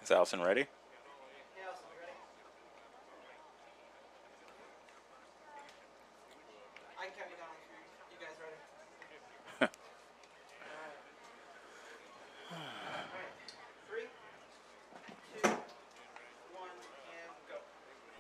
Is Allison ready? Hey, Allison, you ready? I can count you down if you guys ready. Alright. Alright. 3, 2, 1, and go.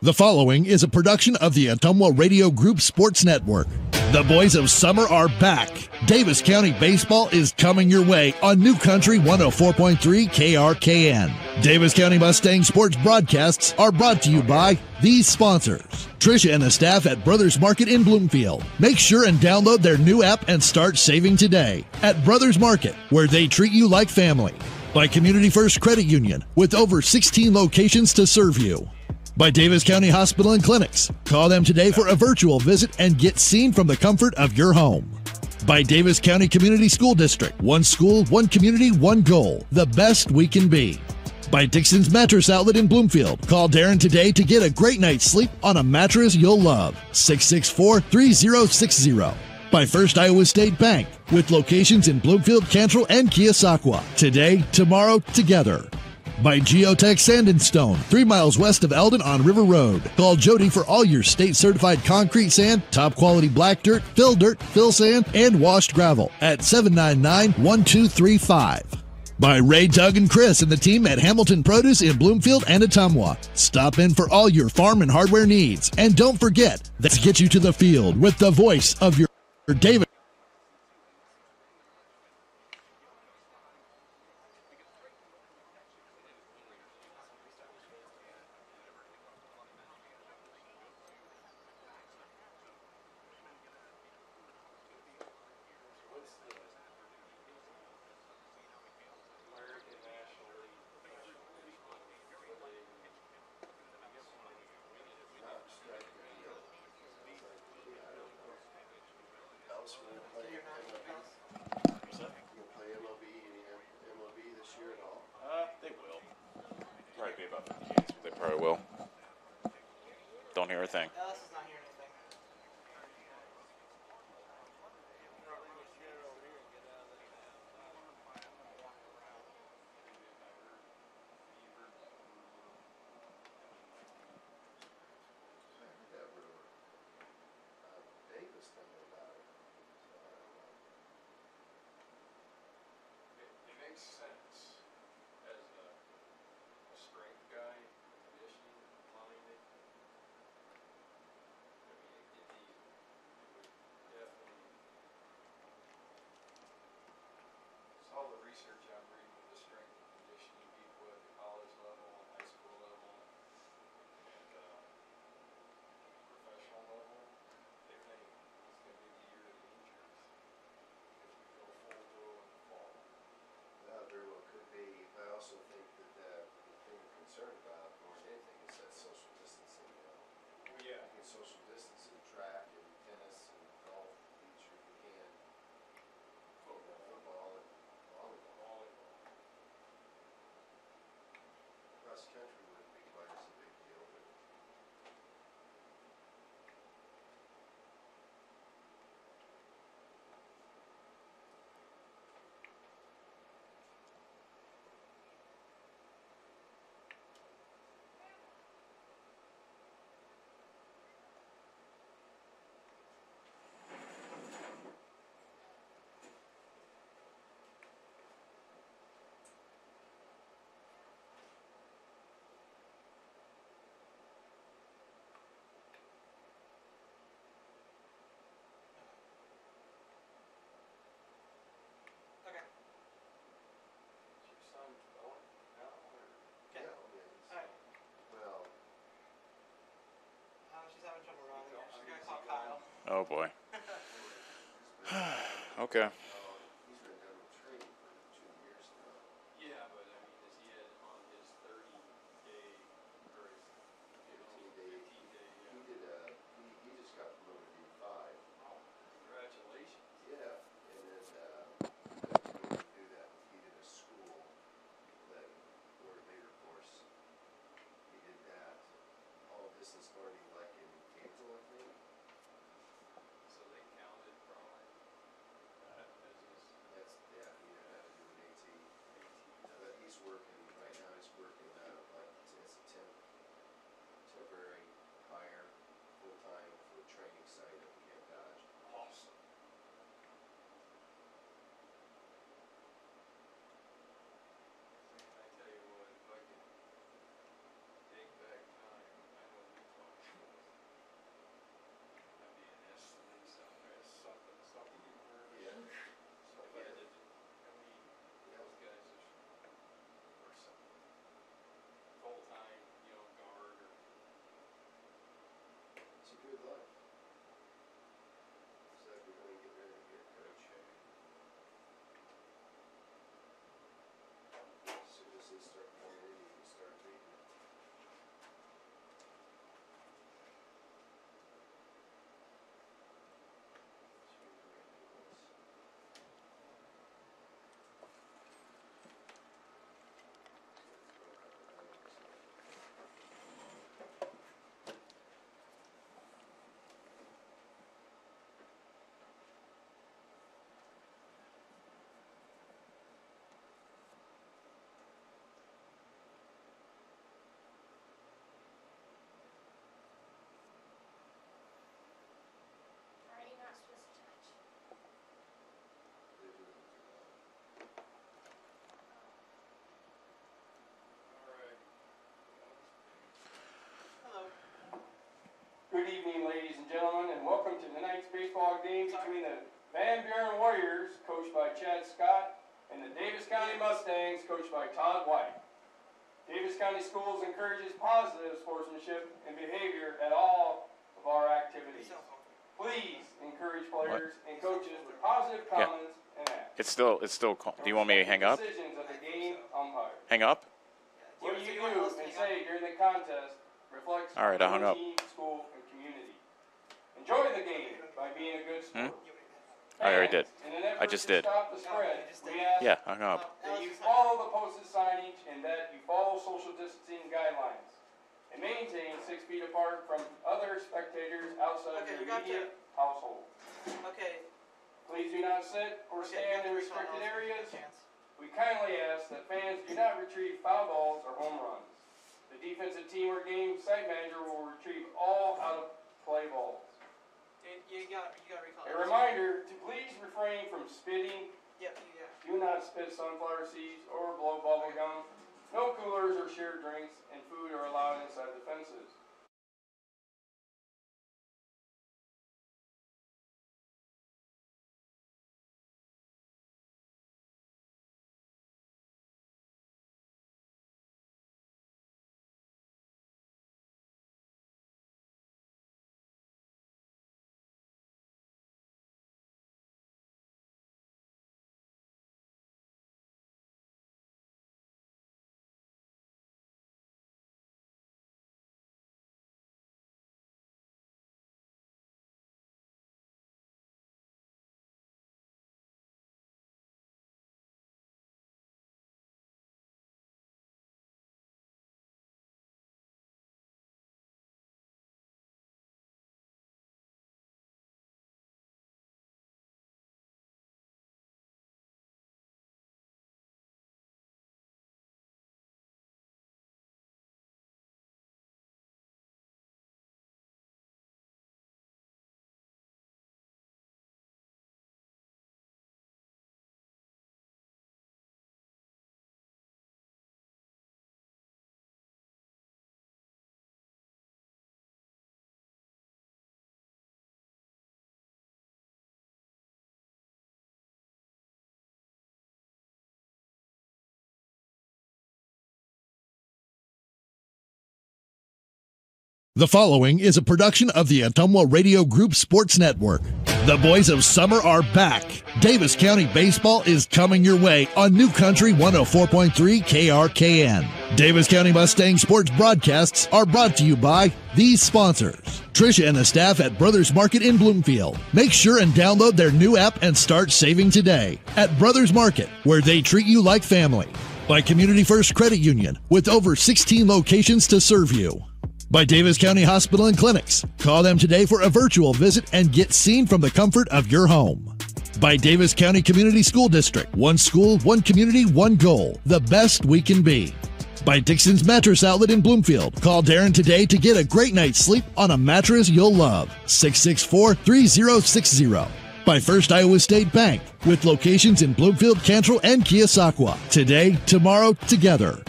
The following is a production of the Ottumwa Radio Group Sports Network. The boys of summer are back. Davis County Baseball is coming your way on New Country 104.3 KRKN. Davis County Mustang sports broadcasts are brought to you by these sponsors. Tricia and the staff at Brothers Market in Bloomfield. Make sure and download their new app and start saving today at Brothers Market, where they treat you like family. By Community First Credit Union, with over 16 locations to serve you. By Davis County Hospital and Clinics. Call them today for a virtual visit and get seen from the comfort of your home. By Davis County Community School District. One school, one community, one goal. The best we can be. By Dixon's Mattress Outlet in Bloomfield. Call Darren today to get a great night's sleep on a mattress you'll love. 664-3060. By First Iowa State Bank. With locations in Bloomfield, Cantrell, and Keosauqua. Today, tomorrow, together. By Geotech Sand and Stone, 3 miles west of Eldon on River Road. Call Jody for all your state-certified concrete sand, top-quality black dirt, fill sand, and washed gravel at 799-1235. By Ray, Doug, and Chris and the team at Hamilton Produce in Bloomfield and Ottumwa. Stop in for all your farm and hardware needs. And don't forget, let's get you to the field with the voice of your David. They will. Probably be about 50 games, but they probably will. Don't hear a thing. Alice is not hearing anything. It makes sense as a strength guy, conditioning, minded. I mean, it would definitely. It's all the research I'm reading with the strength and conditioning people at the college level and high school level and professional level. They think it's going to be the year of the injuries because we go full throw in the fall. That very well could be. I also think that the thing we're concerned about more than anything is that social distancing. Well, yeah. You can social distance in track and tennis and golf, beach, if you can. Football and volleyball. Cross country wouldn't be quite as a big deal, but Okay. Is your son going now or? Okay. yeah, I mean, Alright. well, She's having trouble running. She's going to call Kyle. Oh, boy. Okay. he's been done with training for 2 years now. Yeah, but I mean, is he on his 30-day or his 15-day. 15-day? He did he just got promoted to D5. Oh, congratulations. Yeah, and then he didn't do that. He did a school that or later course. He did that all distance learning like in April, I think. So they counted from County Mustangs, coached by Todd White. Davis County Schools encourages positive sportsmanship and behavior at all of our activities. Please encourage players and coaches with positive comments and acts. It's still. Do you want me to hang up? Decisions of the game umpire. Hang up? What you do and say during the contest reflects All right, I hung your up. team, school, and community. Enjoy the game by being a good sport. I already did. In an effort I just to did. Stop the spread, we ask Yeah, I hung up. that you follow the posted signage and that you follow social distancing guidelines and maintain 6 feet apart from other spectators outside Okay, your you got immediate household. Okay. Please do not sit or Okay, stand in you got restricted the areas. chance. We kindly ask that fans do not retrieve foul balls or home runs. The defensive team or game site manager will retrieve all out-of-play balls. You got recall. A reminder to please refrain from spitting. Yep, Do not spit sunflower seeds or blow bubble gum. No coolers or shared drinks and food are allowed inside the fences. The following is a production of the Ottumwa Radio Group Sports Network. The boys of summer are back. Davis County baseball is coming your way on New Country 104.3 KRKN. Davis County Mustang sports broadcasts are brought to you by these sponsors. Tricia and the staff at Brothers Market in Bloomfield. Make sure and download their new app and start saving today at Brothers Market, where they treat you like family. By Community First Credit Union, with over 16 locations to serve you. By Davis County Hospital and Clinics. Call them today for a virtual visit and get seen from the comfort of your home. By Davis County Community School District. One school, one community, one goal. The best we can be. By Dixon's Mattress Outlet in Bloomfield. Call Darren today to get a great night's sleep on a mattress you'll love. 664-3060. By First Iowa State Bank. With locations in Bloomfield, Cantrell, and Keosauqua. Today, tomorrow, together.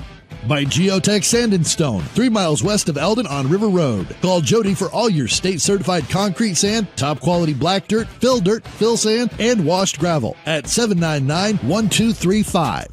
By Geotech Sand and Stone, 3 miles west of Eldon on River Road. Call Jody for all your state-certified concrete sand, top-quality black dirt, fill sand, and washed gravel at 799-1235.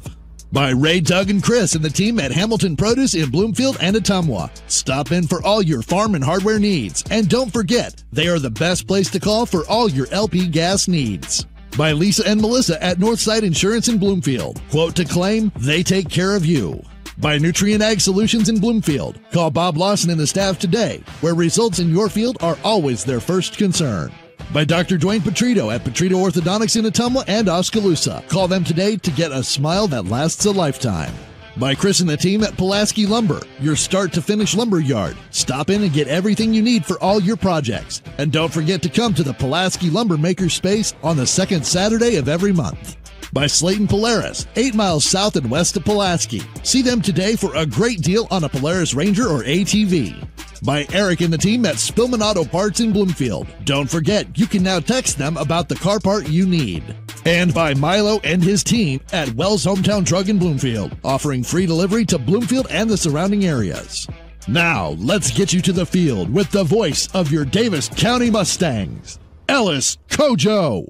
By Ray, Doug, and Chris and the team at Hamilton Produce in Bloomfield and Ottumwa. Stop in for all your farm and hardware needs. And don't forget, they are the best place to call for all your LP gas needs. By Lisa and Melissa at Northside Insurance in Bloomfield. Quote to claim, they take care of you. By Nutrient Ag Solutions in Bloomfield. Call Bob Lawson and the staff today, where results in your field are always their first concern. By Dr. Dwayne Petrito at Petrito Orthodontics in Ottumwa and Oskaloosa. Call them today to get a smile that lasts a lifetime. By Chris and the team at Pulaski Lumber, your start-to-finish lumber yard. Stop in and get everything you need for all your projects. And don't forget to come to the Pulaski Lumber Maker Space on the second Saturday of every month. By Slayton Polaris, 8 miles south and west of Pulaski. See them today for a great deal on a Polaris Ranger or ATV. By Eric and the team at Spillman Auto Parts in Bloomfield. Don't forget, you can now text them about the car part you need. And by Milo and his team at Wells Hometown Drug in Bloomfield, offering free delivery to Bloomfield and the surrounding areas. Now, let's get you to the field with the voice of your Davis County Mustangs, Ellis Kojo.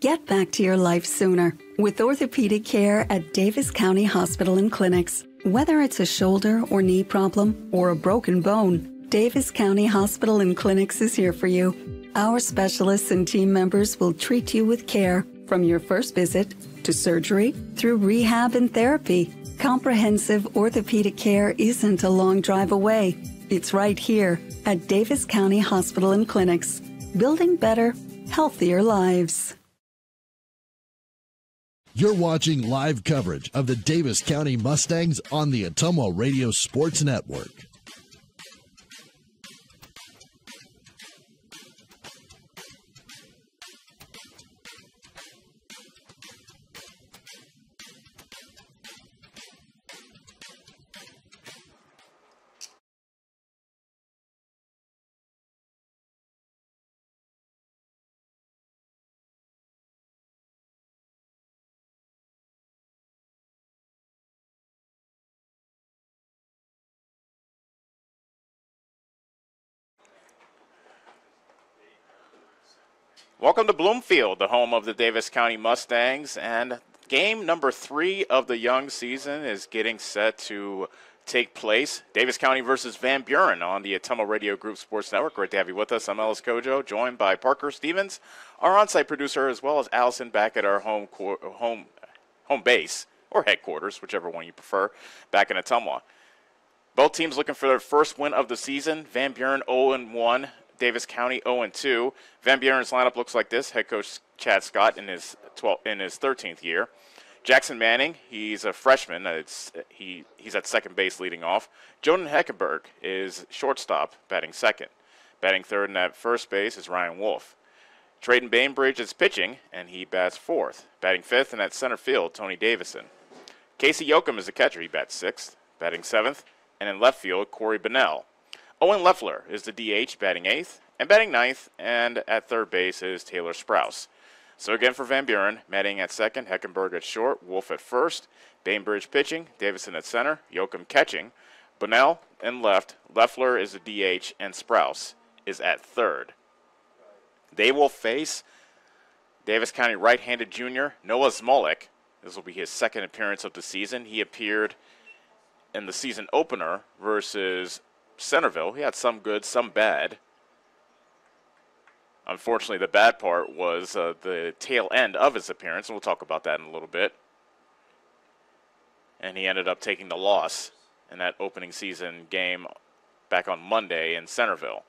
Get back to your life sooner with orthopedic care at Davis County Hospital and Clinics. Whether it's a shoulder or knee problem or a broken bone, Davis County Hospital and Clinics is here for you. Our specialists and team members will treat you with care from your first visit to surgery through rehab and therapy. Comprehensive orthopedic care isn't a long drive away. It's right here at Davis County Hospital and Clinics, building better, healthier lives. You're watching live coverage of the Davis County Mustangs on the Ottumwa Radio Sports Network. Welcome to Bloomfield, the home of the Davis County Mustangs, and game number 3 of the young season is getting set to take place. Davis County versus Van Buren on the Ottumwa Radio Group Sports Network. Great to have you with us. I'm Ellis Kojo, joined by Parker Stevens, our on-site producer, as well as Allison back at our home base, or headquarters, whichever one you prefer, back in Ottumwa. Both teams looking for their first win of the season. Van Buren 0-1. Davis County 0-2. Van Buren's lineup looks like this. Head coach Chad Scott in his 13th year. Jackson Manning, he's a freshman. He's at second base leading off. Jordan Heckenberg is shortstop, batting second. Batting third and at first base is Ryan Wolf. Trayden Bainbridge is pitching, and he bats fourth. Batting fifth and at center field, Tony Davison. Casey Yoakum is the catcher. He bats sixth. Batting seventh. And in left field, Corey Bennell. Owen Leffler is the DH, batting 8th, and batting 9th, and at third base is Taylor Sprouse. So again for Van Buren, Manning at second, Heckenberg at short, Wolf at first, Bainbridge pitching, Davison at center, Yoakum catching, Bonnell in left, Leffler is the DH, and Sprouse is at third. They will face Davis County right-handed junior Noah Zmolik. This will be his second appearance of the season. He appeared in the season opener versus Centerville. He had some good, some bad. Unfortunately, the bad part was the tail end of his appearance, and we'll talk about that in a little bit. And he ended up taking the loss in that opening season game back on Monday in Centerville.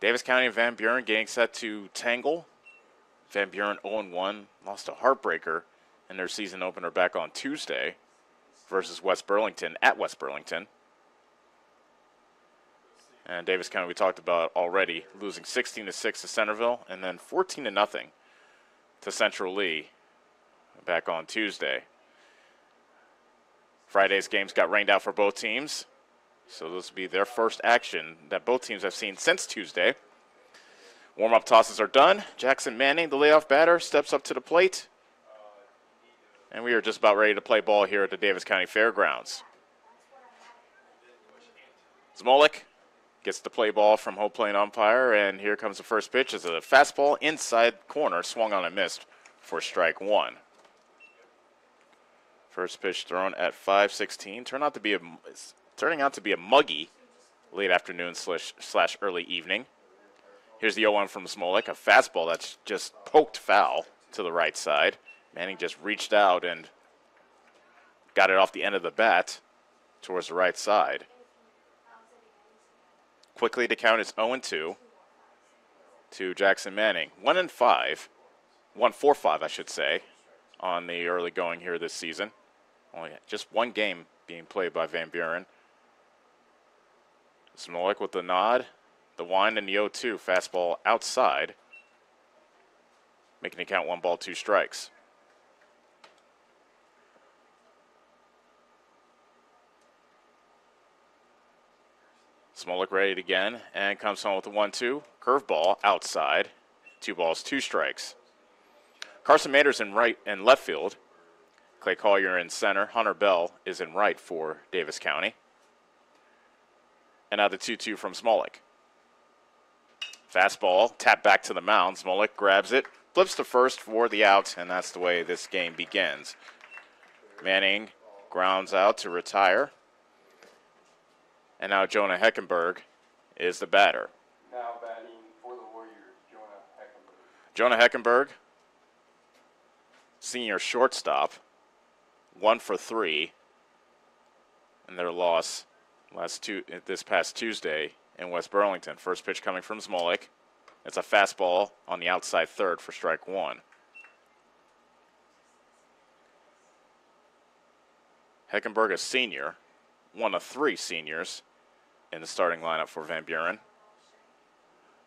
Davis County and Van Buren getting set to tangle. Van Buren 0-1, lost a heartbreaker in their season opener back on Tuesday versus West Burlington at West Burlington. And Davis County, we talked about already, losing 16-6 to Centerville and then 14-0 to Central Lee back on Tuesday. Friday's games got rained out for both teams, so this will be their first action that both teams have seen since Tuesday. Warm-up tosses are done. Jackson Manning, the layoff batter, steps up to the plate. And we are just about ready to play ball here at the Davis County Fairgrounds. Zmolik gets the play ball from home plate umpire, and here comes the first pitch. It's a fastball inside corner, swung on and missed for strike one. First pitch thrown at 5:16. Turning out to be a muggy late afternoon slash early evening. Here's the 0-1 from Zmolik, a fastball that's just poked foul to the right side. Manning just reached out and got it off the end of the bat towards the right side. Quickly to count is 0-2 to Jackson Manning. 1-4-5, I should say, on the early going here this season. Only just one game being played by Van Buren. Zmolik with the nod, the wind, and the 0-2 fastball outside, making it count 1 ball, 2 strikes. Zmolik ready again, and comes home with a 1-2. Curveball outside. 2 balls, 2 strikes. Carson Manders in right and left field. Clay Collier in center. Hunter Bell is in right for Davis County. And now the 2-2 from Zmolik. Fastball, tap back to the mound. Smolik grabs it, flips to first for the out, and that's the way this game begins. Manning grounds out to retire. And now Jonah Heckenberg is the batter. Now batting for the Warriors, Jonah Heckenberg. Jonah Heckenberg, senior shortstop, 1 for 3 in their loss this past Tuesday in West Burlington. First pitch coming from Smolik. It's a fastball on the outside third for strike 1. Heckenberg, a senior, one of 3 seniors in the starting lineup for Van Buren.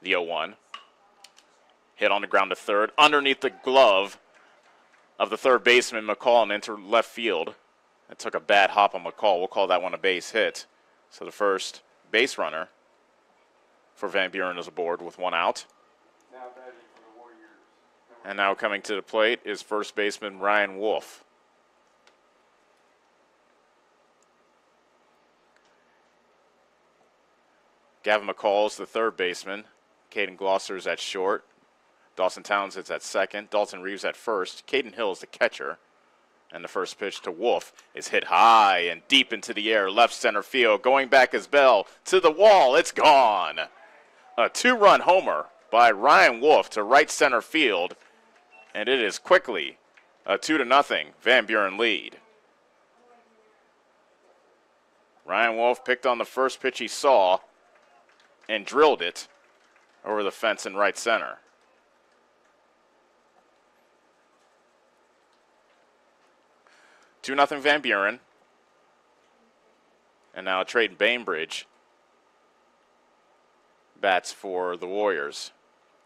The 0-1. Hit on the ground to third, underneath the glove of the third baseman, McCall, and into left field. It took a bad hop on McCall. We'll call that one a base hit. So the first base runner for Van Buren is aboard with 1 out. Now batting for the Warriors. And now coming to the plate is first baseman Ryan Wolf. Gavin McCall is the third baseman. Caden Glosser is at short. Dawson Towns is at second. Dalton Reeves at first. Caden Hill is the catcher. And the first pitch to Wolf is hit high and deep into the air, left center field. Going back is Bell to the wall. It's gone. A 2-run homer by Ryan Wolf to right center field. And it is quickly a 2-0 Van Buren lead. Ryan Wolf picked on the first pitch he saw and drilled it over the fence in right center. Two 2-0 Van Buren. And now Trayton Bainbridge bats for the Warriors.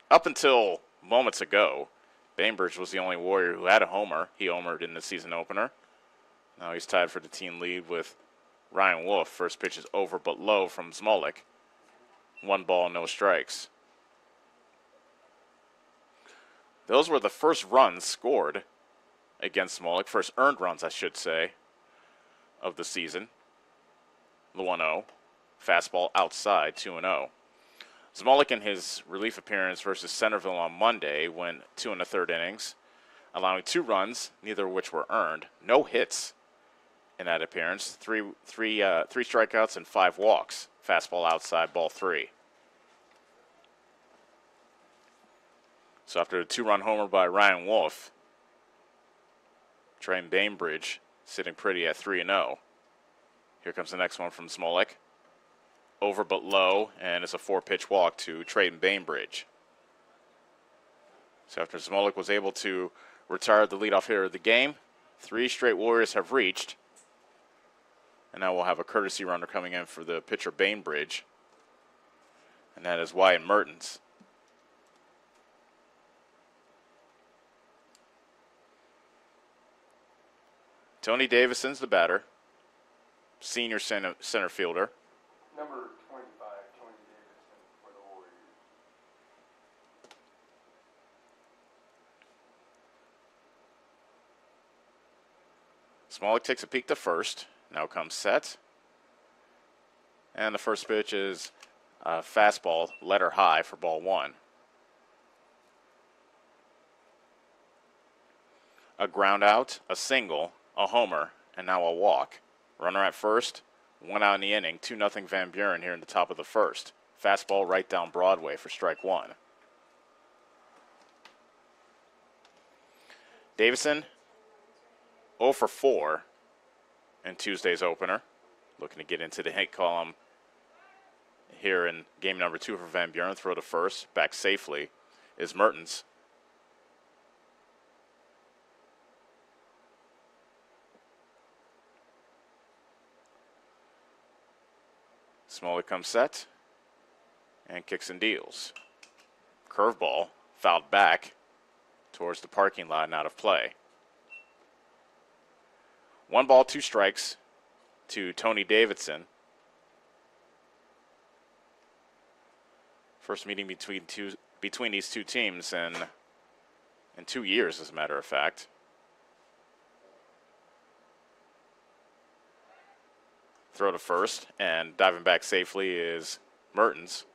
Up until moments ago, Bainbridge was the only Warrior who had a homer. He homered in the season opener. Now he's tied for the team lead with Ryan Wolf. First pitch is over but low from Smolik. 1 ball, no strikes. Those were the first runs scored against Smolik. First earned runs, I should say, of the season. The 1-0. Fastball outside, 2-0. Smolik in his relief appearance versus Centerville on Monday went 2 1/3 innings, allowing 2 runs, neither of which were earned. No hits in that appearance. Three strikeouts and 5 walks. Fastball outside, ball 3. So after a 2-run homer by Ryan Wolf, Trayton Bainbridge sitting pretty at 3-0. Here comes the next one from Smolik. Over but low, and it's a 4-pitch walk to Trayton Bainbridge. So after Smolik was able to retire the leadoff hitter of the game, 3 straight Warriors have reached. And now we'll have a courtesy runner coming in for the pitcher Bainbridge. And that is Wyatt Mertens. Tony Davison's the batter. Senior center fielder. Number 25, Tony Davidson for the Warriors. Smolik takes a peek to first. Now comes set. And the first pitch is a fastball, letter high for ball 1. A ground out, a single, a homer, and now a walk. Runner at first, 1 out in the inning, 2-0 Van Buren here in the top of the first. Fastball right down Broadway for strike 1. Davison, 0 for 4 in Tuesday's opener. Looking to get into the hit column here in game number 2 for Van Buren. Throw to first, back safely is Mertens. Smolik comes set and kicks and deals. Curveball fouled back towards the parking lot and out of play. 1 ball, 2 strikes to Tony Davidson. First meeting between these two teams in 2 years, as a matter of fact. Throw to first, and diving back safely is Mertens.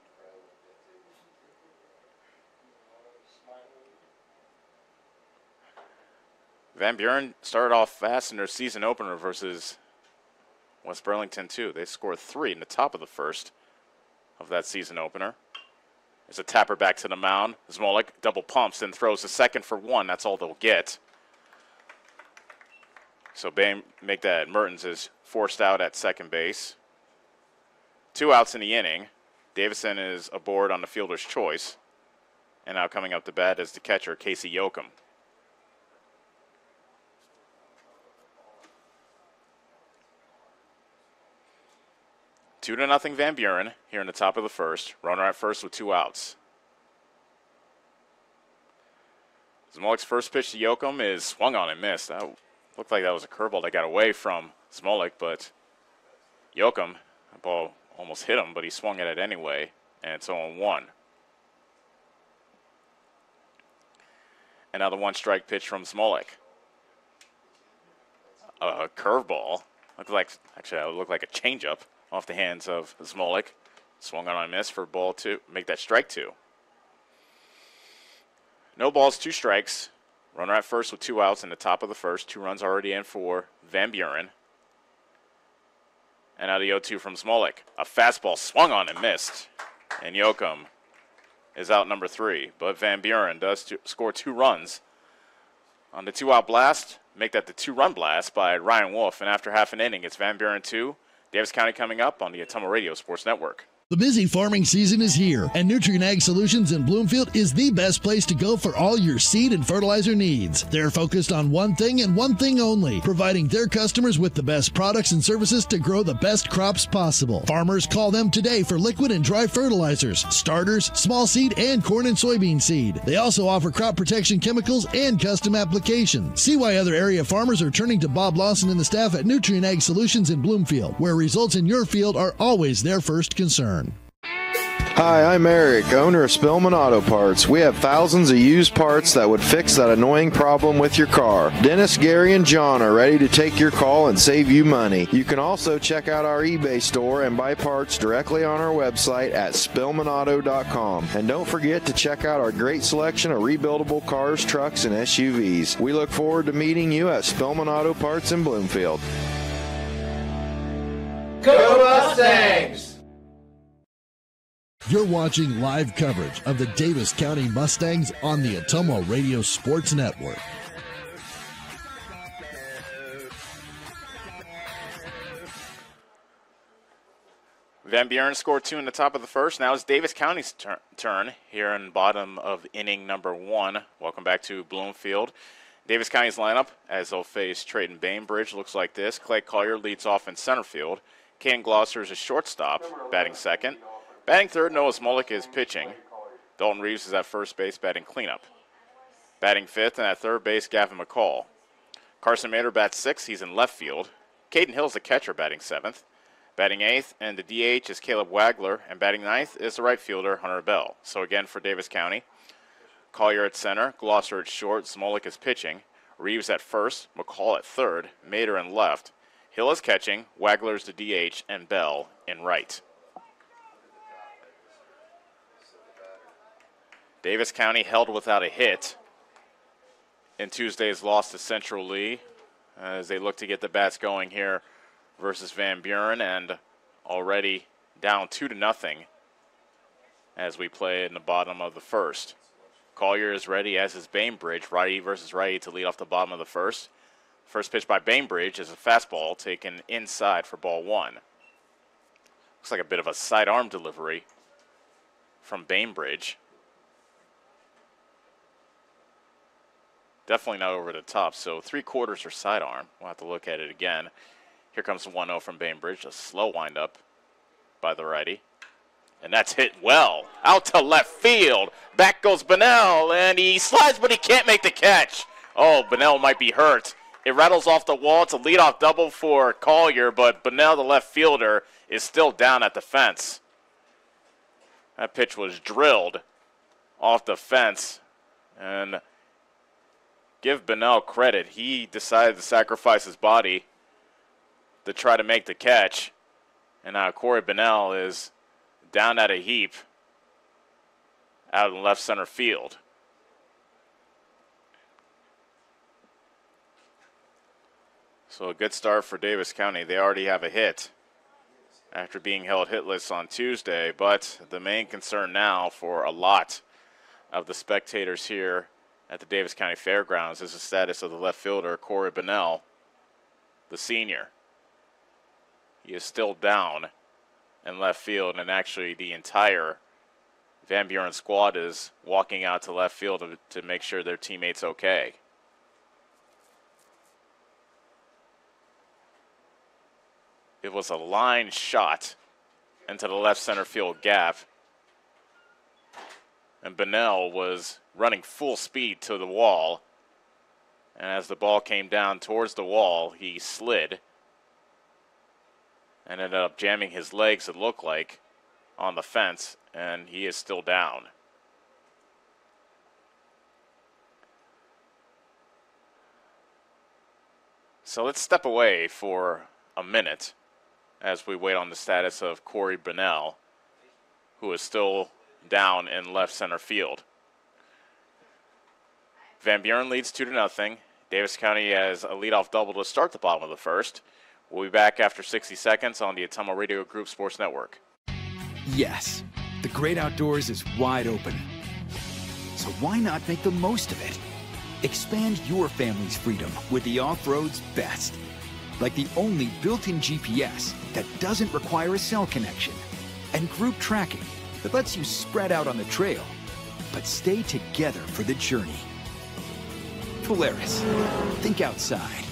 Van Buren started off fast in their season opener versus West Burlington, too. They scored 3 in the top of the first of that season opener. There's a tapper back to the mound. Smolik double pumps and throws a second for 1. That's all they'll get. So make that Mertens is forced out at second base. 2 outs in the inning. Davison is aboard on the fielder's choice. And now coming up to bat is the catcher, Casey Yoakum. 2-0 Van Buren here in the top of the first. Runner at first with 2 outs. Smolik's first pitch to Yoakum is swung on and missed. That looked like that was a curveball that got away from Smolik, but Yoakum, the ball almost hit him, but he swung at it anyway, and it's 0-1. And now the 1-strike pitch from Smolik. A curveball. Looked like a changeup off the hands of Smolik. Swung on and missed for ball 2. Make that strike 2. No balls, 2 strikes. Runner at first with 2 outs in the top of the first. 2 runs already in for Van Buren. And now the 0-2 from Smolik. A fastball swung on and missed. And Yoakum is out number 3. But Van Buren does score 2 runs. On the 2-out blast, make that the 2-run blast by Ryan Wolf. And after half an inning, it's Van Buren 2, Davis County coming up on the Ottumwa Radio Sports Network. The busy farming season is here, and Nutrient Ag Solutions in Bloomfield is the best place to go for all your seed and fertilizer needs. They're focused on one thing and one thing only, providing their customers with the best products and services to grow the best crops possible. Farmers, call them today for liquid and dry fertilizers, starters, small seed, and corn and soybean seed. They also offer crop protection chemicals and custom application. See why other area farmers are turning to Bob Lawson and the staff at Nutrient Ag Solutions in Bloomfield, where results in your field are always their first concern. Hi, I'm Eric, owner of Spillman Auto Parts. We have thousands of used parts that would fix that annoying problem with your car. Dennis, Gary, and John are ready to take your call and save you money. You can also check out our eBay store and buy parts directly on our website at spillmanauto.com. And don't forget to check out our great selection of rebuildable cars, trucks, and SUVs. We look forward to meeting you at Spillman Auto Parts in Bloomfield. Go Mustangs! You're watching live coverage of the Davis County Mustangs on the Ottumwa Radio Sports Network. Van Buren scored 2 in the top of the first. Now it's Davis County's turn here in bottom of inning number 1. Welcome back to Bloomfield. Davis County's lineup, as they'll face Trayton Bainbridge, looks like this. Clay Collier leads off in center field. Caden Glosser is a shortstop, batting second. Batting third, Noah Smolik is pitching. Dalton Reeves is at first base, batting cleanup. Batting fifth, and at third base, Gavin McCall. Carson Mader bats sixth. He's in left field. Caden Hill's the catcher, batting seventh. Batting eighth, and the DH is Caleb Wagler. And batting ninth is the right fielder, Hunter Bell. So again for Davis County, Collier at center, Glosser at short, Smolik is pitching. Reeves at first, McCall at third, Mader in left. Hill is catching, Wagler's the DH, and Bell in right. Davis County held without a hit in Tuesday's loss to Central Lee as they look to get the bats going here versus Van Buren, and already down 2-0 as we play in the bottom of the first. Collier is ready, as is Bainbridge, righty versus righty to lead off the bottom of the first. First pitch by Bainbridge is a fastball taken inside for ball 1. Looks like a bit of a sidearm delivery from Bainbridge. Definitely not over the top, so 3/4 or sidearm. We'll have to look at it again. Here comes the 1-0 from Bainbridge, a slow windup by the righty. And that's hit well, out to left field. Back goes Bunnell, and he slides, but he can't make the catch. Oh, Bunnell might be hurt. It rattles off the wall. It's a leadoff double for Collier, but Bunnell, the left fielder, is still down at the fence. That pitch was drilled off the fence, and give Bunnell credit. He decided to sacrifice his body to try to make the catch. And now Corey Bunnell is down at a heap out in left center field. So a good start for Davis County. They already have a hit after being held hitless on Tuesday, but the main concern now for a lot of the spectators here at the Davis County Fairgrounds is the status of the left fielder, Corey Bunnell, the senior. He is still down in left field, and actually the entire Van Buren squad is walking out to left field to make sure their teammate's okay. It was a line shot into the left center field gap, and Bunnell was running full speed to the wall, and as the ball came down towards the wall, he slid and ended up jamming his legs, it looked like, on the fence, and he is still down. So let's step away for a minute as we wait on the status of Corey Bunnell, who is still down in left center field. Van Buren leads 2-0. Davis County has a leadoff double to start the bottom of the first. We'll be back after 60 seconds on the Ottumwa Radio Group Sports Network. Yes, the great outdoors is wide open. So why not make the most of it? Expand your family's freedom with the off-road's best. Like the only built-in GPS that doesn't require a cell connection. And group tracking that lets you spread out on the trail, but stay together for the journey. Polaris. Think outside.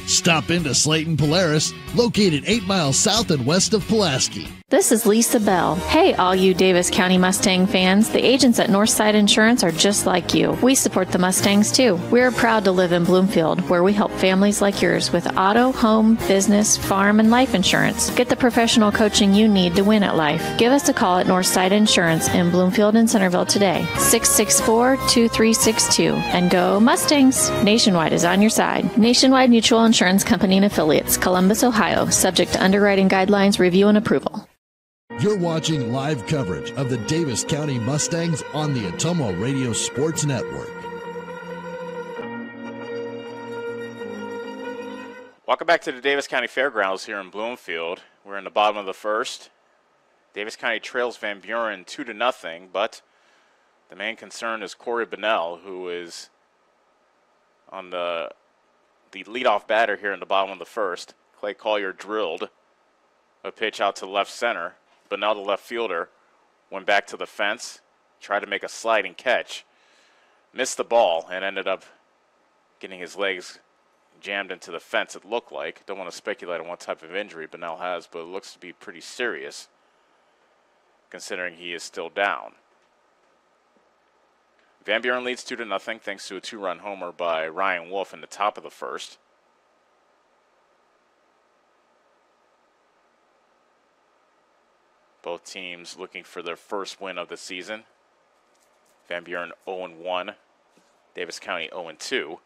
Stop into Slayton Polaris, located 8 miles south and west of Pulaski. This is Lisa Bell. Hey, all you Davis County Mustang fans. The agents at Northside Insurance are just like you. We support the Mustangs, too. We're proud to live in Bloomfield, where we help families like yours with auto, home, business, farm, and life insurance. Get the professional coaching you need to win at life. Give us a call at Northside Insurance in Bloomfield and Centerville today, 664-2362. And go Mustangs! Nationwide is on your side. Nationwide Mutual Insurance Company and Affiliates, Columbus, Ohio, subject to underwriting guidelines, review, and approval. You're watching live coverage of the Davis County Mustangs on the Ottumwa Radio Sports Network. Welcome back to the Davis County Fairgrounds here in Bloomfield. We're in the bottom of the first. Davis County trails Van Buren 2-0, but the main concern is Corey Bunnell, who is on the leadoff batter here in the bottom of the first. Clay Collier drilled a pitch out to left center. Bunnell, the left fielder, went back to the fence, tried to make a sliding catch, missed the ball, and ended up getting his legs jammed into the fence, it looked like. Don't want to speculate on what type of injury Bunnell has, but it looks to be pretty serious, considering he is still down. Van Buren leads 2-0 thanks to a 2-run homer by Ryan Wolf in the top of the first. Both teams looking for their first win of the season. Van Buren 0-1, Davis County 0-2.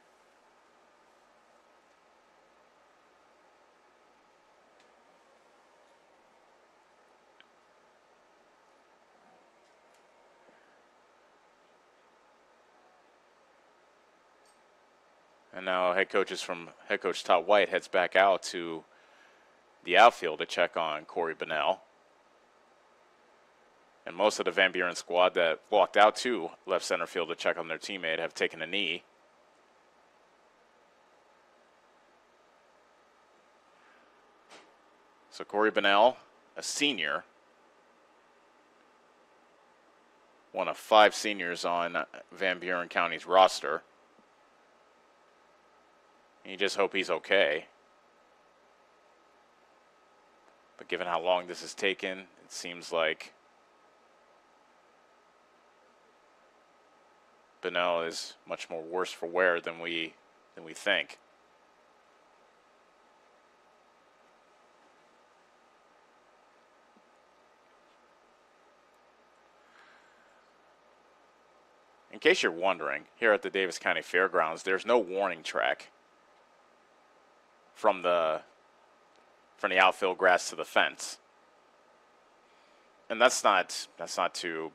And now head coach Todd White heads back out to the outfield to check on Corey Bunnell. And most of the Van Buren squad that walked out to left center field to check on their teammate have taken a knee. So Corey Bunnell, a senior, one of 5 seniors on Van Buren County's roster. You just hope he's okay. But given how long this has taken, it seems like Bunnell is much more worse for wear than we think. In case you're wondering, here at the Davis County Fairgrounds, there's no warning track from the outfield grass to the fence. And that's not to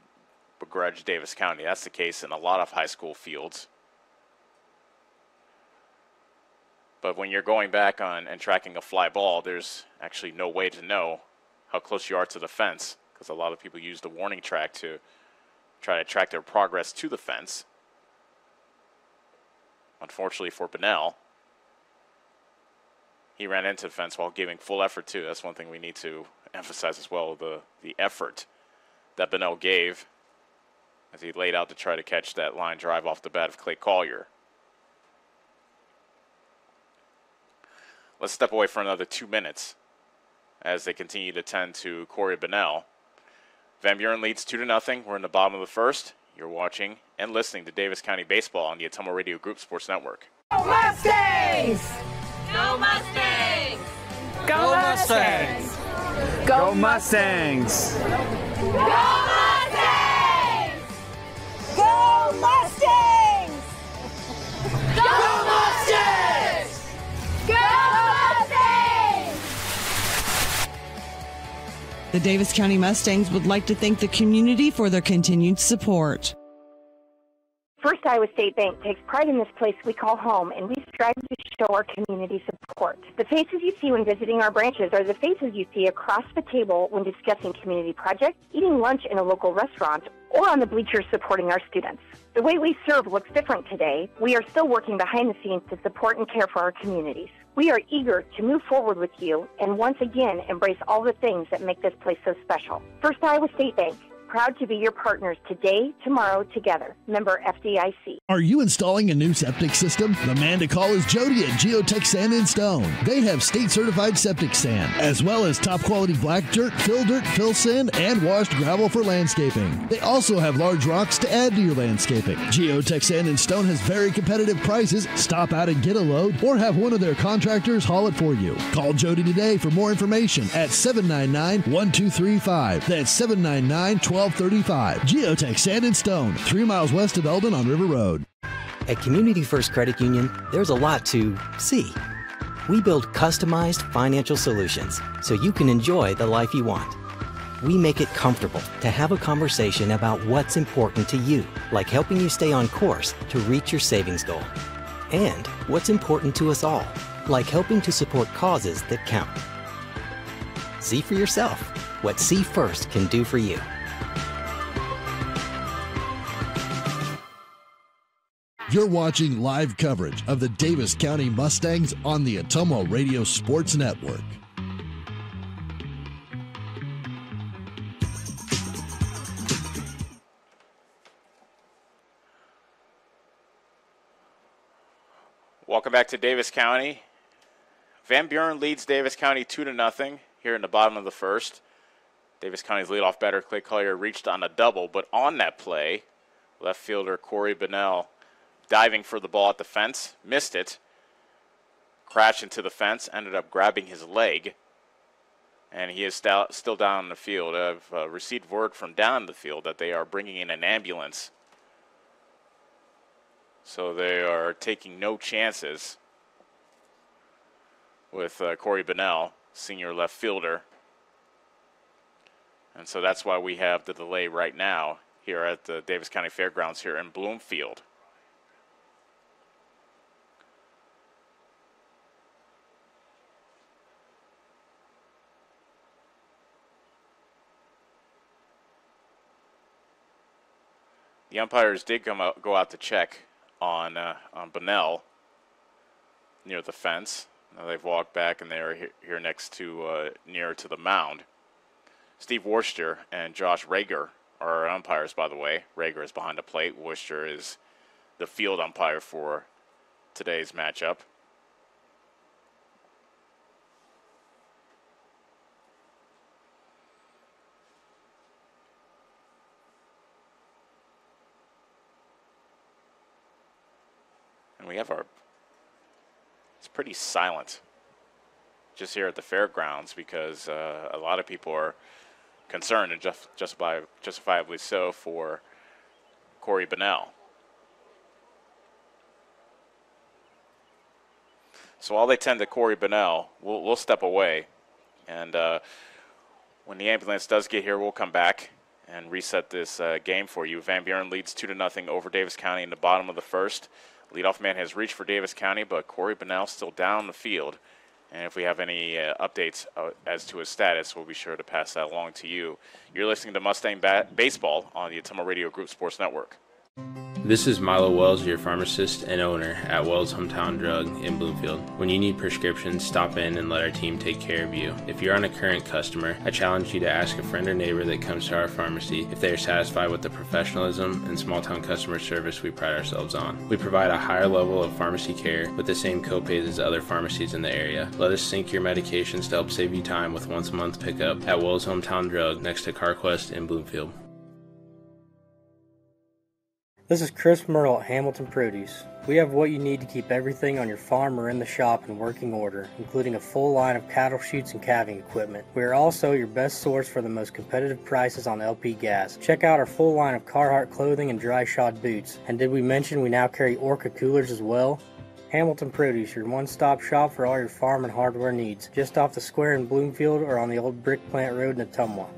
begrudge Davis County. That's the case in a lot of high school fields. But when you're going back on and tracking a fly ball, there's actually no way to know how close you are to the fence, because a lot of people use the warning track to try to track their progress to the fence. Unfortunately for Bunnell, he ran into the fence while giving full effort too. That's one thing we need to emphasize as well, the effort that Bunnell gave as he laid out to try to catch that line drive off the bat of Clay Collier. Let's step away for another 2 minutes as they continue to tend to Corey Bunnell. Van Buren leads 2-0. We're in the bottom of the first. You're watching and listening to Davis County Baseball on the Ottumwa Radio Group Sports Network. Go Mustangs! Go Mustangs! Go Mustangs! Go Mustangs! Go Mustangs! Go Mustangs! Go Mustangs! Go Mustangs! The Davis County Mustangs would like to thank the community for their continued support. First Iowa State Bank takes pride in this place we call home, and we strive to show our community support. The faces you see when visiting our branches are the faces you see across the table when discussing community projects, eating lunch in a local restaurant, or on the bleachers supporting our students. The way we serve looks different today. We are still working behind the scenes to support and care for our communities. We are eager to move forward with you and once again embrace all the things that make this place so special. First Iowa State Bank, proud to be your partners today, tomorrow, together. Member FDIC. Are you installing a new septic system? The man to call is Jody at Geotech Sand and Stone. They have state-certified septic sand, as well as top-quality black dirt, fill sand, and washed gravel for landscaping. They also have large rocks to add to your landscaping. Geotech Sand and Stone has very competitive prices. Stop out and get a load, or have one of their contractors haul it for you. Call Jody today for more information at 799-1235. That's 799-1235. Geotech Sand and Stone, 3 miles west of Eldon on River Road. At Community First Credit Union, there's a lot to see. We build customized financial solutions so you can enjoy the life you want. We make it comfortable to have a conversation about what's important to you, like helping you stay on course to reach your savings goal. And what's important to us all, like helping to support causes that count. See for yourself what See First can do for you. You're watching live coverage of the Davis County Mustangs on the Ottumwa Radio Sports Network. Welcome back to Davis County. Van Buren leads Davis County 2-0 here in the bottom of the first. Davis County's leadoff batter, Clay Collier, reached on a double, but on that play, left fielder Corey Bunnell diving for the ball at the fence, missed it, crashed into the fence, ended up grabbing his leg, and he is still down in the field. I've received word from down the field that they are bringing in an ambulance, so they are taking no chances with Corey Bunnell, senior left fielder, and so that's why we have the delay right now here at the Davis County Fairgrounds here in Bloomfield. The umpires did go out to check on Bunnell near the fence. Now they've walked back and they're here next to nearer to the mound. Steve Worcester and Josh Rager are our umpires, by the way. Rager is behind the plate. Worcester is the field umpire for today's matchup. And we have it's pretty silent just here at the fairgrounds because a lot of people are concerned, and justifiably so, for Corey Bunnell. So while they tend to Corey Bunnell, we'll step away. And when the ambulance does get here, we'll come back and reset this game for you. Van Buren leads 2-0 over Davis County in the bottom of the first. Leadoff man has reached for Davis County, but Corey Bunnell still down the field. And if we have any updates as to his status, we'll be sure to pass that along to you. You're listening to Mustang Baseball on the Ottumwa Radio Group Sports Network. This is Milo Wells, your pharmacist and owner at Wells Hometown Drug in Bloomfield. When you need prescriptions, stop in and let our team take care of you. If you're on a current customer, I challenge you to ask a friend or neighbor that comes to our pharmacy if they are satisfied with the professionalism and small-town customer service we pride ourselves on. We provide a higher level of pharmacy care with the same copays as other pharmacies in the area. Let us sync your medications to help save you time with once-a-month pickup at Wells Hometown Drug next to CarQuest in Bloomfield. This is Chris Merle at Hamilton Produce. We have what you need to keep everything on your farm or in the shop in working order, including a full line of cattle chutes and calving equipment. We are also your best source for the most competitive prices on LP gas. Check out our full line of Carhartt clothing and dry shod boots. And did we mention we now carry Orca coolers as well? Hamilton Produce, your one-stop shop for all your farm and hardware needs, just off the square in Bloomfield or on the old Brick Plant Road in Ottumwa.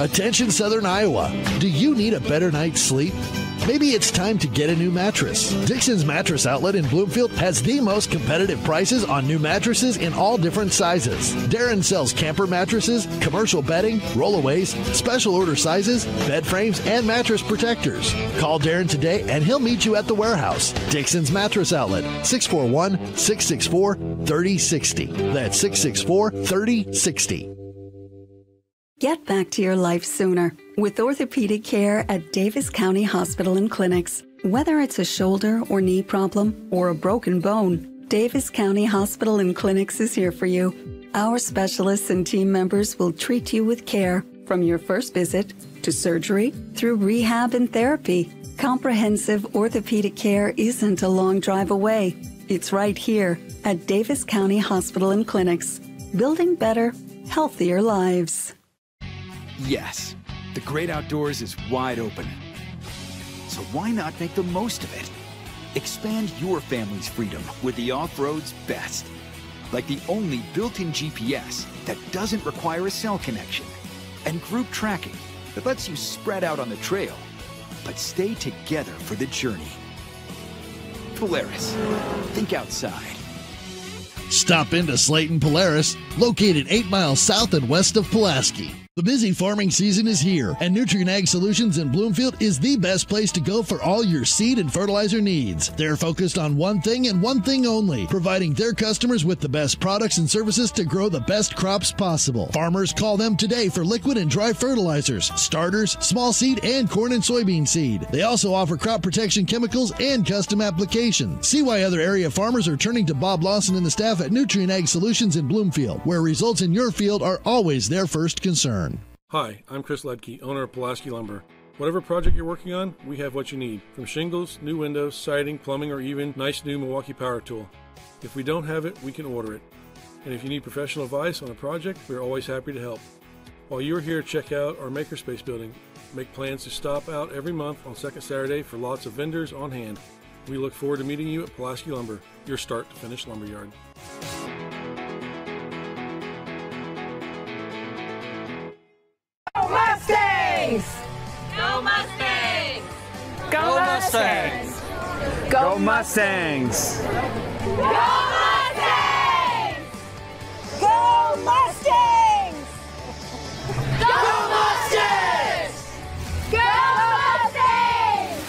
Attention Southern Iowa, do you need a better night's sleep? Maybe it's time to get a new mattress. Dixon's Mattress Outlet in Bloomfield has the most competitive prices on new mattresses in all different sizes. Darren sells camper mattresses, commercial bedding, rollaways, special order sizes, bed frames, and mattress protectors. Call Darren today and he'll meet you at the warehouse. Dixon's Mattress Outlet, 641-664-3060. That's 664-3060. Get back to your life sooner with orthopedic care at Davis County Hospital and Clinics. Whether it's a shoulder or knee problem or a broken bone, Davis County Hospital and Clinics is here for you. Our specialists and team members will treat you with care from your first visit to surgery through rehab and therapy. Comprehensive orthopedic care isn't a long drive away. It's right here at Davis County Hospital and Clinics, building better, healthier lives. Yes, the great outdoors is wide open. So why not make the most of it? Expand your family's freedom with the off-road's best. Like the only built-in GPS that doesn't require a cell connection. And group tracking that lets you spread out on the trail, but stay together for the journey. Polaris, think outside. Stop into Slayton Polaris, located 8 miles south and west of Pulaski. The busy farming season is here, and Nutrient Ag Solutions in Bloomfield is the best place to go for all your seed and fertilizer needs. They're focused on one thing and one thing only, providing their customers with the best products and services to grow the best crops possible. Farmers, call them today for liquid and dry fertilizers, starters, small seed, and corn and soybean seed. They also offer crop protection chemicals and custom applications. See why other area farmers are turning to Bob Lawson and the staff at Nutrient Ag Solutions in Bloomfield, where results in your field are always their first concern. Hi, I'm Chris Ledke, owner of Pulaski Lumber. Whatever project you're working on, we have what you need. From shingles, new windows, siding, plumbing, or even nice new Milwaukee power tool. If we don't have it, we can order it. And if you need professional advice on a project, we're always happy to help. While you're here, check out our Makerspace building. Make plans to stop out every month on second Saturday for lots of vendors on hand. We look forward to meeting you at Pulaski Lumber, your start to finish lumberyard. Go Mustangs! Go Mustangs! Go Mustangs! Go Mustangs! Go Mustangs! Go Mustangs! Go Mustangs! Go Mustangs!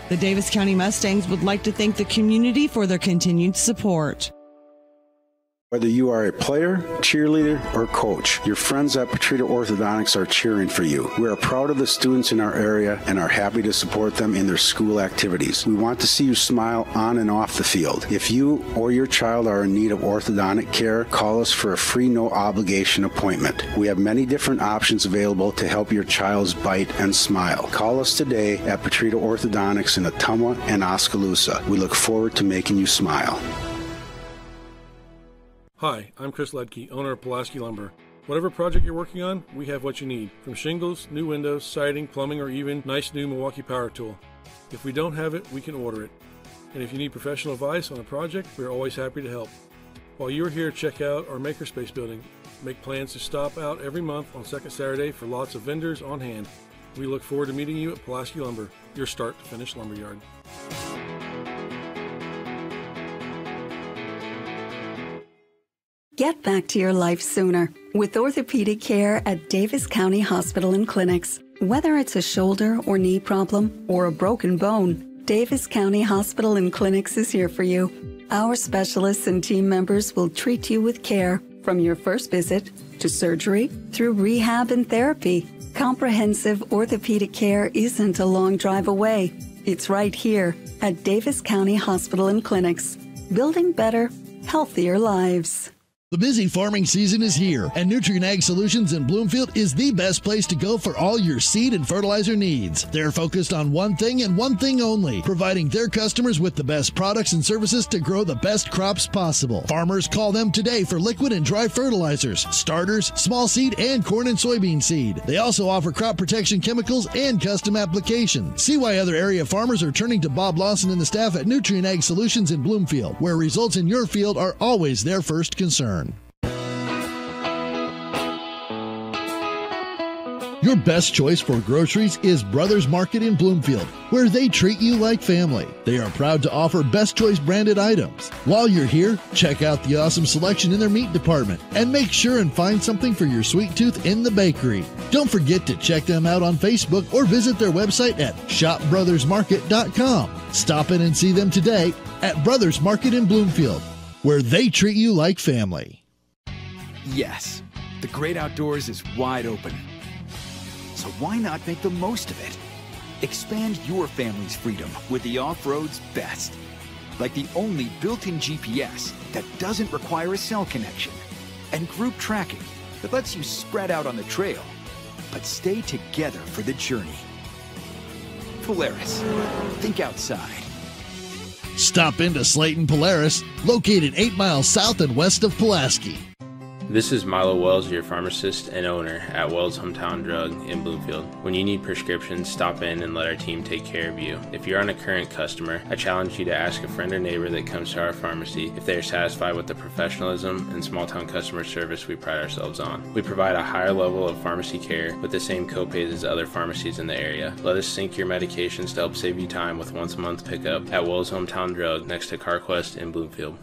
The Davis County Mustangs would like to thank the community for their continued support. Whether you are a player, cheerleader, or coach, your friends at Petrita Orthodontics are cheering for you. We are proud of the students in our area and are happy to support them in their school activities. We want to see you smile on and off the field. If you or your child are in need of orthodontic care, call us for a free no-obligation appointment. We have many different options available to help your child's bite and smile. Call us today at Petrita Orthodontics in Ottumwa and Oskaloosa. We look forward to making you smile. Hi, I'm Chris Ledke, owner of Pulaski Lumber. Whatever project you're working on, we have what you need. From shingles, new windows, siding, plumbing, or even nice new Milwaukee power tool. If we don't have it, we can order it. And if you need professional advice on a project, we're always happy to help. While you're here, check out our Makerspace building. Make plans to stop out every month on second Saturday for lots of vendors on hand. We look forward to meeting you at Pulaski Lumber, your start-to-finish lumberyard. Get back to your life sooner with orthopedic care at Davis County Hospital and Clinics. Whether it's a shoulder or knee problem or a broken bone, Davis County Hospital and Clinics is here for you. Our specialists and team members will treat you with care from your first visit to surgery through rehab and therapy. Comprehensive orthopedic care isn't a long drive away. It's right here at Davis County Hospital and Clinics, building better, healthier lives. The busy farming season is here, and Nutrient Ag Solutions in Bloomfield is the best place to go for all your seed and fertilizer needs. They're focused on one thing and one thing only, providing their customers with the best products and services to grow the best crops possible. Farmers call them today for liquid and dry fertilizers, starters, small seed, and corn and soybean seed. They also offer crop protection chemicals and custom application. See why other area farmers are turning to Bob Lawson and the staff at Nutrient Ag Solutions in Bloomfield, where results in your field are always their first concern. Your best choice for groceries is Brothers Market in Bloomfield, where they treat you like family. They are proud to offer Best Choice branded items. While you're here, check out the awesome selection in their meat department and make sure and find something for your sweet tooth in the bakery. Don't forget to check them out on Facebook or visit their website at shopbrothersmarket.com. Stop in and see them today at Brothers Market in Bloomfield, where they treat you like family. Yes, the great outdoors is wide open. So why not make the most of it? Expand your family's freedom with the off-road's best. Like the only built-in GPS that doesn't require a cell connection. And group tracking that lets you spread out on the trail, but stay together for the journey. Polaris, think outside. Stop into Slayton Polaris, located 8 miles south and west of Pulaski. This is Milo Wells, your pharmacist and owner at Wells Hometown Drug in Bloomfield. When you need prescriptions, stop in and let our team take care of you. If you're a current customer, I challenge you to ask a friend or neighbor that comes to our pharmacy if they are satisfied with the professionalism and small-town customer service we pride ourselves on. We provide a higher level of pharmacy care with the same copays as other pharmacies in the area. Let us sync your medications to help save you time with once-a-month pickup at Wells Hometown Drug next to CarQuest in Bloomfield.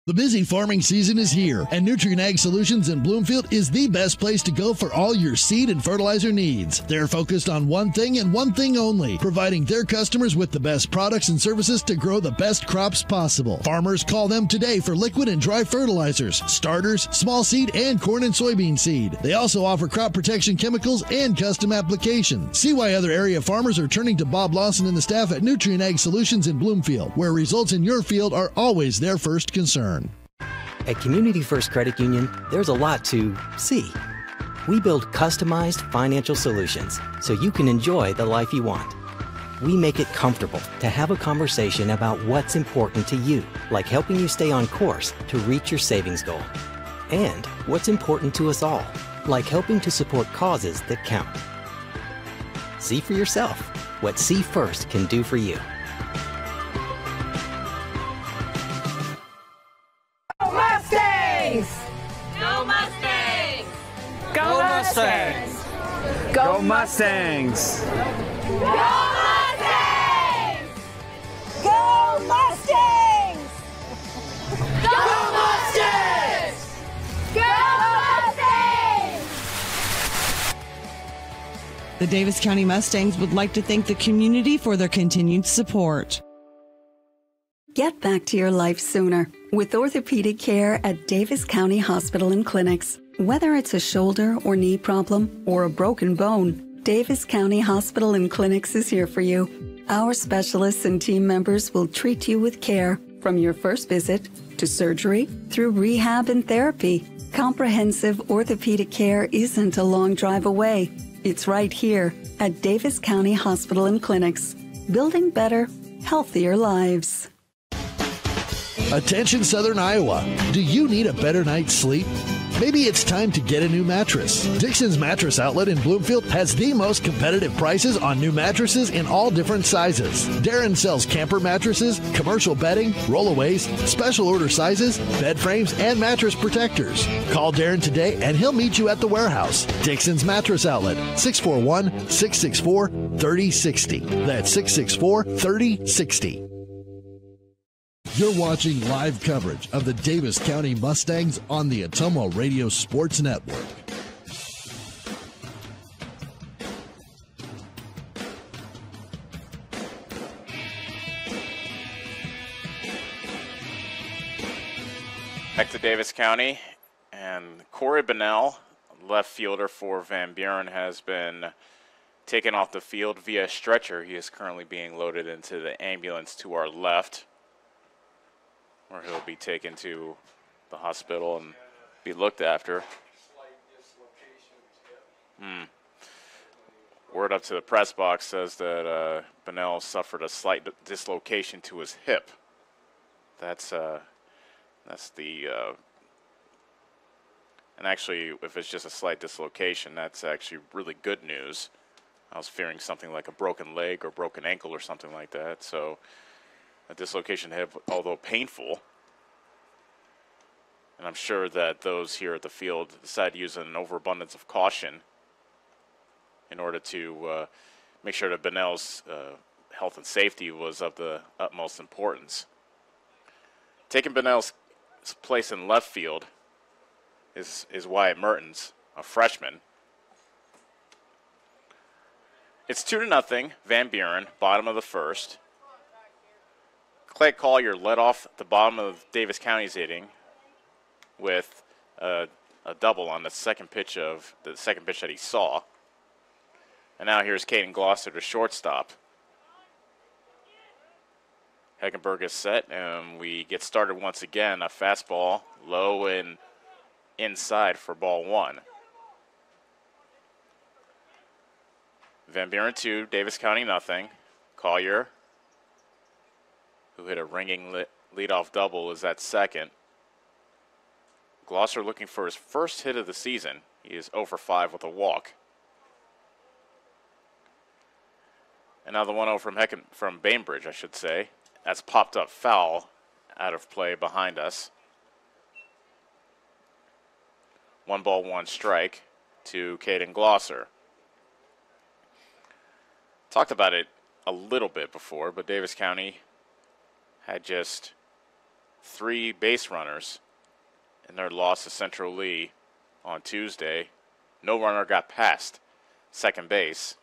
The busy farming season is here, and Nutrient Ag Solutions in Bloomfield is the best place to go for all your seed and fertilizer needs. They're focused on one thing and one thing only, providing their customers with the best products and services to grow the best crops possible. Farmers call them today for liquid and dry fertilizers, starters, small seed, and corn and soybean seed. They also offer crop protection chemicals and custom application. See why other area farmers are turning to Bob Lawson and the staff at Nutrient Ag Solutions in Bloomfield, where results in your field are always their first concern. At Community First Credit Union, there's a lot to see. We build customized financial solutions so you can enjoy the life you want. We make it comfortable to have a conversation about what's important to you, like helping you stay on course to reach your savings goal. And what's important to us all, like helping to support causes that count. See for yourself what See First can do for you. Go Mustangs! Go Mustangs! Go Mustangs! Go Mustangs! Go Mustangs! Go Mustangs! Go Mustangs! The Davis County Mustangs would like to thank the community for their continued support. Get back to your life sooner with orthopedic care at Davis County Hospital and Clinics. Whether it's a shoulder or knee problem or a broken bone, Davis County Hospital and Clinics is here for you. Our specialists and team members will treat you with care from your first visit to surgery through rehab and therapy. Comprehensive orthopedic care isn't a long drive away. It's right here at Davis County Hospital and Clinics, building better, healthier lives. Attention Southern Iowa, do you need a better night's sleep? Maybe it's time to get a new mattress. Dixon's Mattress Outlet in Bloomfield has the most competitive prices on new mattresses in all different sizes. Darren sells camper mattresses, commercial bedding, rollaways, special order sizes, bed frames, and mattress protectors. Call Darren today and he'll meet you at the warehouse. Dixon's Mattress Outlet, 641-664-3060. That's 664-3060. You're watching live coverage of the Davis County Mustangs on the Ottumwa Radio Sports Network. Back to Davis County, and Corey Bunnell, left fielder for Van Buren, has been taken off the field via stretcher. He is currently being loaded into the ambulance to our left, where he'll be taken to the hospital and be looked after. Word up to the press box says that Bunnell suffered a slight dislocation to his hip. That's the, and actually, if it's just a slight dislocation, that's actually really good news. I was fearing something like a broken leg or broken ankle or something like that. So a dislocation hip, although painful, and I'm sure that those here at the field decided to use an overabundance of caution in order to make sure that Bunnell's health and safety was of the utmost importance. Taking Bunnell's place in left field is Wyatt Mertens, a freshman. It's 2-0, Van Buren, bottom of the first. Clay Collier led off the bottom of Davis County's hitting with a double on the second pitch that he saw. And now here's Caden Glosser, the shortstop. Heckenberg is set, and we get started once again. A fastball low and inside for ball one. Van Buren 2, Davis County nothing. Collier, who hit a ringing leadoff double, is at second. Glosser looking for his first hit of the season. He is 0 for 5 with a walk. And now the 1-0 from Bainbridge, I should say. That's popped up foul out of play behind us. 1 ball, 1 strike to Caden Glosser. Talked about it a little bit before, but Davis County had just 3 base runners in their loss to Central Lee on Tuesday. No runner got past second base.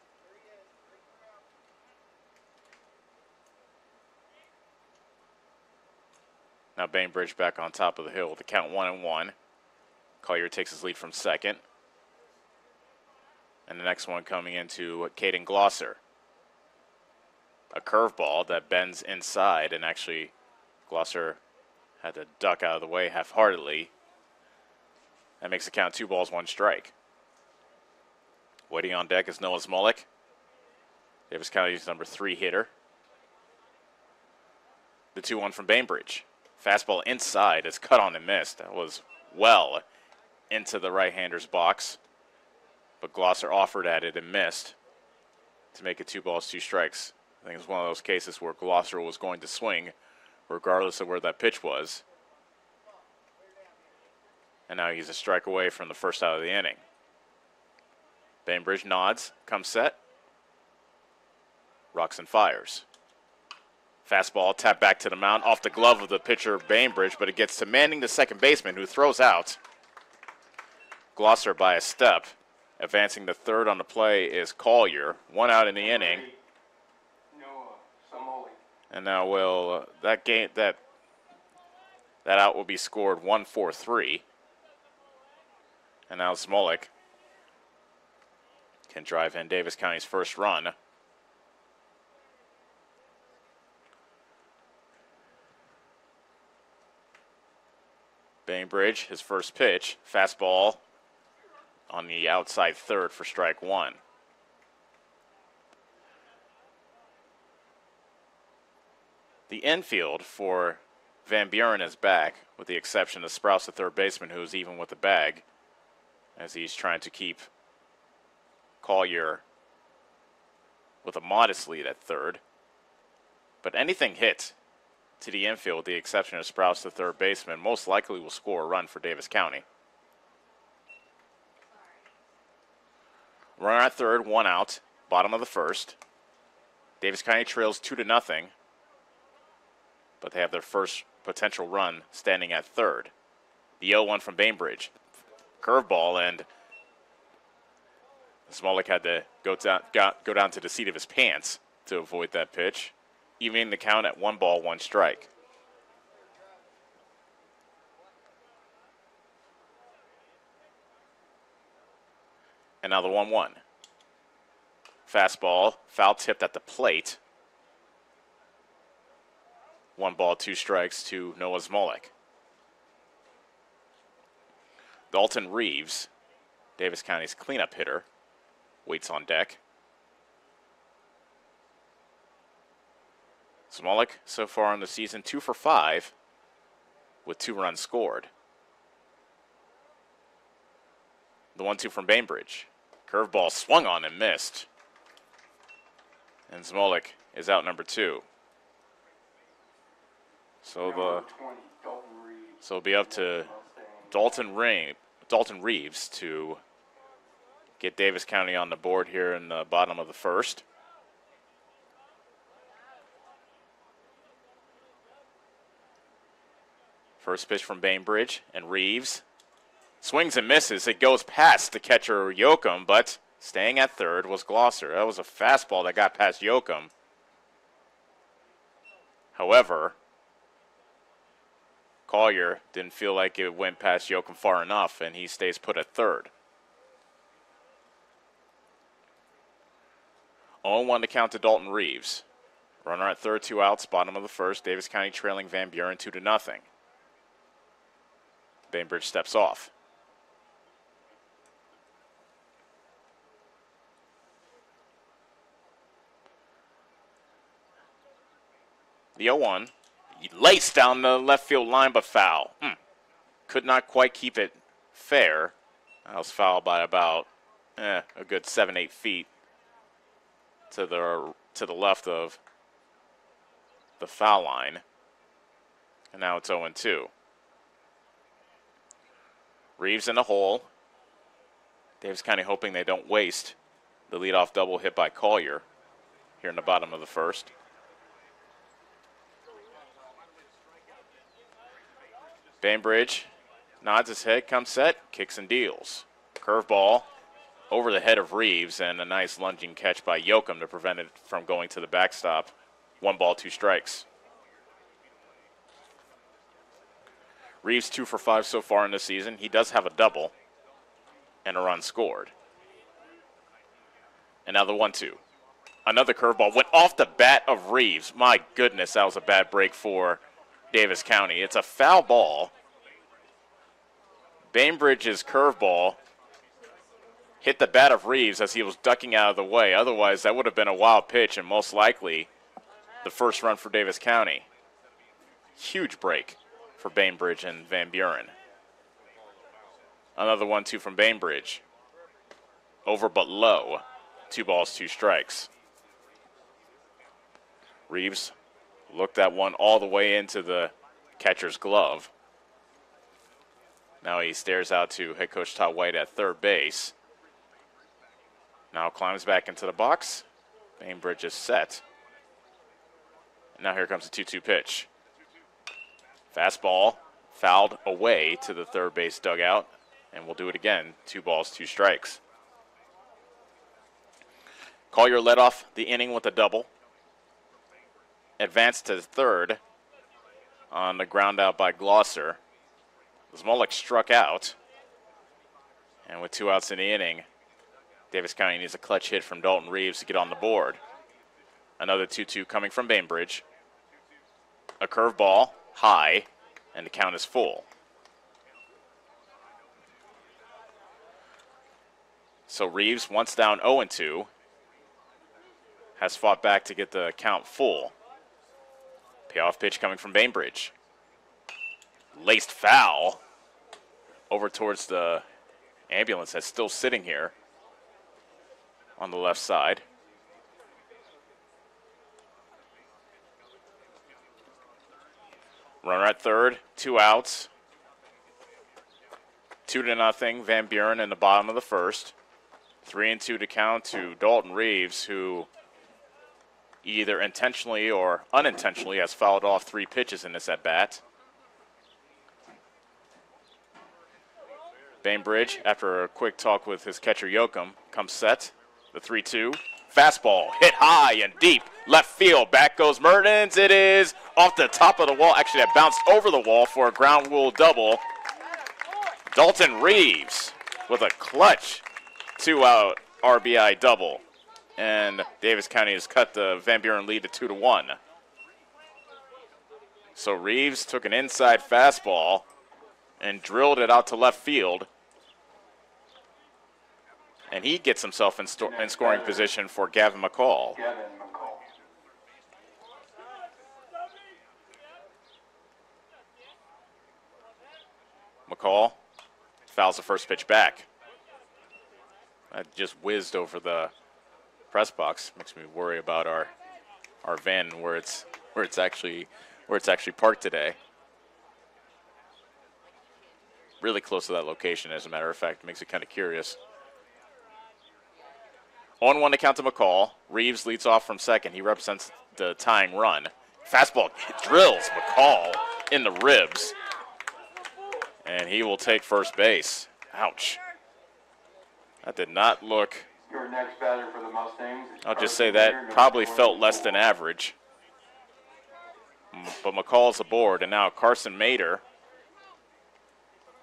Now Bainbridge back on top of the hill with the count 1-1. Collier takes his lead from second. And the next one coming into Caden Glosser. A curveball that bends inside, and actually Glosser had to duck out of the way half-heartedly. That makes the count 2 balls, 1 strike. Waiting on deck is Noah Smolik, Davis County's number 3 hitter. The 2-1 from Bainbridge. Fastball inside is cut on and missed. That was well into the right-hander's box. But Glosser offered at it and missed to make it 2 balls, 2 strikes. I think it's one of those cases where Glosser was going to swing regardless of where that pitch was. And now he's a strike away from the first out of the inning. Bainbridge nods, comes set. Rocks and fires. Fastball tapped back to the mound off the glove of the pitcher Bainbridge, but it gets to Manning, the second baseman, who throws out Glosser by a step. Advancing to third on the play is Collier. 1 out in the inning. And now that out will be scored 1-4-3. And now Smolik can drive in Davis County's first run. Bainbridge, his first pitch, fastball on the outside third for strike 1. The infield for Van Buren is back, with the exception of Sprouse, the third baseman, who's even with the bag, as he's trying to keep Collier with a modest lead at third. But anything hit to the infield, with the exception of Sprouse, the third baseman, most likely will score a run for Davis County. Runner at third, one out, bottom of the first. Davis County trails 2-0, but they have their first potential run standing at third. The 0-1 from Bainbridge. Curveball, and Smolik had to go down to the seat of his pants to avoid that pitch, evening the count at 1 ball, 1 strike. And now the 1-1. Fastball, foul tipped at the plate. 1 ball, 2 strikes to Noah Smolik. Dalton Reeves, Davis County's cleanup hitter, waits on deck. Smolik, so far in the season, 2 for 5 with 2 runs scored. The 1-2 from Bainbridge. Curveball swung on and missed. And Smolik is out number 2. So it'll be up to Dalton Reeves to get Davis County on the board here in the bottom of the first. First pitch from Bainbridge, and Reeves swings and misses. It goes past the catcher Yoakum, but staying at third was Glosser. That was a fastball that got past Yoakum. However, Collier didn't feel like it went past Yoakum far enough, and he stays put at third. 0-1 to count to Dalton Reeves. Runner at third, 2 outs, bottom of the first. Davis County trailing Van Buren 2-0. Bainbridge steps off. The 0-1. He laced down the left field line, but foul. Could not quite keep it fair. That was foul by about a good 7-8 feet to the left of the foul line. And now it's 0-2. Reeves in the hole. Davis County hoping they don't waste the leadoff double hit by Collier here in the bottom of the first. Bainbridge nods his head, comes set, kicks and deals. Curveball over the head of Reeves, and a nice lunging catch by Yoakum to prevent it from going to the backstop. 1 ball, 2 strikes. Reeves 2 for 5 so far in the season. He does have a double and a run scored. And now the 1-2. Another curveball went off the bat of Reeves. My goodness, that was a bad break for Davis County. It's a foul ball. Bainbridge's curveball hit the bat of Reeves as he was ducking out of the way. Otherwise, that would have been a wild pitch and most likely the first run for Davis County. Huge break for Bainbridge and Van Buren. Another 1-2 from Bainbridge. Over but low. 2 balls, 2 strikes. Reeves looked that one all the way into the catcher's glove. Now he stares out to head coach Todd White at third base. Now climbs back into the box. Bainbridge is set. And now here comes the 2-2 pitch. Fastball fouled away to the third base dugout, and we'll do it again. 2 balls, 2 strikes. Collier led off the inning with a double. Advanced to third on the ground out by Glosser. Smolik struck out. And with 2 outs in the inning, Davis County needs a clutch hit from Dalton Reeves to get on the board. Another 2-2 coming from Bainbridge. A curveball, high, and the count is full. So Reeves, once down 0-2, has fought back to get the count full. Payoff pitch coming from Bainbridge. laced foul over towards the ambulance that's still sitting here on the left side. Runner at third, 2 outs. 2-0, Van Buren in the bottom of the first. 3-2 to count to Dalton Reeves, who either intentionally or unintentionally has fouled off 3 pitches in this at-bat. Bainbridge, after a quick talk with his catcher Yoakum, comes set. The 3-2. Fastball hit high and deep. Left field. Back goes Mertens. It is off the top of the wall. Actually, that bounced over the wall for a ground rule double. Dalton Reeves with a clutch 2-out RBI double. And Davis County has cut the Van Buren lead to 2-1. So Reeves took an inside fastball and drilled it out to left field. And he gets himself in scoring position for Gavin McCall. McCall fouls the first pitch back. That just whizzed over the press box. Makes me worry about our van where it's actually parked today. Really close to that location, as a matter of fact. Makes it kind of curious. 0-1 to count to McCall. Reeves leads off from second. He represents the tying run. Fastball drills McCall in the ribs. And he will take first base. Ouch. That did not look. Your next batter for the Mustangs. I'll just say that probably felt less than average. But McCall's aboard, and now Carson Mader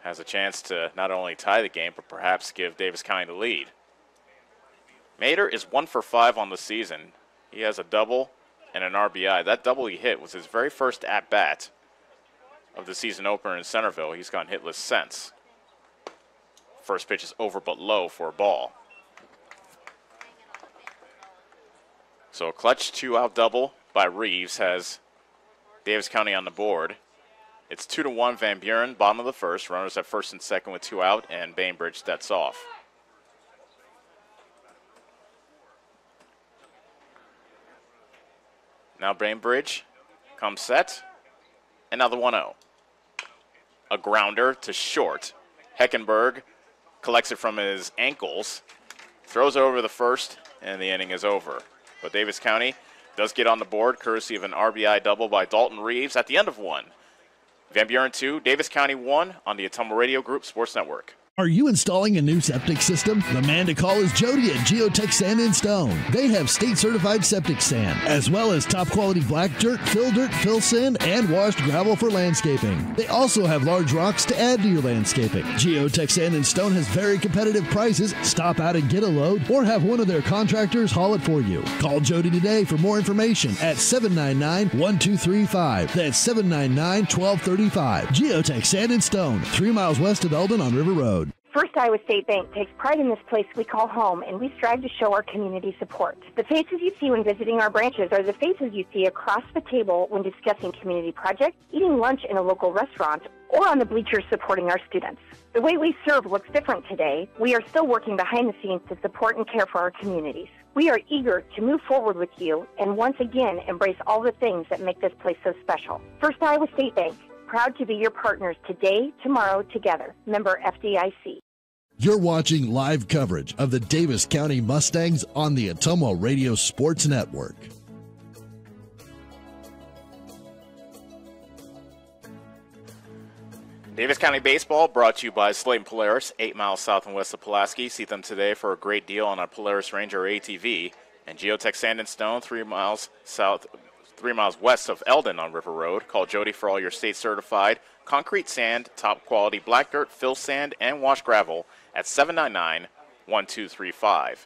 has a chance to not only tie the game, but perhaps give Davis County the lead. Mader is 1 for 5 on the season. He has a double and an RBI. That double he hit was his very first at-bat of the season opener in Centerville. He's gone hitless since. First pitch is over but low for a ball. So a clutch 2-out double by Reeves has Davis County on the board. It's 2-1 Van Buren, bottom of the first. Runners at first and second with 2 out, and Bainbridge steps off. Now Bainbridge comes set, and now the 1-0. A grounder to short. Heckenberg collects it from his ankles, throws over the first, and the inning is over. But Davis County does get on the board, courtesy of an RBI double by Dalton Reeves at the end of 1. Van Buren 2, Davis County 1 on the Ottumwa Radio Group Sports Network. Are you installing a new septic system? The man to call is Jody at Geotech Sand and Stone. They have state-certified septic sand, as well as top-quality black dirt, fill sand, and washed gravel for landscaping. They also have large rocks to add to your landscaping. Geotech Sand and Stone has very competitive prices. Stop out and get a load, or have one of their contractors haul it for you. Call Jody today for more information at 799-1235. That's 799-1235. Geotech Sand and Stone, 3 miles west of Eldon on River Road. First Iowa State Bank takes pride in this place we call home, and we strive to show our community support. The faces you see when visiting our branches are the faces you see across the table when discussing community projects, eating lunch in a local restaurant, or on the bleachers supporting our students. The way we serve looks different today. We are still working behind the scenes to support and care for our communities. We are eager to move forward with you and once again embrace all the things that make this place so special. First Iowa State Bank, proud to be your partners today, tomorrow, together. Member FDIC. You're watching live coverage of the Davis County Mustangs on the Ottumwa Radio Sports Network. Davis County Baseball brought to you by Slayton Polaris, 8 miles south and west of Pulaski. See them today for a great deal on a Polaris Ranger ATV. And Geotech Sand and Stone, 3 miles west of Eldon on River Road. Call Jody for all your state-certified concrete sand, top-quality black dirt, fill sand, and wash gravel at 799-1235.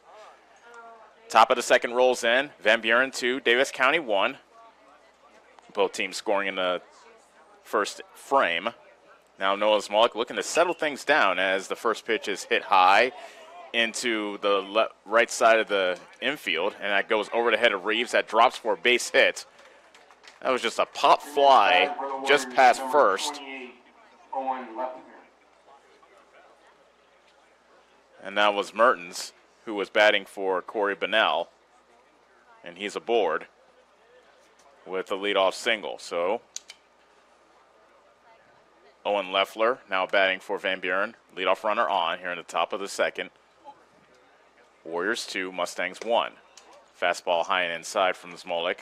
Top of the second rolls in. Van Buren 2, Davis County 1. Both teams scoring in the first frame. Now Noah Smolik looking to settle things down as the first pitch is hit high into the right side of the infield, and that goes over the head of Reeves. That drops for a base hit. That was just a pop fly just past first. Owen Leffler. And that was Mertens, who was batting for Corey Bunnell. And he's aboard with a leadoff single. So Owen Leffler now batting for Van Buren. Leadoff runner on here in the top of the second. Warriors 2, Mustangs 1. Fastball high and inside from Smolik.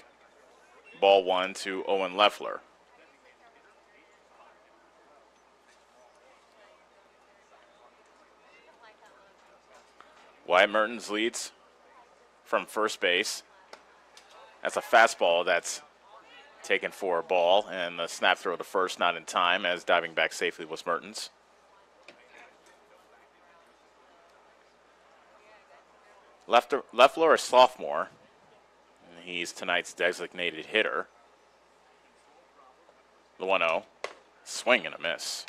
Ball 1 to Owen Leffler. Wyatt Mertens leads from first base. That's a fastball that's taken for a ball, and the snap throw to first not in time, as diving back safely was Mertens. Leffler, a sophomore. He's tonight's designated hitter. The 1-0. Swing and a miss.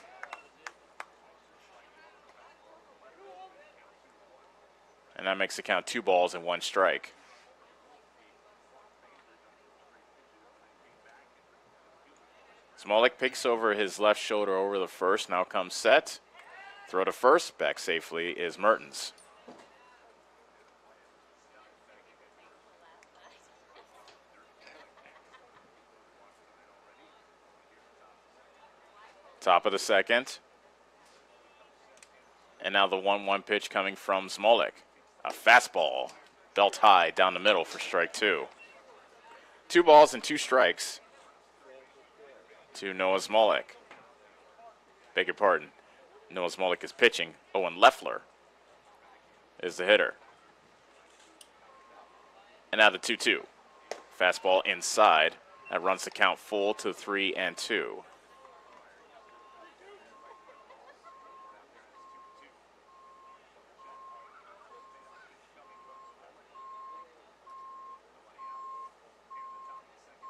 And that makes the count 2 balls and 1 strike. Smolik picks over his left shoulder over the first. Now comes set. Throw to first. Back safely is Mertens. Top of the second. And now the 1-1 pitch coming from Smolik. A fastball, belt high down the middle for strike 2. 2 balls and 2 strikes to Noah Smolik. Beg your pardon. Noah Smolik is pitching. Owen Leffler is the hitter. And now the 2-2. Fastball inside. That runs the count full to 3-2.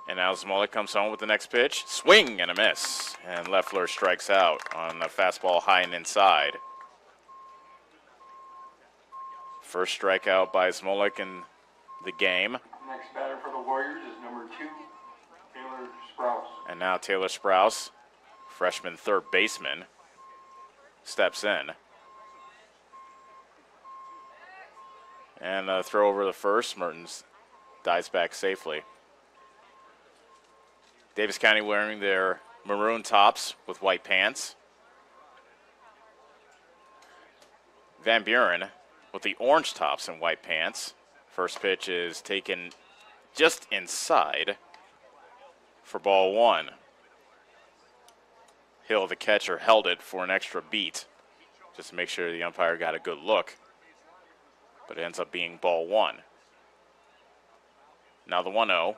And now Smolik comes home with the next pitch. Swing and a miss. And Leffler strikes out on the fastball high and inside. First strikeout by Smolik in the game. Next batter for the Warriors is number 2, Taylor Sprouse. And now Taylor Sprouse, freshman third baseman, steps in. And a throw over the first. Mertens dives back safely. Davis County wearing their maroon tops with white pants. Van Buren with the orange tops and white pants. First pitch is taken just inside for ball 1. Hill, the catcher, held it for an extra beat just to make sure the umpire got a good look. But it ends up being ball 1. Now the 1-0.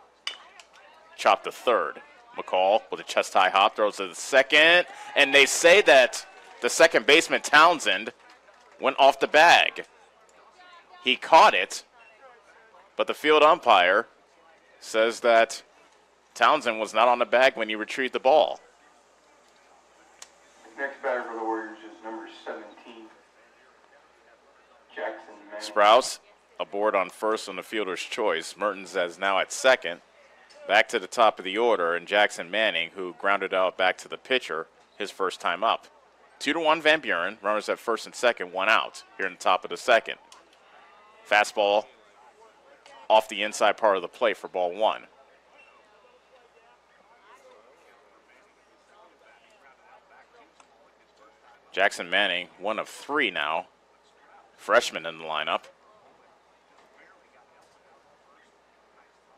Chopped to third. McCall with a chest-high hop throws to the second, and they say that the second baseman, Townsend, went off the bag. He caught it, but the field umpire says that Townsend was not on the bag when he retrieved the ball. Next batter for the Warriors is number 17, Jackson Manning. Sprouse aboard on first on the fielder's choice. Mertens is now at second. Back to the top of the order, and Jackson Manning, who grounded out back to the pitcher his first time up. 2-1 Van Buren. Runners at first and second, 1 out here in the top of the second. Fastball off the inside part of the plate for ball 1. Jackson Manning, 1 of 3 now. Freshman in the lineup.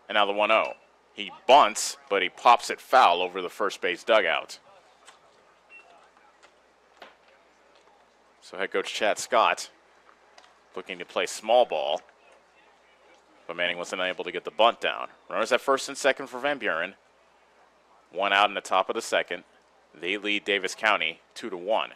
And now the 1-0. He bunts, but he pops it foul over the first base dugout. So head coach Chad Scott looking to play small ball, but Manning was unable to get the bunt down. Runners at first and second for Van Buren. 1 out in the top of the second. They lead Davis County 2-1.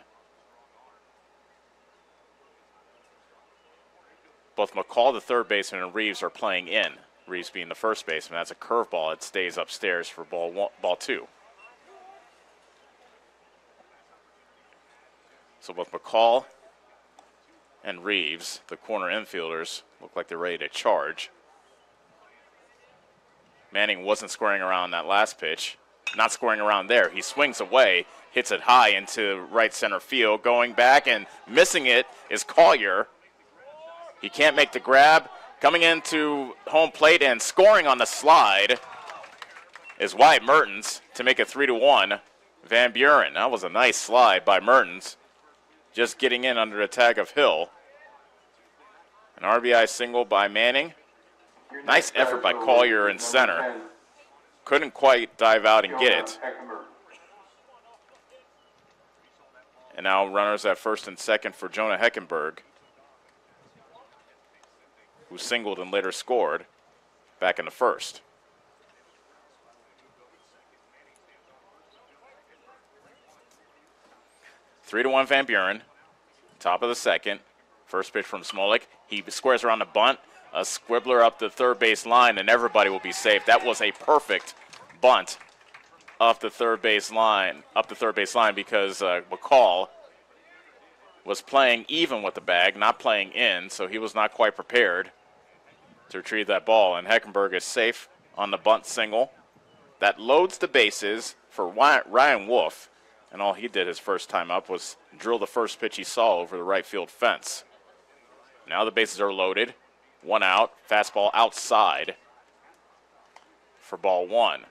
Both McCall, the third baseman, and Reeves are playing in. Reeves being the first baseman. That's a curveball. It stays upstairs for ball 2. So both McCall and Reeves, the corner infielders, look like they're ready to charge. Manning wasn't squaring around that last pitch. not scoring around there. He swings away, hits it high into right center field. Going back and missing it is Collier. He can't make the grab. Coming into home plate and scoring on the slide is Wyatt Mertens to make it 3-1. Van Buren. That was a nice slide by Mertens. Just getting in under the tag of Hill. An RBI single by Manning. Nice effort by Collier in center. Couldn't quite dive out and get it. And now runners at first and second for Jonah Heckenberg, who singled and later scored back in the first. Three to one Van Buren, top of the second. First pitch from Smolik. He squares around the bunt. A squibbler up the third base line, and everybody will be safe. That was a perfect bunt up the third base line, because McCall was playing even with the bag, not playing in, so he was not quite prepared to retrieve that ball. And Heckenberg is safe on the bunt single. That loads the bases for Ryan Wolf, and all he did his first time up was drill the first pitch he saw over the right field fence. Now the bases are loaded. One out, fastball outside for ball one.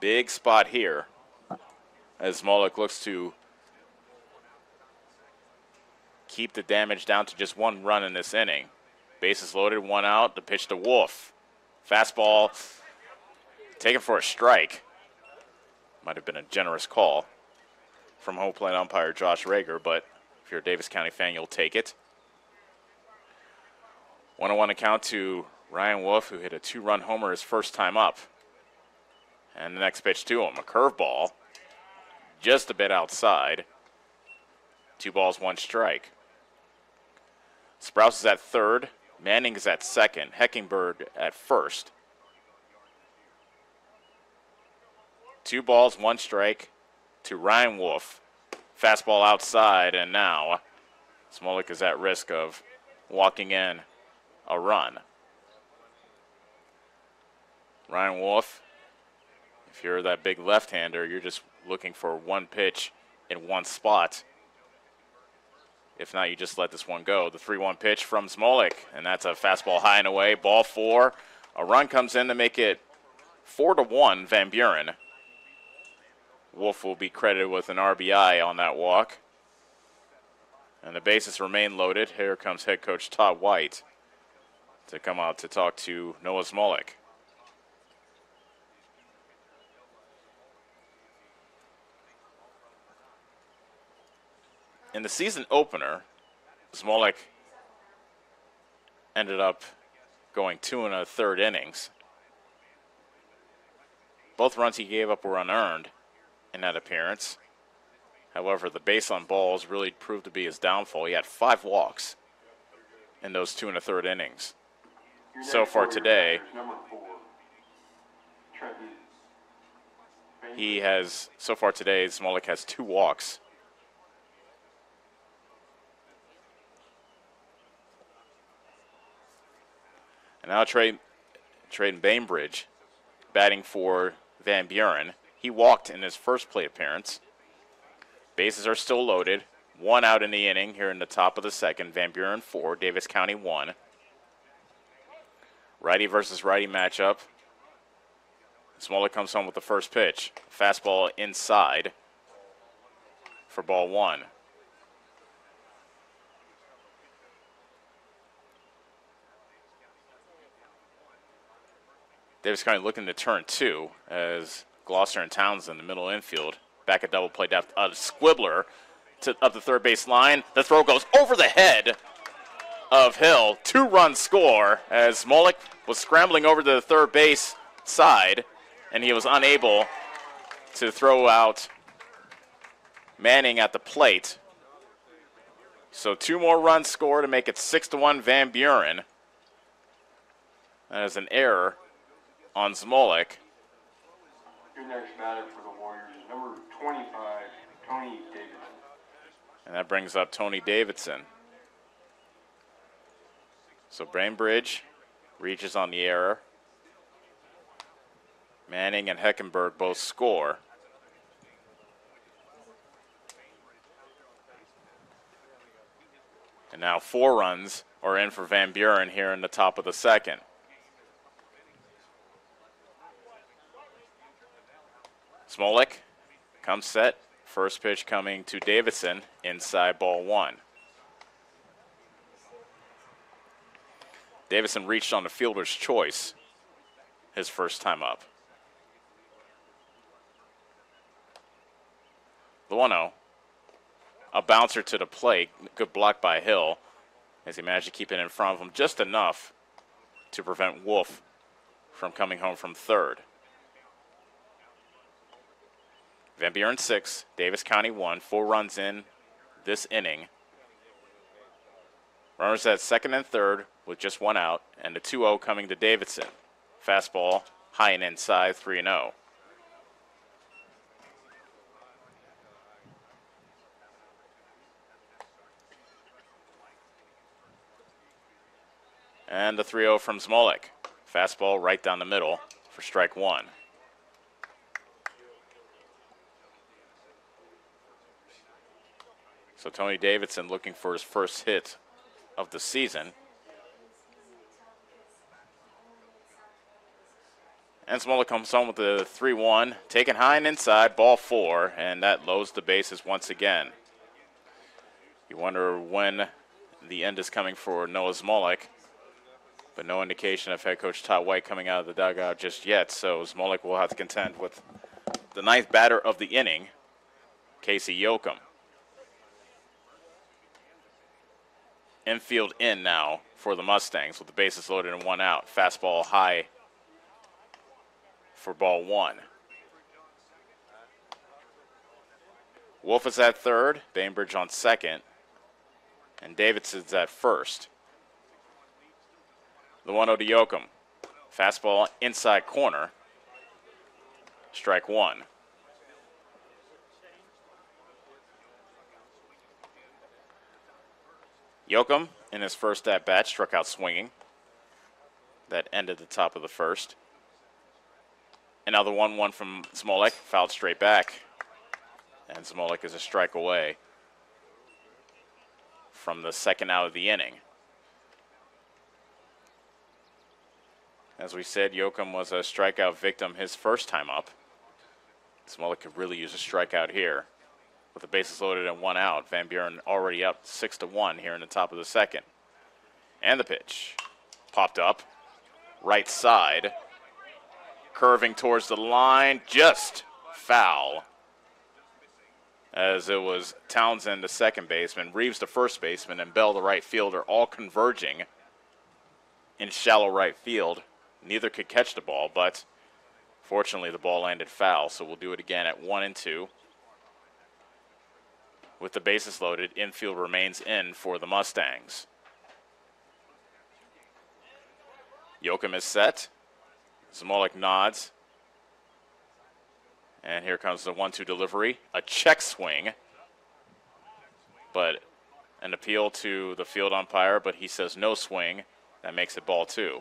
Big spot here as Smolik looks to keep the damage down to just one run in this inning. Bases loaded, one out, the pitch to Wolf. Fastball taken for a strike. Might have been a generous call from home plate umpire Josh Rager, but if you're a Davis County fan, you'll take it. 1-1 account to Ryan Wolf, who hit a two-run homer his first time up. And the next pitch to him, a curveball, just a bit outside. 2 balls, 1 strike. Sprouse is at third. Manning is at second. Heckenberg at first. 2 balls, 1 strike to Ryan Wolf. Fastball outside, and now Smolik is at risk of walking in a run. Ryan Wolf, if you're that big left-hander, you're just looking for one pitch in one spot. If not, you just let this one go. The 3-1 pitch from Smolik, and that's a fastball high and away. Ball 4. A run comes in to make it 4-1 Van Buren. Wolf will be credited with an RBI on that walk. And the bases remain loaded. Here comes head coach Todd White to come out to talk to Noah Smolik. In the season opener, Smolik ended up going 2 1/3 innings. Both runs he gave up were unearned in that appearance. However, the base on balls really proved to be his downfall. He had 5 walks in those 2 1/3 innings. So far today, Smolik has 2 walks. And now Trayden Bainbridge batting for Van Buren. He walked in his first plate appearance. Bases are still loaded. 1 out in the inning here in the top of the second. Van Buren 4, Davis County 1. Righty versus righty matchup. Smolik comes home with the first pitch. Fastball inside for ball 1. Davis County looking to turn 2 as Gloucester and Townsend in the middle infield. Back at double play depth. A squibbler up the third base line. The throw goes over the head of Hill. 2-run score as Smolik was scrambling over to the third base side, and he was unable to throw out Manning at the plate. So 2 more runs scored to make it 6-1 Van Buren. That is an error on Smolik. Your next batter for the Warriors is number 25, Tony Davidson. And that brings up Tony Davidson. So Bainbridge reaches on the error. Manning and Heckenberg both score. And now 4 runs are in for Van Buren here in the top of the second. Smolik comes set. First pitch coming to Davidson, inside ball 1. Davidson reached on the fielder's choice his first time up. The 1-0. A bouncer to the plate. Good block by Hill as he managed to keep it in front of him just enough to prevent Wolf from coming home from third. Van Buren 6, Davis County 1, 4 runs in this inning. Runners at second and third with just 1 out, and the 2-0 coming to Davidson. Fastball high and inside, 3-0. And the 3-0 from Smolik. Fastball right down the middle for strike 1. So Tony Davidson looking for his first hit of the season. And Smolik comes home with the 3-1, taken high and inside, ball 4, and that loads the bases once again. You wonder when the end is coming for Noah Smolik, but no indication of head coach Todd White coming out of the dugout just yet, so Smolik will have to contend with the 9th batter of the inning, Casey Yoakum. Infield in now for the Mustangs with the bases loaded and 1 out. Fastball high for ball 1. Wolf is at third, Bainbridge on second, and Davidson's at first. The 1-0 to Yoakum. Fastball inside corner. Strike 1. Yoakum, in his first at-bat, struck out swinging. That ended the top of the first. And now the 1-1 from Smolik, fouled straight back. And Smolik is a strike away from the second out of the inning. As we said, Yoakum was a strikeout victim his first time up. Smolik could really use a strikeout here. With the bases loaded and 1 out, Van Buren already up 6-1 here in the top of the second. And the pitch popped up, right side, curving towards the line, just foul. As it was Townsend, the second baseman, Reeves, the first baseman, and Bell, the right fielder, all converging in shallow right field. Neither could catch the ball, but fortunately the ball landed foul, so we'll do it again at 1-2. With the bases loaded, infield remains in for the Mustangs. Yoakum is set. Smolik nods. And here comes the 1-2 delivery. A check swing. But an appeal to the field umpire, but he says no swing. That makes it ball 2.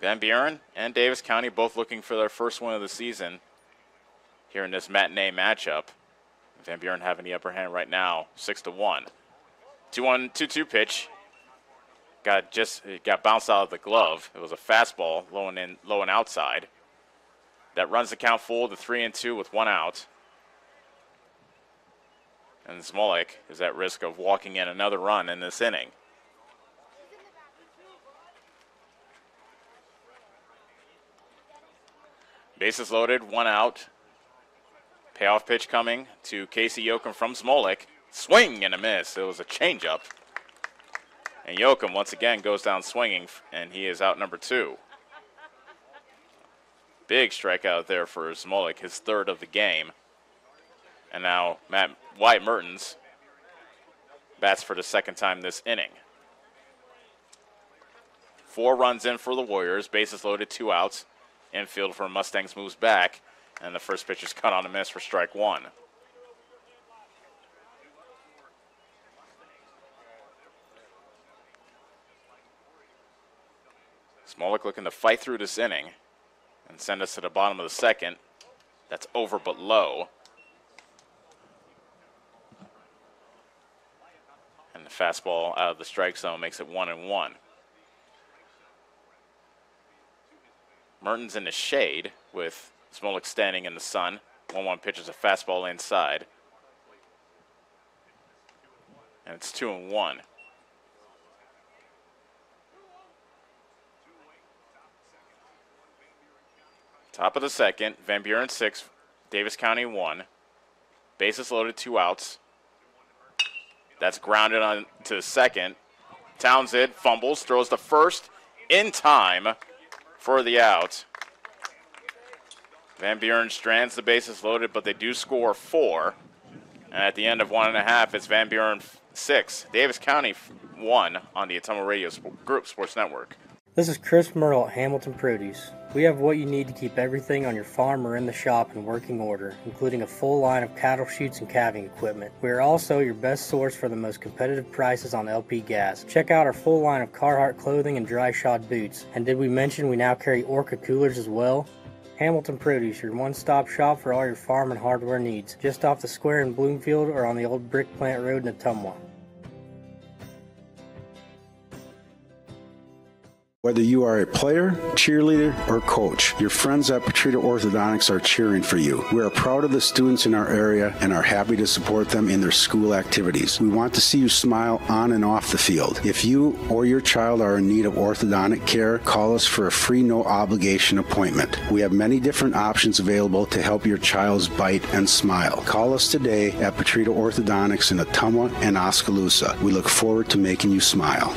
Van Buren and Davis County both looking for their first win of the season here in this matinee matchup. Van Buren having the upper hand right now, 6-1. 2-1-2-2 pitch. Got bounced out of the glove. It was a fastball, low and outside. That runs the count full to 3-2 with 1 out. And Smolik is at risk of walking in another run in this inning. Bases loaded, 1 out. Payoff pitch coming to Casey Yoakum from Smolik. Swing and a miss. It was a changeup. And Yoakum once again goes down swinging, and he is out number 2. Big strikeout there for Smolik, his 3rd of the game. And now Wyatt Mertens bats for the 2nd time this inning. 4 runs in for the Warriors. Bases loaded, 2 outs. Infield for Mustangs moves back, and the first pitch is cut on a miss for strike 1. Smolik looking to fight through this inning and send us to the bottom of the second. That's over but low. And the fastball out of the strike zone makes it 1-1. Merton's in the shade with Smolik standing in the sun. 1-1 pitch is a fastball inside. And it's 2-1. Top of the second, Van Buren 6, Davis County 1. Bases loaded, 2 outs. That's grounded on to second. Townsend fumbles, throws the first in time for the out. Van Buren strands the bases loaded, but they do score 4. And at the end of 1.5, it's Van Buren 6, Davis County 1 on the Ottumwa Radio Group Sports Network. This is Chris Myrtle at Hamilton Produce. We have what you need to keep everything on your farm or in the shop in working order, including a full line of cattle chutes and calving equipment. We are also your best source for the most competitive prices on LP gas. Check out our full line of Carhartt clothing and dry shod boots. And did we mention we now carry Orca coolers as well? Hamilton Produce, your one-stop shop for all your farm and hardware needs, just off the square in Bloomfield or on the old Brick Plant Road in Ottumwa. Whether you are a player, cheerleader, or coach, your friends at Petrita Orthodontics are cheering for you. We are proud of the students in our area and are happy to support them in their school activities. We want to see you smile on and off the field. If you or your child are in need of orthodontic care, call us for a free no-obligation appointment. We have many different options available to help your child's bite and smile. Call us today at Petrita Orthodontics in Ottumwa and Oskaloosa. We look forward to making you smile.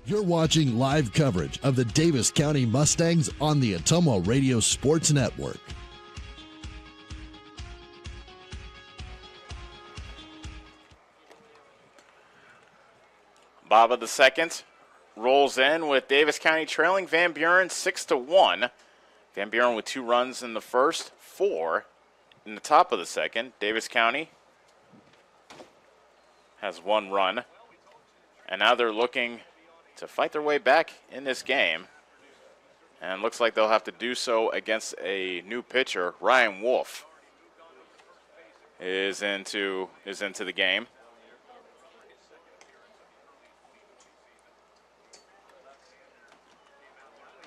You're watching live coverage of the Davis County Mustangs on the Ottumwa Radio Sports Network. Bob of the second rolls in with Davis County trailing Van Buren 6-1. Van Buren with 2 runs in the first, 4 in the top of the second. Davis County has 1 run. And now they're looking to fight their way back in this game. And looks like they'll have to do so against a new pitcher. Ryan Wolf is into the game.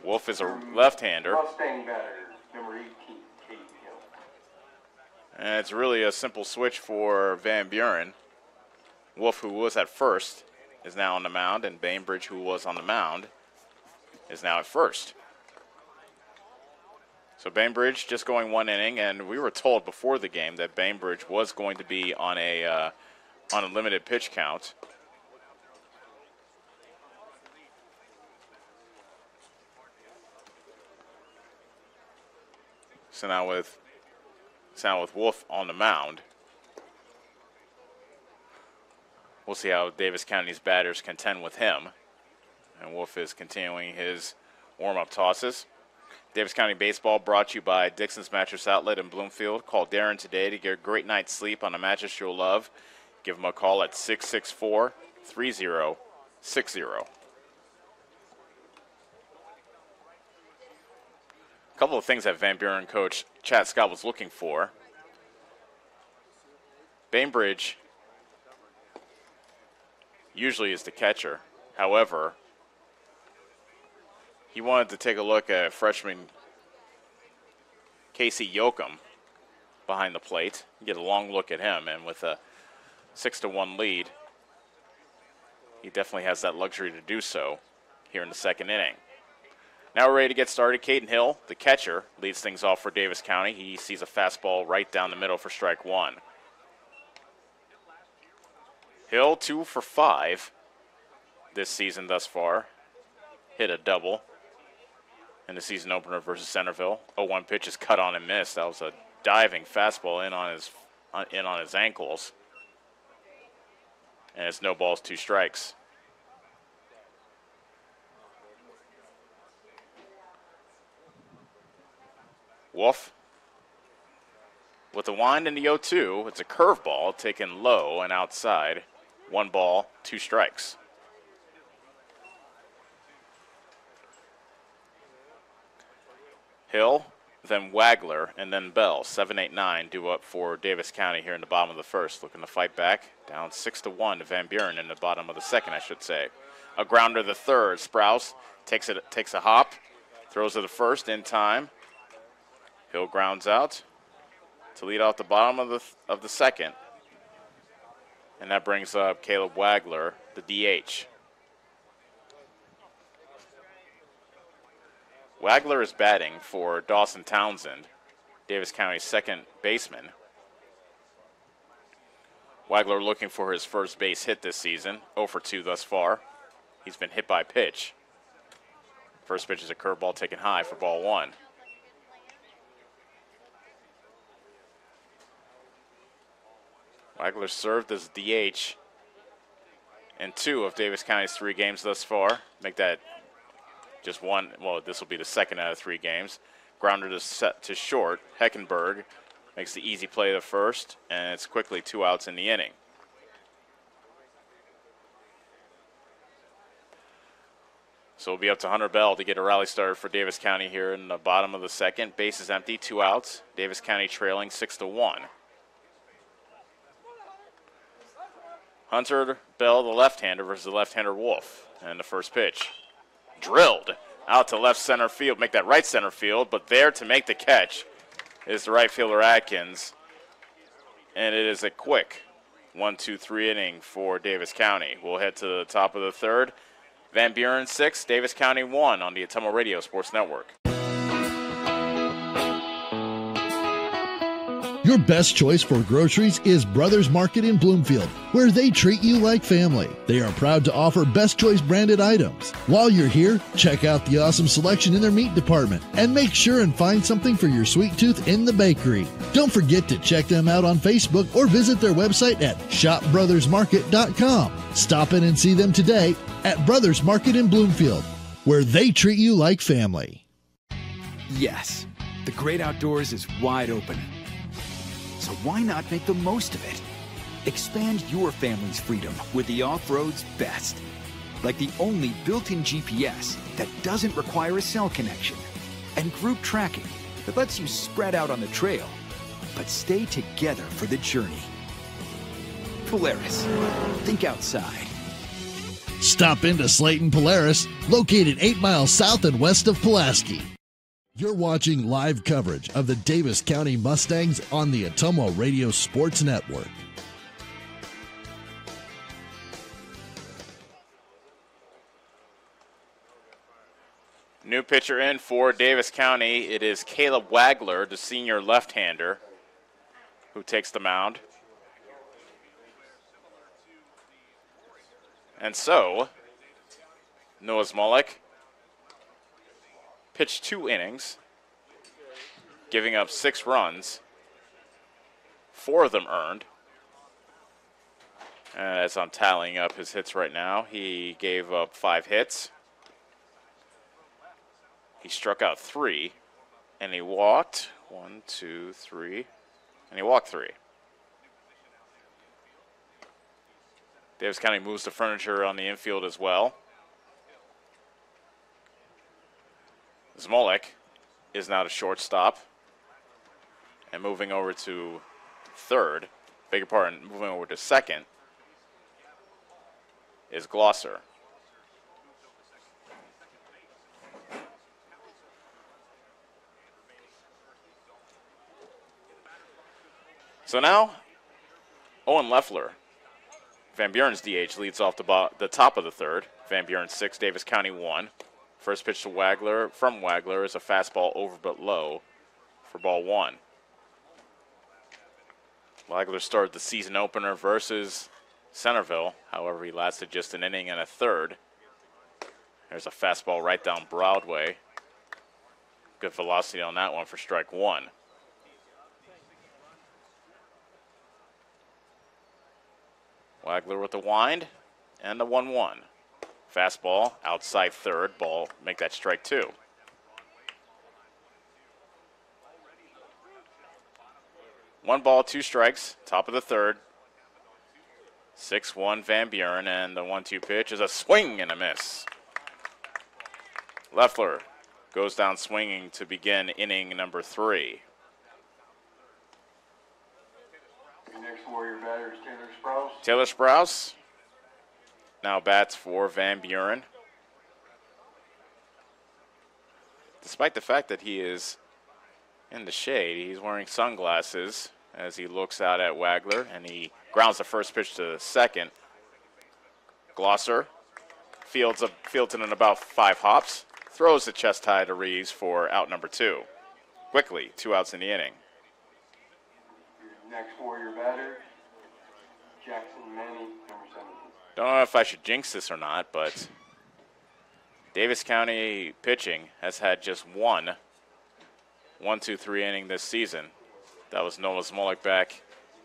Wolf is a left-hander. Mustang batter, number 18, Kate Hill. And it's really a simple switch for Van Buren. Wolf, who was at first, is now on the mound, and Bainbridge, who was on the mound, is now at first. So Bainbridge just going 1 inning, and we were told before the game that Bainbridge was going to be on a limited pitch count. So now with Wolf on the mound, we'll see how Davis County's batters contend with him. And Wolf is continuing his warm-up tosses. Davis County Baseball brought to you by Dixon's Mattress Outlet in Bloomfield. Call Darren today to get a great night's sleep on a mattress you'll love. Give him a call at 664-3060. A couple of things that Van Buren coach Chad Scott was looking for. Bainbridge usually is the catcher. However, he wanted to take a look at freshman Casey Yoakum behind the plate, get a long look at him, and with a 6-1 lead, he definitely has that luxury to do so here in the second inning. Now we're ready to get started. Caden Hill, the catcher, leads things off for Davis County. He sees a fastball right down the middle for strike 1. Hill 2 for 5 this season thus far. Hit a double in the season opener versus Centerville. 0-1 pitch is cut on and missed. That was a diving fastball in on his ankles. And it's no balls, 2 strikes. Wolf with the wind in the 0-2. It's a curveball taken low and outside. 1 ball, 2 strikes. Hill, then Wagler, and then Bell. 7, 8, 9 due up for Davis County here in the bottom of the first. Looking to fight back. Down 6-1 to Van Buren in the bottom of the second, I should say. A grounder the third. Sprouse takes a hop, throws to the first in time. Hill grounds out to lead off the bottom of the second. And that brings up Caleb Wagler, the DH. Wagler is batting for Dawson Townsend, Davis County's second baseman. Wagler looking for his first base hit this season, 0 for 2 thus far. He's been hit by pitch. First pitch is a curveball taken high for ball 1. Wagler served as DH in 2 of Davis County's 3 games thus far. Make that just one. Well, this will be the second out of 3 games. Grounder to short. Heckenberg makes the easy play to first, and it's quickly 2 outs in the inning. So it'll be up to Hunter Bell to get a rally started for Davis County here in the bottom of the second. Base is empty, 2 outs. Davis County trailing 6-1. Hunter Bell, the left-hander, versus the left-hander Wolf. And the first pitch. Drilled out to left center field. Make that right center field, but there to make the catch is the right fielder Atkins. And it is a quick 1-2-3 inning for Davis County. We'll head to the top of the third. Van Buren 6, Davis County 1 on the Ottumwa Radio Sports Network. Your best choice for groceries is Brothers Market in Bloomfield, where they treat you like family. They are proud to offer Best Choice branded items. While you're here, check out the awesome selection in their meat department and make sure and find something for your sweet tooth in the bakery. Don't forget to check them out on Facebook or visit their website at shopbrothersmarket.com. Stop in and see them today at Brothers Market in Bloomfield, where they treat you like family. Yes, the great outdoors is wide open. So why not make the most of it? Expand your family's freedom with the off-road's best. Like the only built-in GPS that doesn't require a cell connection. And group tracking that lets you spread out on the trail, but stay together for the journey. Polaris, think outside. Stop into Slayton Polaris, located 8 miles south and west of Pulaski. You're watching live coverage of the Davis County Mustangs on the Ottumwa Radio Sports Network. New pitcher in for Davis County. It is Caleb Wagler, the senior left-hander, who takes the mound. And so, Noah Smolik pitched 2 innings, giving up 6 runs, 4 of them earned. As I'm tallying up his hits right now, he gave up 5 hits. He struck out 3, and he walked 1, 2, 3, and he walked 3. Davis County moves the furniture on the infield as well. Smolik is now to shortstop. And moving over to third, beg your pardon, moving over to second is Glosser. So now, Owen Leffler, Van Buren's DH, leads off the top of the third. Van Buren 6, Davis County 1. First pitch to Wagler, from Wagler, is a fastball over but low for ball 1. Wagler started the season opener versus Centerville. However, he lasted just an inning and a third. There's a fastball right down Broadway. Good velocity on that one for strike 1. Wagler with the wind and the 1-1. Fastball outside third, ball, make that strike 2. One ball, 2 strikes, top of the third. 6-1 Van Buren, and the 1-2 pitch is a swing and a miss. Leffler goes down swinging to begin inning number 3. Your next Warrior batter is Taylor Sprouse. Taylor Sprouse now bats for Van Buren. Despite the fact that he is in the shade, he's wearing sunglasses as he looks out at Wagler, and he grounds the first pitch to second. Glosser fields it in about 5 hops, throws the chest high to Reeves for out number 2. Quickly, 2 outs in the inning. Your next Warrior batter, Jackson Manning, number 17. Don't know if I should jinx this or not, but Davis County pitching has had just one 1-2-3 inning this season. That was Noah Smolik back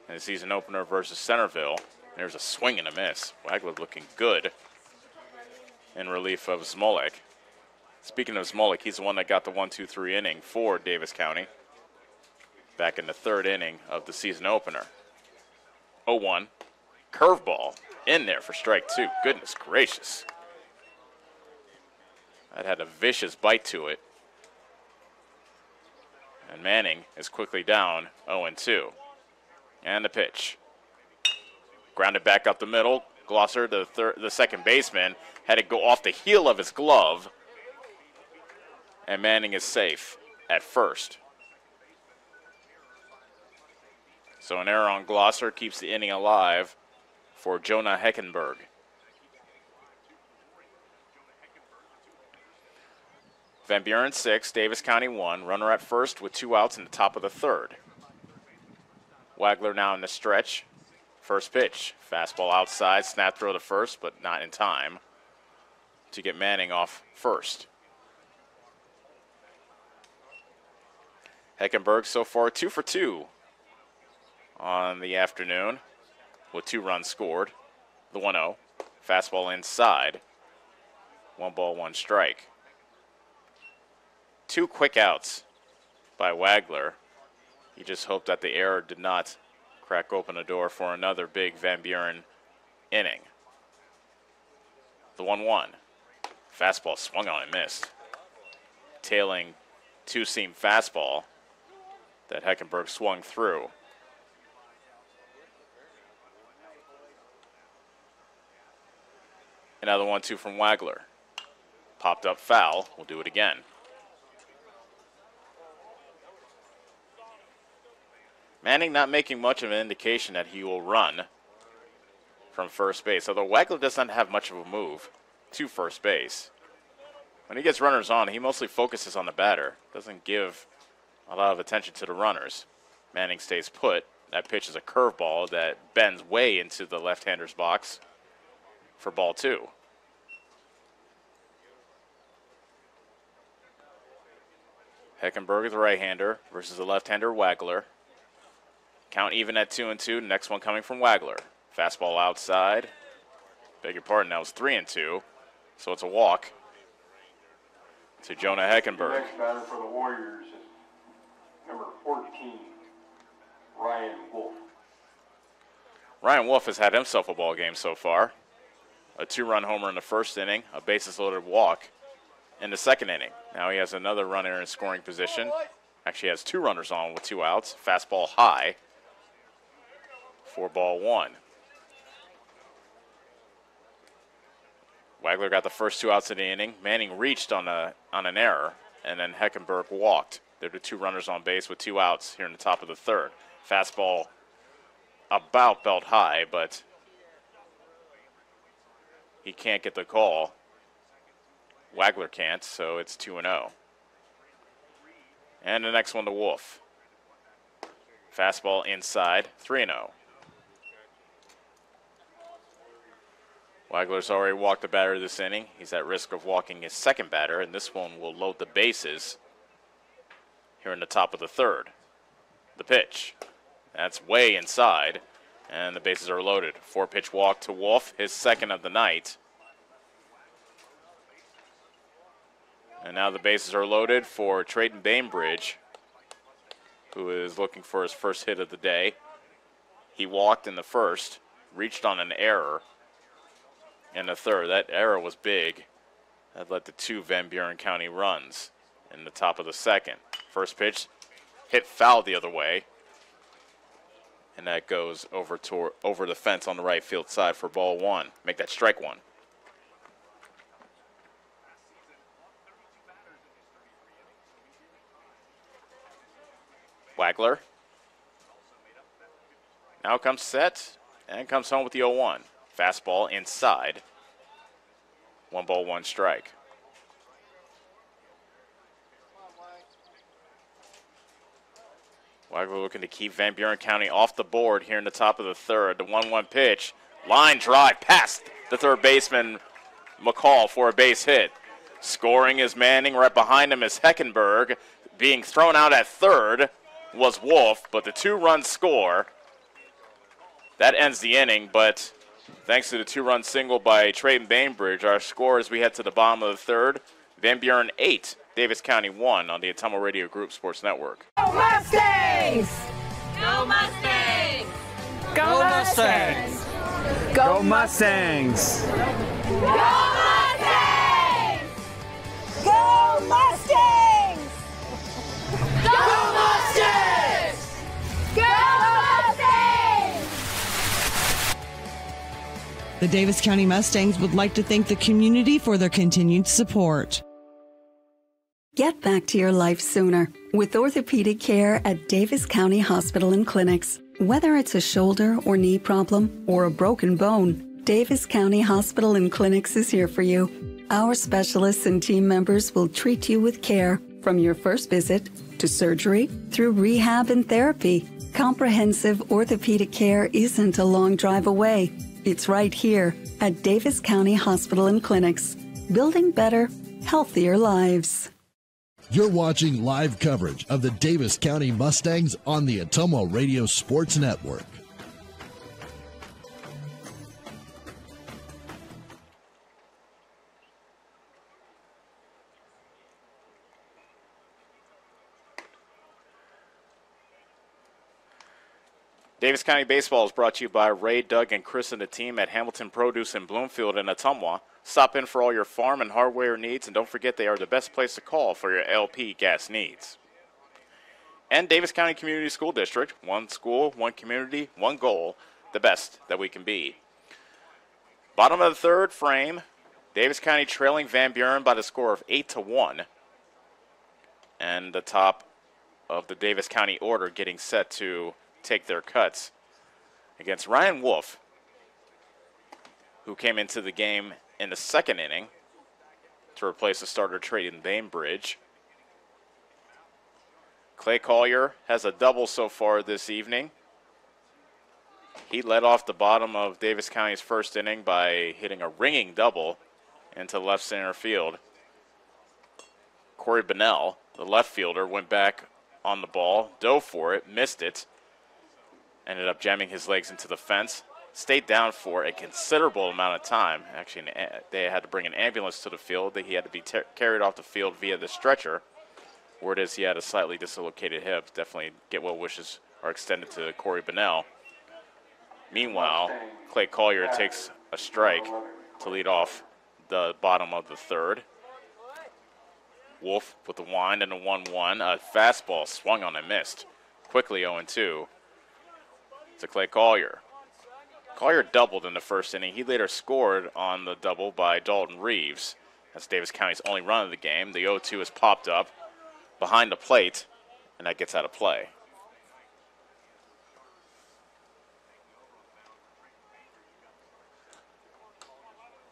in the season opener versus Centerville. There's a swing and a miss. Wagler looking good in relief of Smolik. Speaking of Smolik, he's the one that got the 1-2-3 inning for Davis County back in the 3rd inning of the season opener. 0-1. Curveball in there for strike 2. Goodness gracious. That had a vicious bite to it. And Manning is quickly down 0-2. And the pitch. Grounded back up the middle. Glosser, the second baseman, had to go off the heel of his glove. And Manning is safe at first. So an error on Glosser keeps the inning alive for Jonah Heckenberg. Van Buren 6, Davis County 1. Runner at first with 2 outs in the top of the 3rd. Wagler now in the stretch. First pitch, fastball outside, snap throw to first, but not in time to get Manning off first. Heckenberg so far 2 for 2 on the afternoon with 2 runs scored. The 1-0, fastball inside, 1 ball, 1 strike. 2 quick outs by Wagler. He just hoped that the error did not crack open the door for another big Van Buren inning. The 1-1. Fastball swung on and missed. Tailing 2-seam fastball that Heckenberg swung through. Another 1-2 from Wagler. Popped up foul. We'll do it again. Manning not making much of an indication that he will run from first base, although Wagler doesn't have much of a move to first base. When he gets runners on, he mostly focuses on the batter, doesn't give a lot of attention to the runners. Manning stays put. That pitch is a curveball that bends way into the left-hander's box for ball 2. Heckenberg is the right-hander versus the left-hander Wagler. Count even at 2-2. Next one coming from Wagler. Fastball outside. Beg your pardon, that was 3-2. So it's a walk to Jonah Heckenberg. The next batter for the Warriors is number 14, Ryan Wolf. Ryan Wolf has had himself a ball game so far. A 2-run homer in the first inning, a bases-loaded walk in the second inning. Now he has another runner in scoring position. Actually has 2 runners on with 2 outs. Fastball high for ball 1. Wagler got the first 2 outs of the inning. Manning reached on an error, and then Heckenberg walked. There were 2 runners on base with 2 outs here in the top of the 3rd. Fastball about belt high, but he can't get the call. Wagler can't, so it's 2-0. And the next one to Wolf. Fastball inside, 3-0. Wagler's already walked the batter this inning. He's at risk of walking his second batter, and this one will load the bases here in the top of the 3rd. The pitch. That's way inside, and the bases are loaded. 4-pitch walk to Wolf, his second of the night. And now the bases are loaded for Trayton Bainbridge, who is looking for his first hit of the day. He walked in the first, reached on an error in the 3rd. That error was big. That led to 2 Van Buren County runs. in the top of the second. First pitch hit foul the other way, and that goes over the fence on the right field side for ball one. Make that strike one. Wagler now comes set and comes home with the 0-1. Fastball inside. 1 ball, 1 strike. Wagler looking to keep Van Buren County off the board here in the top of the third. The 1-1 pitch. Line drive past the third baseman, McCall, for a base hit. Scoring is Manning. Right behind him is Heckenberg. Being thrown out at third was Wolf, but the 2-run score, that ends the inning. But thanks to the 2-run single by Trayton Bainbridge, our score as we head to the bottom of the third, Van Buren 8, Davis County 1 on the Ottumwa Radio Group Sports Network. Go Mustangs! Go Mustangs! Go Mustangs! Go Mustangs! Go Mustangs! Go Mustangs! Go Mustangs! Go Mustangs! The Davis County Mustangs would like to thank the community for their continued support. Get back to your life sooner with orthopedic care at Davis County Hospital and Clinics. Whether it's a shoulder or knee problem or a broken bone, Davis County Hospital and Clinics is here for you. Our specialists and team members will treat you with care from your first visit to surgery through rehab and therapy. Comprehensive orthopedic care isn't a long drive away. It's right here at Davis County Hospital and Clinics, building better, healthier lives. You're watching live coverage of the Davis County Mustangs on the Ottumwa Radio Sports Network. Davis County Baseball is brought to you by Ray, Doug, and Chris and the team at Hamilton Produce in Bloomfield and Ottumwa. Stop in for all your farm and hardware needs, and don't forget they are the best place to call for your LP gas needs. And Davis County Community School District, one school, one community, one goal, the best that we can be. Bottom of the third frame, Davis County trailing Van Buren by the score of 8-1. And the top of the Davis County order getting set to take their cuts against Ryan Wolf, who came into the game in the second inning to replace the starter Trayton Bainbridge. Clay Collier has a double so far this evening. He led off the bottom of Davis County's first inning by hitting a ringing double into left center field. Corey Bennell, the left fielder, went back on the ball, dove for it, missed it, ended up jamming his legs into the fence. Stayed down for a considerable amount of time. Actually, they had to bring an ambulance to the field. He had to be carried off the field via the stretcher. Word is he had a slightly dislocated hip. Definitely get well wishes are extended to Corey Bennell. Meanwhile, Clay Collier takes a strike to lead off the bottom of the third. Wolf with the wind and a 1-1. A fastball swung on and missed. Quickly 0-2 to Clay Collier. Collier doubled in the first inning. He later scored on the double by Dalton Reeves. That's Davis County's only run of the game. The 0-2 is popped up behind the plate, and that gets out of play.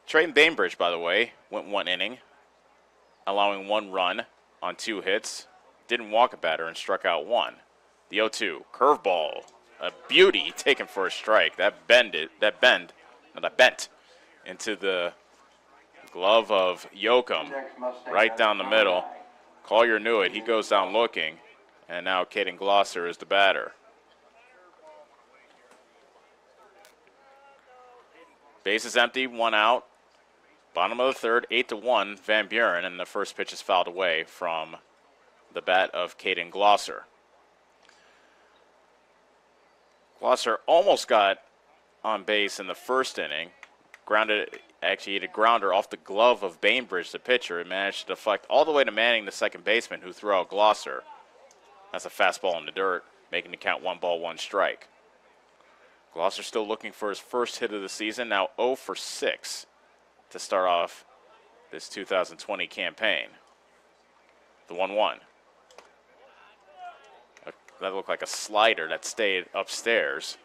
Trayton Bainbridge, by the way, went 1 inning, allowing 1 run on 2 hits. Didn't walk a batter and struck out 1. The 0-2 curveball. A beauty taken for a strike. That bent into the glove of Yoakum, right down the middle. Collier knew it. He goes down looking, and now Caden Glosser is the batter. Base is empty, 1 out. Bottom of the third, 8-1, Van Buren, and the first pitch is fouled away from the bat of Caden Glosser. Glosser almost got on base in the first inning, grounded actually hit a grounder off the glove of Bainbridge, the pitcher, and managed to deflect all the way to Manning, the second baseman, who threw out Glosser. That's a fastball in the dirt, making the count 1-1 Glosser still looking for his first hit of the season, now 0 for 6 to start off this 2020 campaign. The 1-1. That looked like a slider that stayed upstairs.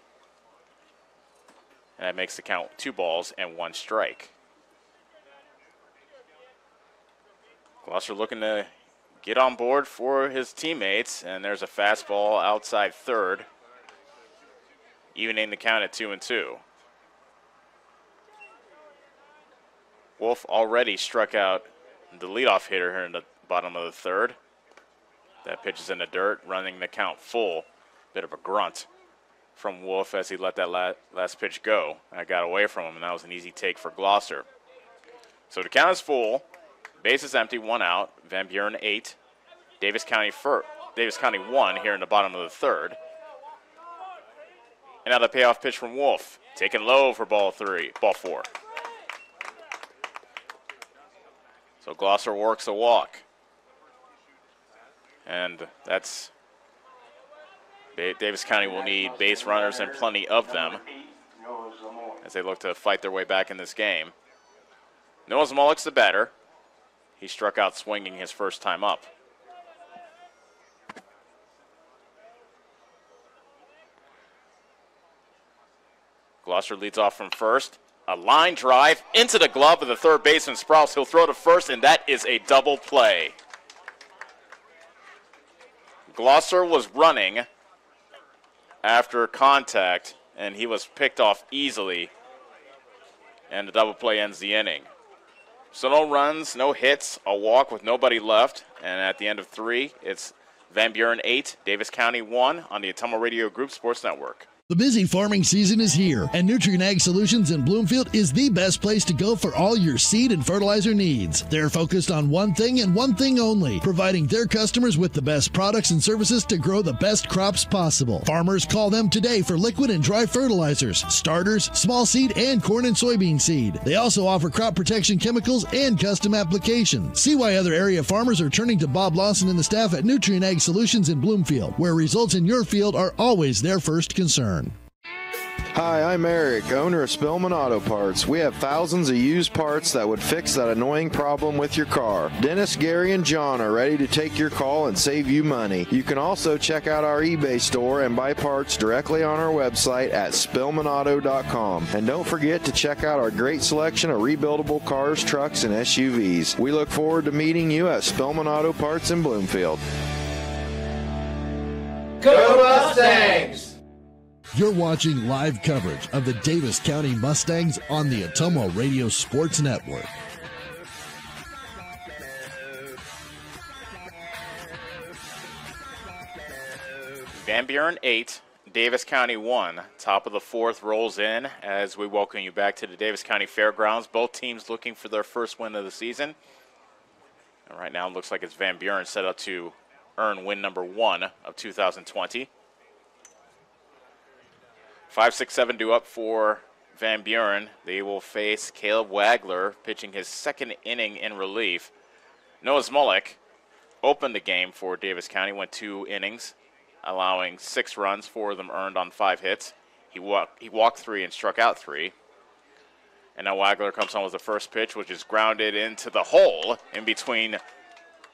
And that makes the count 2-1. Glosser looking to get on board for his teammates, and there's a fastball outside third, evening the count at 2-2. Wolf already struck out the leadoff hitter here in the bottom of the third. That pitch is in the dirt, running the count full. Bit of a grunt from Wolf as he let that last pitch go. I got away from him, and that was an easy take for Glosser. So the count is full. Base is empty, 1 out. Van Buren 8. Davis County 1 here in the bottom of the third. And now the payoff pitch from Wolf. Taken low for ball 4. So Glosser works a walk. And that's Davis County will need base runners and plenty of them as they look to fight their way back in this game. Noah Zmolik's the batter. He struck out swinging his first time up. Glosser leads off from first. A line drive into the glove of the third baseman, Sprouse. He'll throw to first, and that is a double play. Glosser was running after contact, and he was picked off easily, and the double play ends the inning. So no runs, no hits, a walk with nobody left, and at the end of 3, it's Van Buren 8, Davis County 1 on the Ottumwa Radio Group Sports Network. The busy farming season is here, and Nutrient Ag Solutions in Bloomfield is the best place to go for all your seed and fertilizer needs. They're focused on one thing and one thing only, providing their customers with the best products and services to grow the best crops possible. Farmers call them today for liquid and dry fertilizers, starters, small seed, and corn and soybean seed. They also offer crop protection chemicals and custom applications. See why other area farmers are turning to Bob Lawson and the staff at Nutrient Ag Solutions in Bloomfield, where results in your field are always their first concern. Hi, I'm Eric, owner of Spillman Auto Parts. We have thousands of used parts that would fix that annoying problem with your car. Dennis, Gary, and John are ready to take your call and save you money. You can also check out our eBay store and buy parts directly on our website at spillmanauto.com. And don't forget to check out our great selection of rebuildable cars, trucks, and SUVs. We look forward to meeting you at Spillman Auto Parts in Bloomfield. Go Mustangs! You're watching live coverage of the Davis County Mustangs on the Ottumwa Radio Sports Network. Van Buren 8, Davis County 1. Top of the 4th rolls in as we welcome you back to the Davis County Fairgrounds. Both teams looking for their first win of the season. And right now it looks like it's Van Buren set up to earn win number 1 of 2020. 5-6-7 due up for Van Buren. They will face Caleb Wagler pitching his second inning in relief. Noah Zmolik opened the game for Davis County, went 2 innings, allowing 6 runs, 4 of them earned on 5 hits. He walked 3 and struck out 3. And now Wagler comes on with the first pitch, which is grounded into the hole in between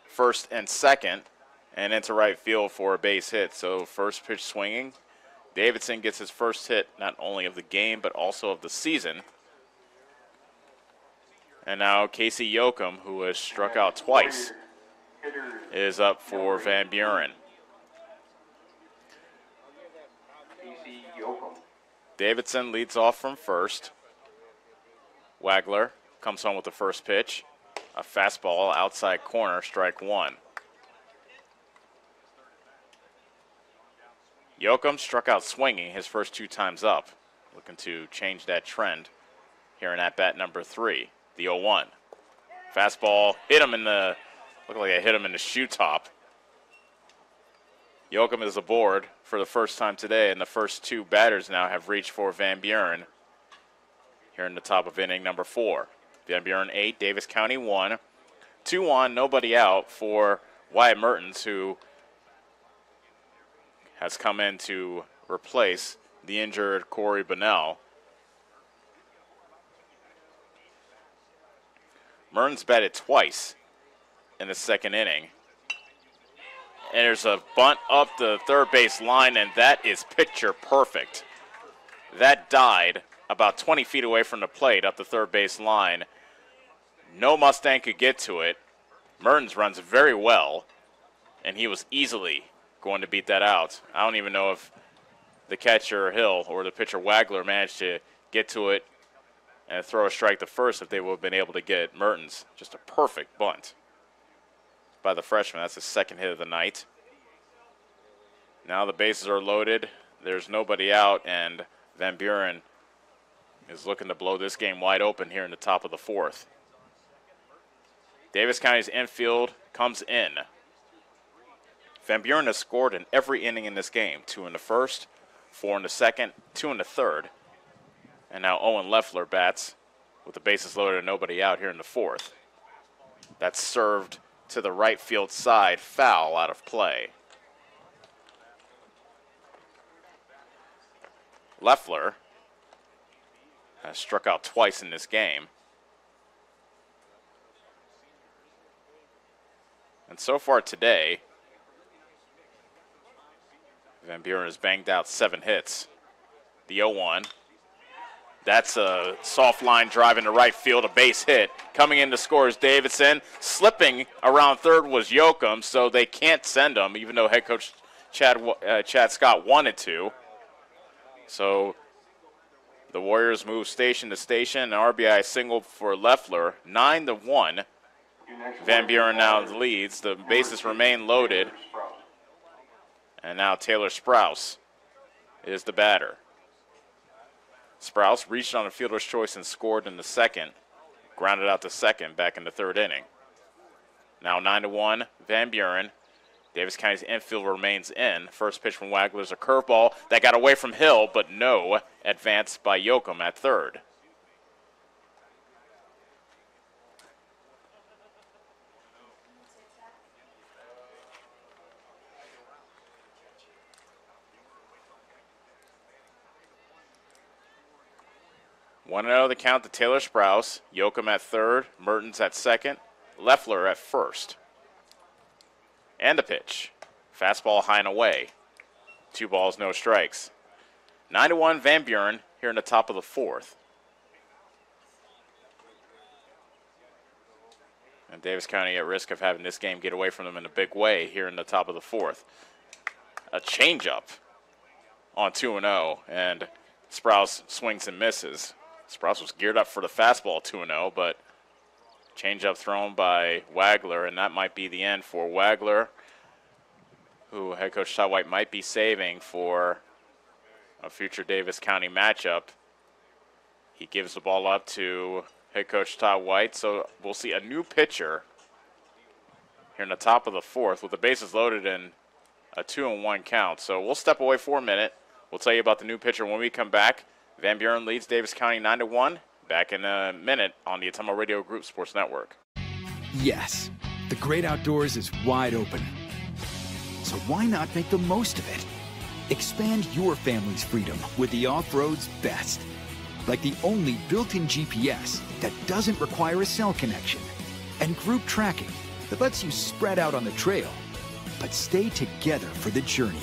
first and second and into right field for a base hit. So first pitch swinging. Davidson gets his first hit, not only of the game, but also of the season. And now Casey Yoakum, who has struck out twice, is up for Van Buren. Davidson leads off from first. Wagler comes home with the first pitch. A fastball outside corner, strike 1. Yoakum struck out swinging his first 2 times up. Looking to change that trend here in at-bat number 3, the 0-1. Fastball hit him in the, looked like it hit him in the shoe top. Yoakum is aboard for the first time today, and the first 2 batters now have reached for Van Buren here in the top of inning number 4. Van Buren 8, Davis County 1. 2 on, nobody out for Wyatt Mertens, who has come in to replace the injured Corey Bunnell. Mertens batted twice in the second inning. And there's a bunt up the third base line, and that is picture perfect. That died about 20 feet away from the plate up the third base line. No Mustang could get to it. Mertens runs very well, and he was easily going to beat that out. I don't even know if the catcher Hill or the pitcher Wagler managed to get to it and throw a strike to first if they would have been able to get Mertens. Just a perfect bunt by the freshman. That's his second hit of the night. Now the bases are loaded. There's nobody out, and Van Buren is looking to blow this game wide open here in the top of the fourth. Davis County's infield comes in. Van Buren has scored in every inning in this game. 2 in the first, 4 in the second, 2 in the third. And now Owen Leffler bats with the bases loaded and nobody out here in the fourth. That's served to the right field side, foul out of play. Leffler has struck out twice in this game. And so far today, Van Buren has banged out 7 hits. The 0-1. That's a soft line drive into right field, a base hit. Coming in to score is Davidson. Slipping around third was Yoakum, so they can't send him, even though head coach Chad Scott wanted to. So the Warriors move station to station. An RBI single for Leffler, 9-1. Van Buren now leads. The bases remain loaded. And now Taylor Sprouse is the batter. Sprouse reached on a fielder's choice and scored in the second. Grounded out to second back in the third inning. Now 9-1, Van Buren. Davis County's infield remains in. First pitch from Wagler's a curveball that got away from Hill, but no advance by Yoakum at third. One out the count to Taylor Sprouse. Yoakum at third, Mertens at second, Leffler at first. And the pitch. Fastball high and away. 2 balls, no strikes. 9-1 Van Buren here in the top of the fourth. And Davis County at risk of having this game get away from them in a big way here in the top of the fourth. A changeup on 2-0, and Sprouse swings and misses. Sprouse was geared up for the fastball 2-0, but changeup thrown by Wagler, and that might be the end for Wagler, who head coach Todd White might be saving for a future Davis County matchup. He gives the ball up to head coach Todd White, so we'll see a new pitcher here in the top of the fourth with the bases loaded and a 2-1 count. So we'll step away for a minute. We'll tell you about the new pitcher when we come back. Van Buren leads Davis County 9-1. Back in a minute on the Ottumwa Radio Group Sports Network. Yes, the great outdoors is wide open. So why not make the most of it? Expand your family's freedom with the off-road's best. Like the only built-in GPS that doesn't require a cell connection. And group tracking that lets you spread out on the trail, but stay together for the journey.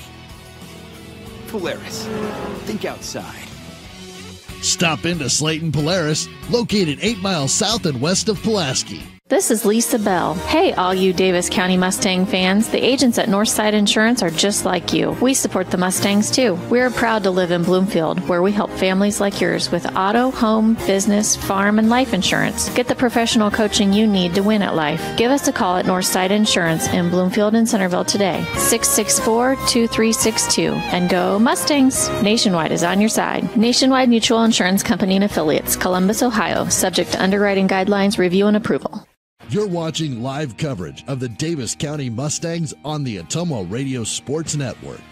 Polaris, think outside. Stop into Slayton Polaris, located 8 miles south and west of Pulaski. This is Lisa Bell. Hey, all you Davis County Mustang fans. The agents at Northside Insurance are just like you. We support the Mustangs, too. We're proud to live in Bloomfield, where we help families like yours with auto, home, business, farm, and life insurance. Get the professional coaching you need to win at life. Give us a call at Northside Insurance in Bloomfield and Centerville today, 664-2362. And go Mustangs! Nationwide is on your side. Nationwide Mutual Insurance Company and Affiliates, Columbus, Ohio, subject to underwriting guidelines, review, and approval. You're watching live coverage of the Davis County Mustangs on the Ottumwa Radio Sports Network.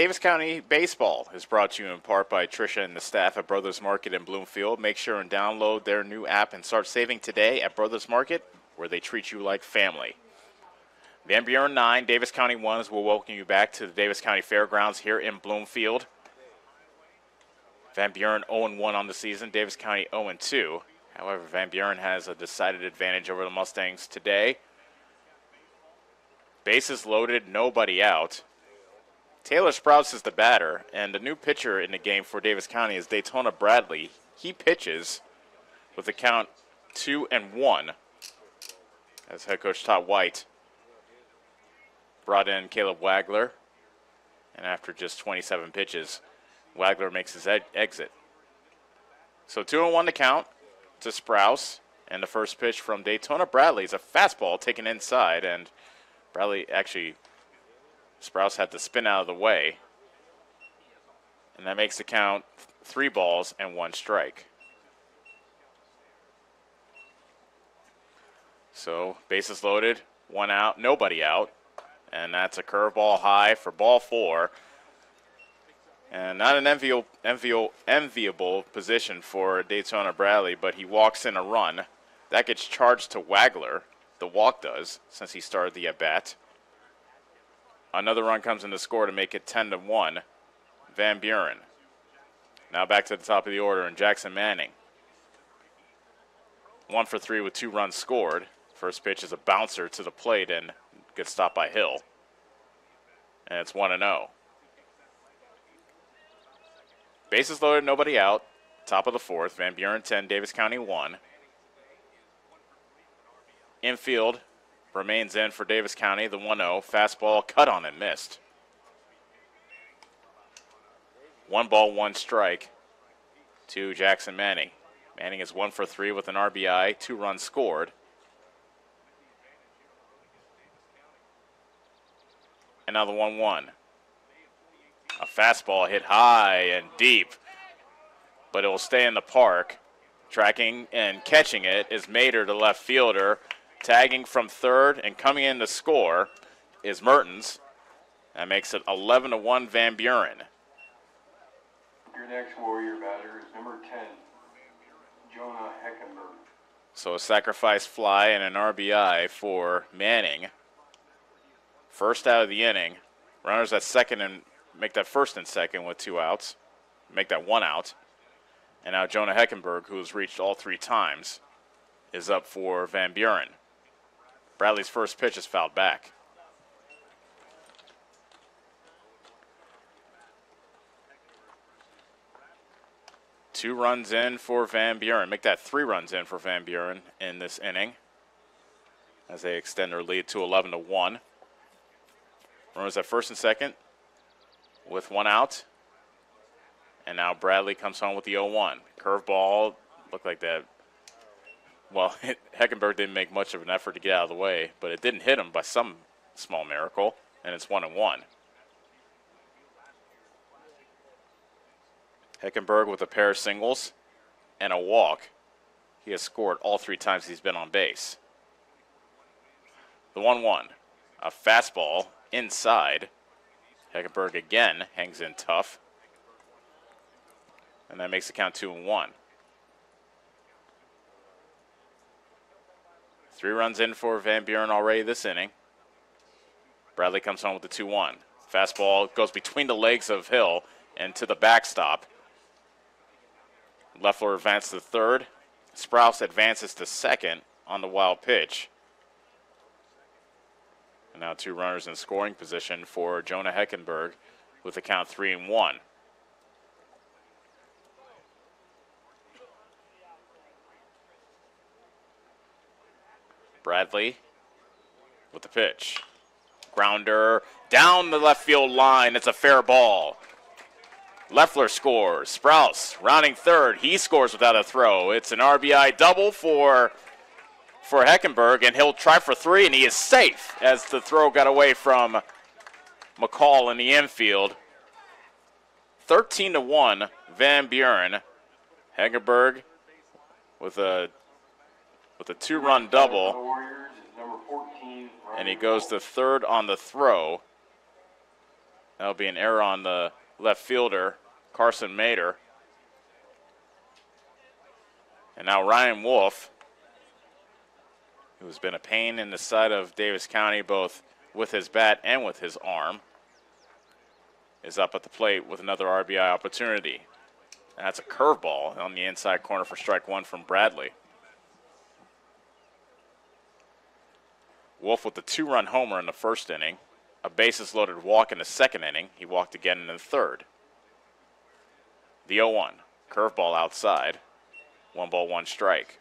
Davis County Baseball is brought to you in part by Tricia and the staff at Brothers Market in Bloomfield. Make sure and download their new app and start saving today at Brothers Market, where they treat you like family. Van Buren 9, Davis County 1 will welcome you back to the Davis County Fairgrounds here in Bloomfield. Van Buren 0-1 on the season, Davis County 0-2. However, Van Buren has a decided advantage over the Mustangs today. Bases loaded, nobody out. Taylor Sprouse is the batter, and the new pitcher in the game for Davis County is Daytona Bradley. He pitches with the count 2-1 as head coach Todd White brought in Caleb Wagler, and after just 27 pitches, Wagler makes his exit. So 2-1 to count to Sprouse, and the first pitch from Daytona Bradley is a fastball taken inside, and Bradley actually, Sprouse had to spin out of the way, and that makes the count 3 balls and 1 strike. So bases loaded, 1 out, nobody out, and that's a curveball high for ball 4. And not an enviable position for Daytona Bradley, but he walks in a run. That gets charged to Wagler. The walk does, since he started the at-bat. Another run comes in to score to make it 10-1. Van Buren. Now back to the top of the order, and Jackson Manning. 1 for 3 with 2 runs scored. First pitch is a bouncer to the plate and gets stopped by Hill. And it's 1-0. Bases loaded, nobody out. Top of the 4th, Van Buren 10, Davis County 1. Infield remains in for Davis County, the 1-0. Fastball cut on and missed. 1 ball, 1 strike to Jackson Manning. Manning is 1 for 3 with an RBI, 2 runs scored. And now the 1-1. A fastball hit high and deep, but it will stay in the park. Tracking and catching it is Mater, the left fielder. Tagging from third and coming in to score is Mertens. That makes it 11-1 Van Buren. Your next Warrior batter is number 10, Jonah Heckenberg. So a sacrifice fly and an RBI for Manning. First out of the inning. Runners at second and make that first and second with 2 outs. Make that 1 out. And now Jonah Heckenberg, who has reached all 3 times, is up for Van Buren. Bradley's first pitch is fouled back. Two runs in for Van Buren. Make that 3 runs in for Van Buren in this inning as they extend their lead to 11-1. Runners at first and second with 1 out. And now Bradley comes home with the 0-1. Curveball looked like that. Well, Heckenberg didn't make much of an effort to get out of the way, but it didn't hit him by some small miracle, and it's 1-1. Heckenberg with a pair of singles and a walk. He has scored all 3 times he's been on base. The 1-1. A fastball inside. Heckenberg again hangs in tough. And that makes the count 2-1. 3 runs in for Van Buren already this inning. Bradley comes home with the 2-1. Fastball goes between the legs of Hill and to the backstop. Leffler advances to third. Sprouse advances to second on the wild pitch. And now 2 runners in scoring position for Jonah Heckenberg with the count 3-1. Bradley with the pitch. Grounder down the left field line. It's a fair ball. Leffler scores. Sprouse rounding third. He scores without a throw. It's an RBI double for Heckenberg, and he'll try for 3, and he is safe as the throw got away from McCall in the infield. 13-1 Van Buren. Heckenberg with a 2-run double, and he goes to third on the throw. That'll be an error on the left fielder, Carson Mader. And now Ryan Wolf, who's been a pain in the side of Davis County, both with his bat and with his arm, is up at the plate with another RBI opportunity. And that's a curveball on the inside corner for strike one from Bradley. Wolf with the 2-run homer in the first inning, a bases-loaded walk in the second inning. He walked again in the third. The 0-1, curveball outside, 1-1 strike.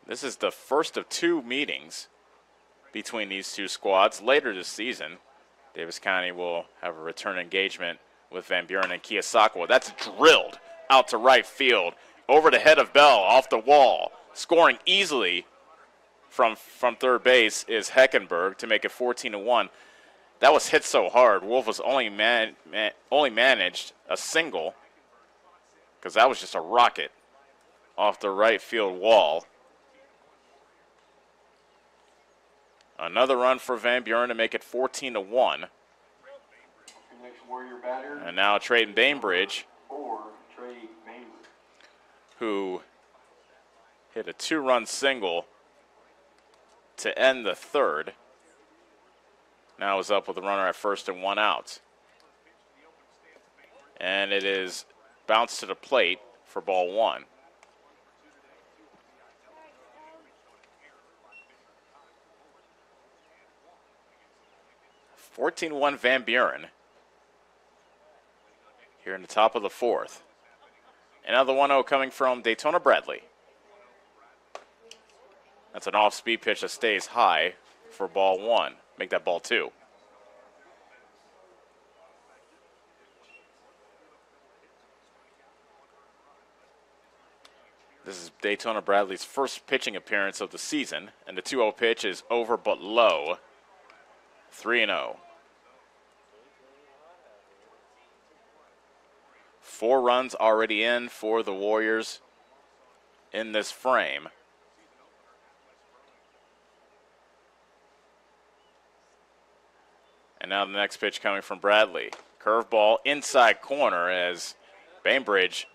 This is the first of 2 meetings between these two squads. Later this season, Davis County will have a return engagement with Van Buren and Keosauqua. That's drilled out to right field, over the head of Bell, off the wall. Scoring easily from third base is Heckenberg to make it 14-1. That was hit so hard. Wolf was only managed a single, because that was just a rocket off the right field wall. Another run for Van Buren to make it 14-1. And now Trayton Bainbridge, who hit a 2-run single to end the third, now is up with a runner at first and 1 out. And it is bounced to the plate for ball 1. (14-1) Van Buren here in the top of the fourth. Another 1-0 coming from Daytona Bradley. That's an off-speed pitch that stays high for ball 1. Make that ball 2. This is Daytona Bradley's first pitching appearance of the season, and the 2-0 pitch is over but low. 3-0. 4 runs already in for the Warriors in this frame. And now the next pitch coming from Bradley. Curveball inside corner as Bainbridge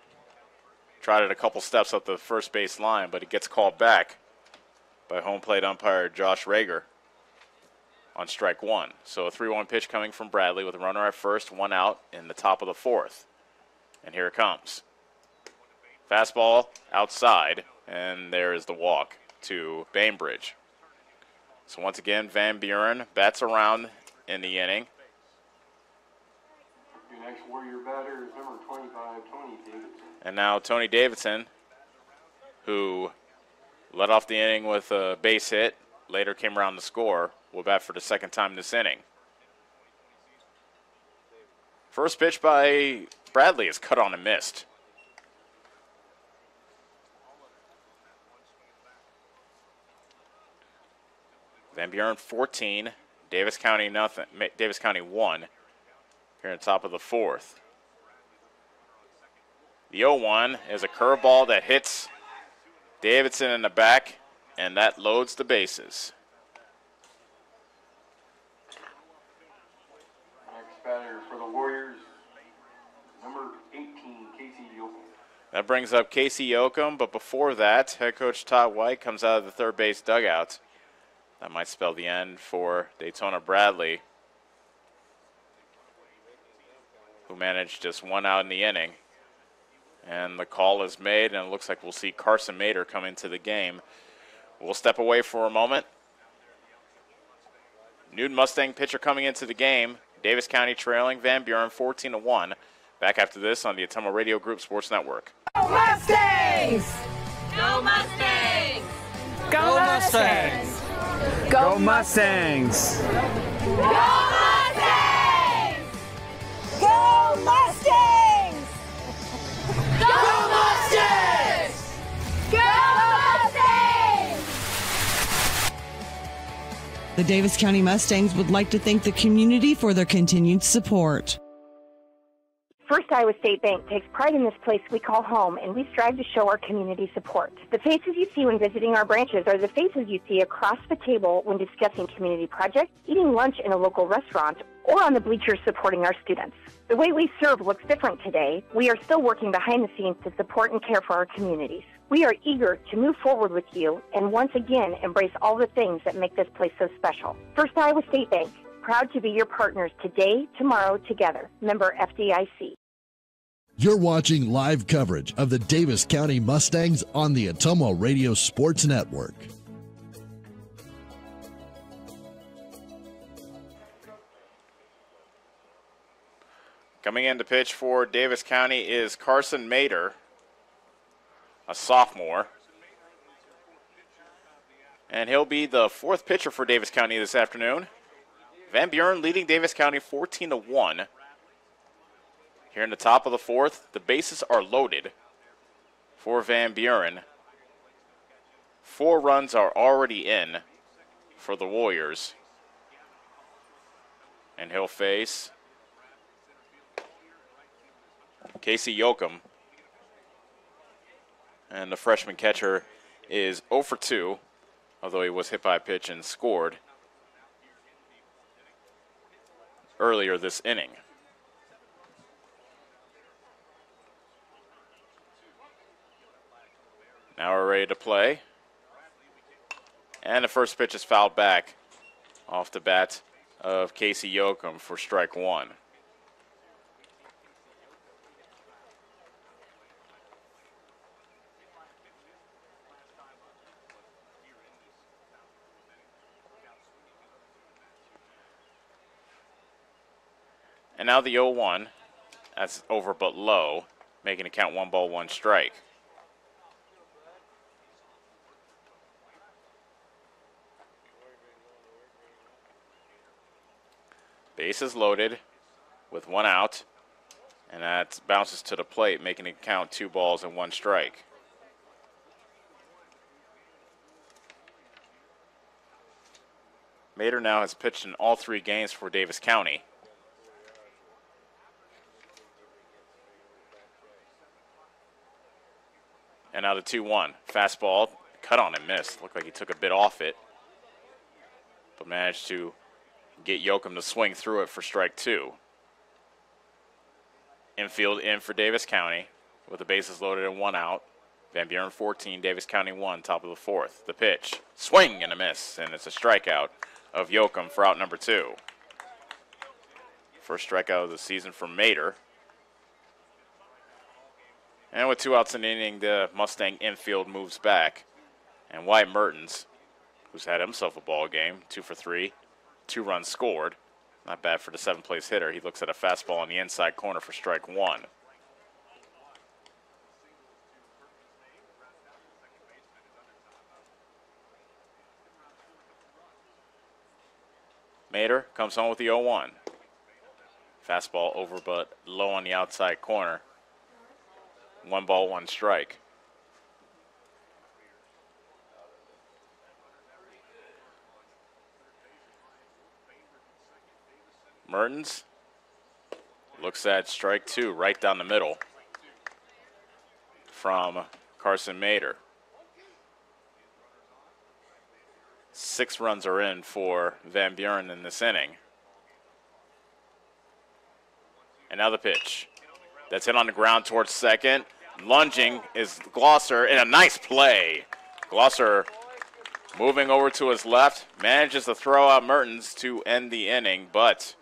tried it a couple steps up the first base line, but he gets called back by home plate umpire Josh Rager on strike 1. So a 3-1 pitch coming from Bradley with a runner at first, 1 out in the top of the fourth. And here it comes. Fastball outside, and there is the walk to Bainbridge. So once again, Van Buren bats around in the inning. Your next Warrior batter is number 25, Tony Davidson. And now Tony Davidson, who led off the inning with a base hit, later came around to score, will bat for the second time this inning. First pitch by Bradley is cut on and missed. Van Buren 14, Davis County nothing. Davis County 1 here in the top of the fourth. The 0-1 is a curveball that hits Davidson in the back, and that loads the bases. Next batter for the Warriors, number 18, Casey Yoakum. That brings up Casey Yoakum, but before that, head coach Todd White comes out of the third base dugout. That might spell the end for Daytona Bradley, who managed just 1 out in the inning. And the call is made, and it looks like we'll see Carson Mader come into the game. We'll step away for a moment. Newton Mustang pitcher coming into the game. Davis County trailing Van Buren 14-1. Back after this on the Ottumwa Radio Group Sports Network. Go Mustangs! Go Mustangs! Go Mustangs! Go Mustangs! Go Mustangs! Go Mustangs! Go Mustangs! Go Mustangs! The Davis County Mustangs would like to thank the community for their continued support. First Iowa State Bank takes pride in this place we call home, and we strive to show our community support. The faces you see when visiting our branches are the faces you see across the table when discussing community projects, eating lunch in a local restaurant, or on the bleachers supporting our students. The way we serve looks different today. We are still working behind the scenes to support and care for our communities. We are eager to move forward with you and once again embrace all the things that make this place so special. First Iowa State Bank, proud to be your partners today, tomorrow, together. Member FDIC. You're watching live coverage of the Davis County Mustangs on the Ottumwa Radio Sports Network. Coming in to pitch for Davis County is Carson Mader, a sophomore. And he'll be the fourth pitcher for Davis County this afternoon. Van Buren leading Davis County 14-1. Here in the top of the fourth, the bases are loaded for Van Buren. 4 runs are already in for the Warriors. And he'll face Casey Yoakum. And the freshman catcher is 0 for 2, although he was hit by a pitch and scored earlier this inning. Now we're ready to play. And the first pitch is fouled back off the bat of Casey Yoakum for strike 1. And now the 0-1. That's over but low, making it count 1 ball, 1 strike. Bases loaded with 1 out, and that bounces to the plate, making it count 2 balls and 1 strike. Mader now has pitched in all 3 games for Davis County. And now the 2-1. Fastball, cut on and missed. Looked like he took a bit off it, but managed to get Yoakum to swing through it for strike 2. Infield in for Davis County with the bases loaded and 1 out. Van Buren 14, Davis County 1, top of the 4th. The pitch, swing and a miss, and it's a strikeout of Yoakum for out number 2. First strikeout of the season for Mader. And with 2 outs in the inning, the Mustang infield moves back. And Wyatt Mertens, who's had himself a ball game, 2 for 3, 2 runs scored. Not bad for the 7th-place hitter. He looks at a fastball on the inside corner for strike 1. Mader comes home with the 0-1. Fastball over but low on the outside corner. 1 ball, 1 strike. Mertens looks at strike 2 right down the middle from Carson Mader. 6 runs are in for Van Buren in this inning. And now the pitch. That's hit on the ground towards second. Lunging is Glosser in a nice play. Glosser moving over to his left, manages to throw out Mertens to end the inning, but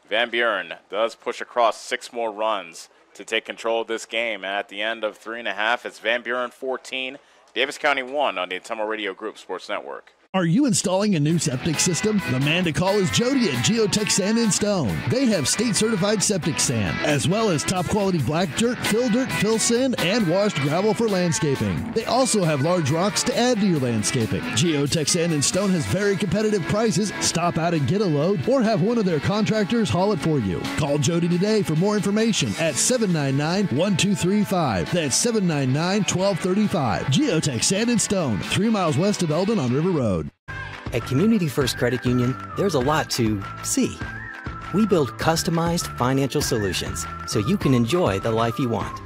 Van Buren does push across 6 more runs to take control of this game. And at the end of 3.5, it's Van Buren 14, Davis County 1 on the Ottumwa Radio Group Sports Network. Are you installing a new septic system? The man to call is Jody at Geotech Sand and Stone. They have state-certified septic sand, as well as top-quality black dirt, fill sand, and washed gravel for landscaping. They also have large rocks to add to your landscaping. Geotech Sand and Stone has very competitive prices. Stop out and get a load, or have one of their contractors haul it for you. Call Jody today for more information at 799-1235. That's 799-1235. Geotech Sand and Stone, 3 miles west of Eldon on River Road. At Community First Credit Union, there's a lot to see. We build customized financial solutions so you can enjoy the life you want.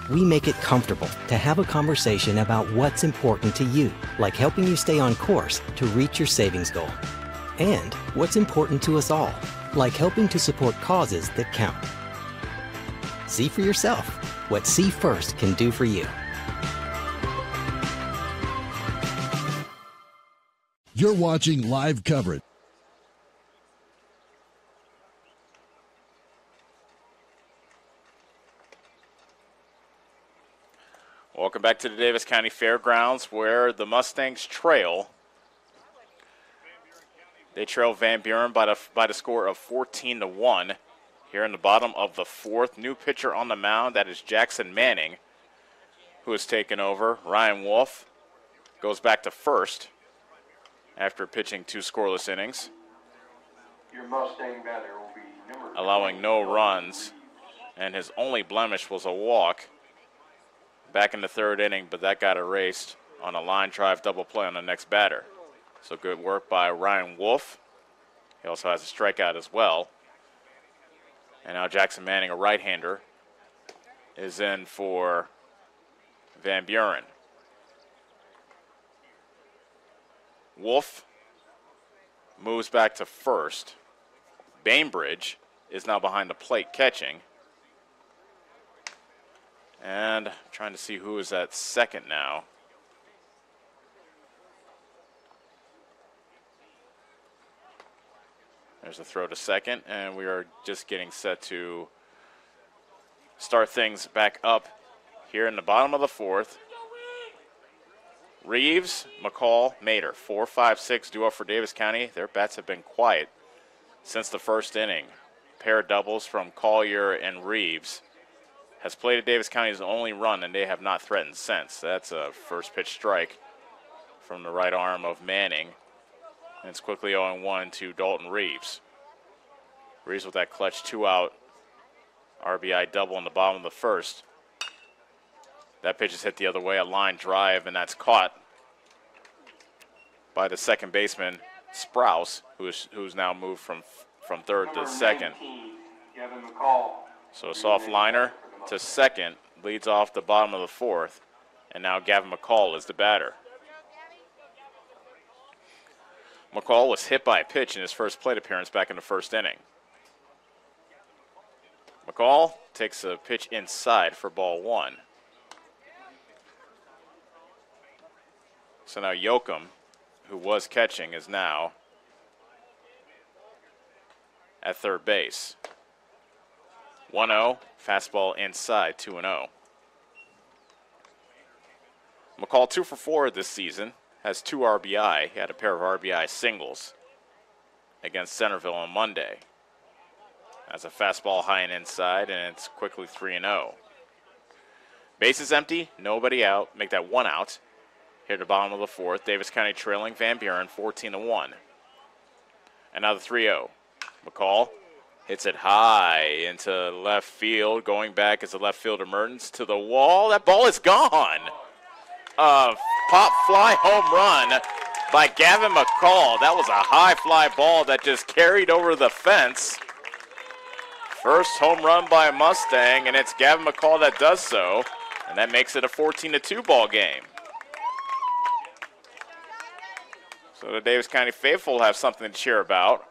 We make it comfortable to have a conversation about what's important to you, like helping you stay on course to reach your savings goal. And what's important to us all, like helping to support causes that count. See for yourself what See First can do for you. You're watching live coverage. Welcome back to the Davis County Fairgrounds, where the Mustangs trail. They trail Van Buren by the score of 14-1. Here in the bottom of the fourth, new pitcher on the mound. That is Jackson Manning, who has taken over. Ryan Wolf goes back to first after pitching 2 scoreless innings, Your Mustang batter will be number allowing no runs, and his only blemish was a walk back in the 3rd inning, but that got erased on a line drive double play on the next batter. So good work by Ryan Wolf. He also has a strikeout as well. And now Jackson Manning, a right-hander, is in for Van Buren. Wolf moves back to first. Bainbridge is now behind the plate catching. And trying to see who is at second now. There's a throw to second, and we are just getting set to start things back up here in the bottom of the fourth. Reeves, McCall, Mater, 4-5-6 duo for Davis County. Their bats have been quiet since the 1st inning. Pair of doubles from Collier and Reeves has played at Davis County's only run, and they have not threatened since. That's a first pitch strike from the right arm of Manning. And it's quickly 0-1 to Dalton Reeves. Reeves with that clutch 2-out RBI double in the bottom of the first. That pitch is hit the other way, a line drive, and that's caught by the second baseman, Sprouse, who's now moved from third to second. Gavin McCall. So a soft liner to second leads off the bottom of the fourth, and now Gavin McCall is the batter. McCall was hit by a pitch in his first plate appearance back in the 1st inning. McCall takes a pitch inside for ball 1. So now Yoakum, who was catching, is now at third base. 1-0, fastball inside, 2-0. McCall 2 for 4 this season, has 2 RBI. He had a pair of RBI singles against Centerville on Monday. That's a fastball high and inside, and it's quickly 3-0. Bases empty, nobody out. Make that 1 out. Here at the bottom of the fourth, Davis County trailing Van Buren 14-1. And now the 3-0. McCall hits it high into left field. Going back as a left fielder Mertens to the wall. That ball is gone. A pop fly home run by Gavin McCall. That was a high fly ball that just carried over the fence. First home run by a Mustang, and it's Gavin McCall that does so. And that makes it a 14-2 ball game. So the Davis County faithful have something to cheer about.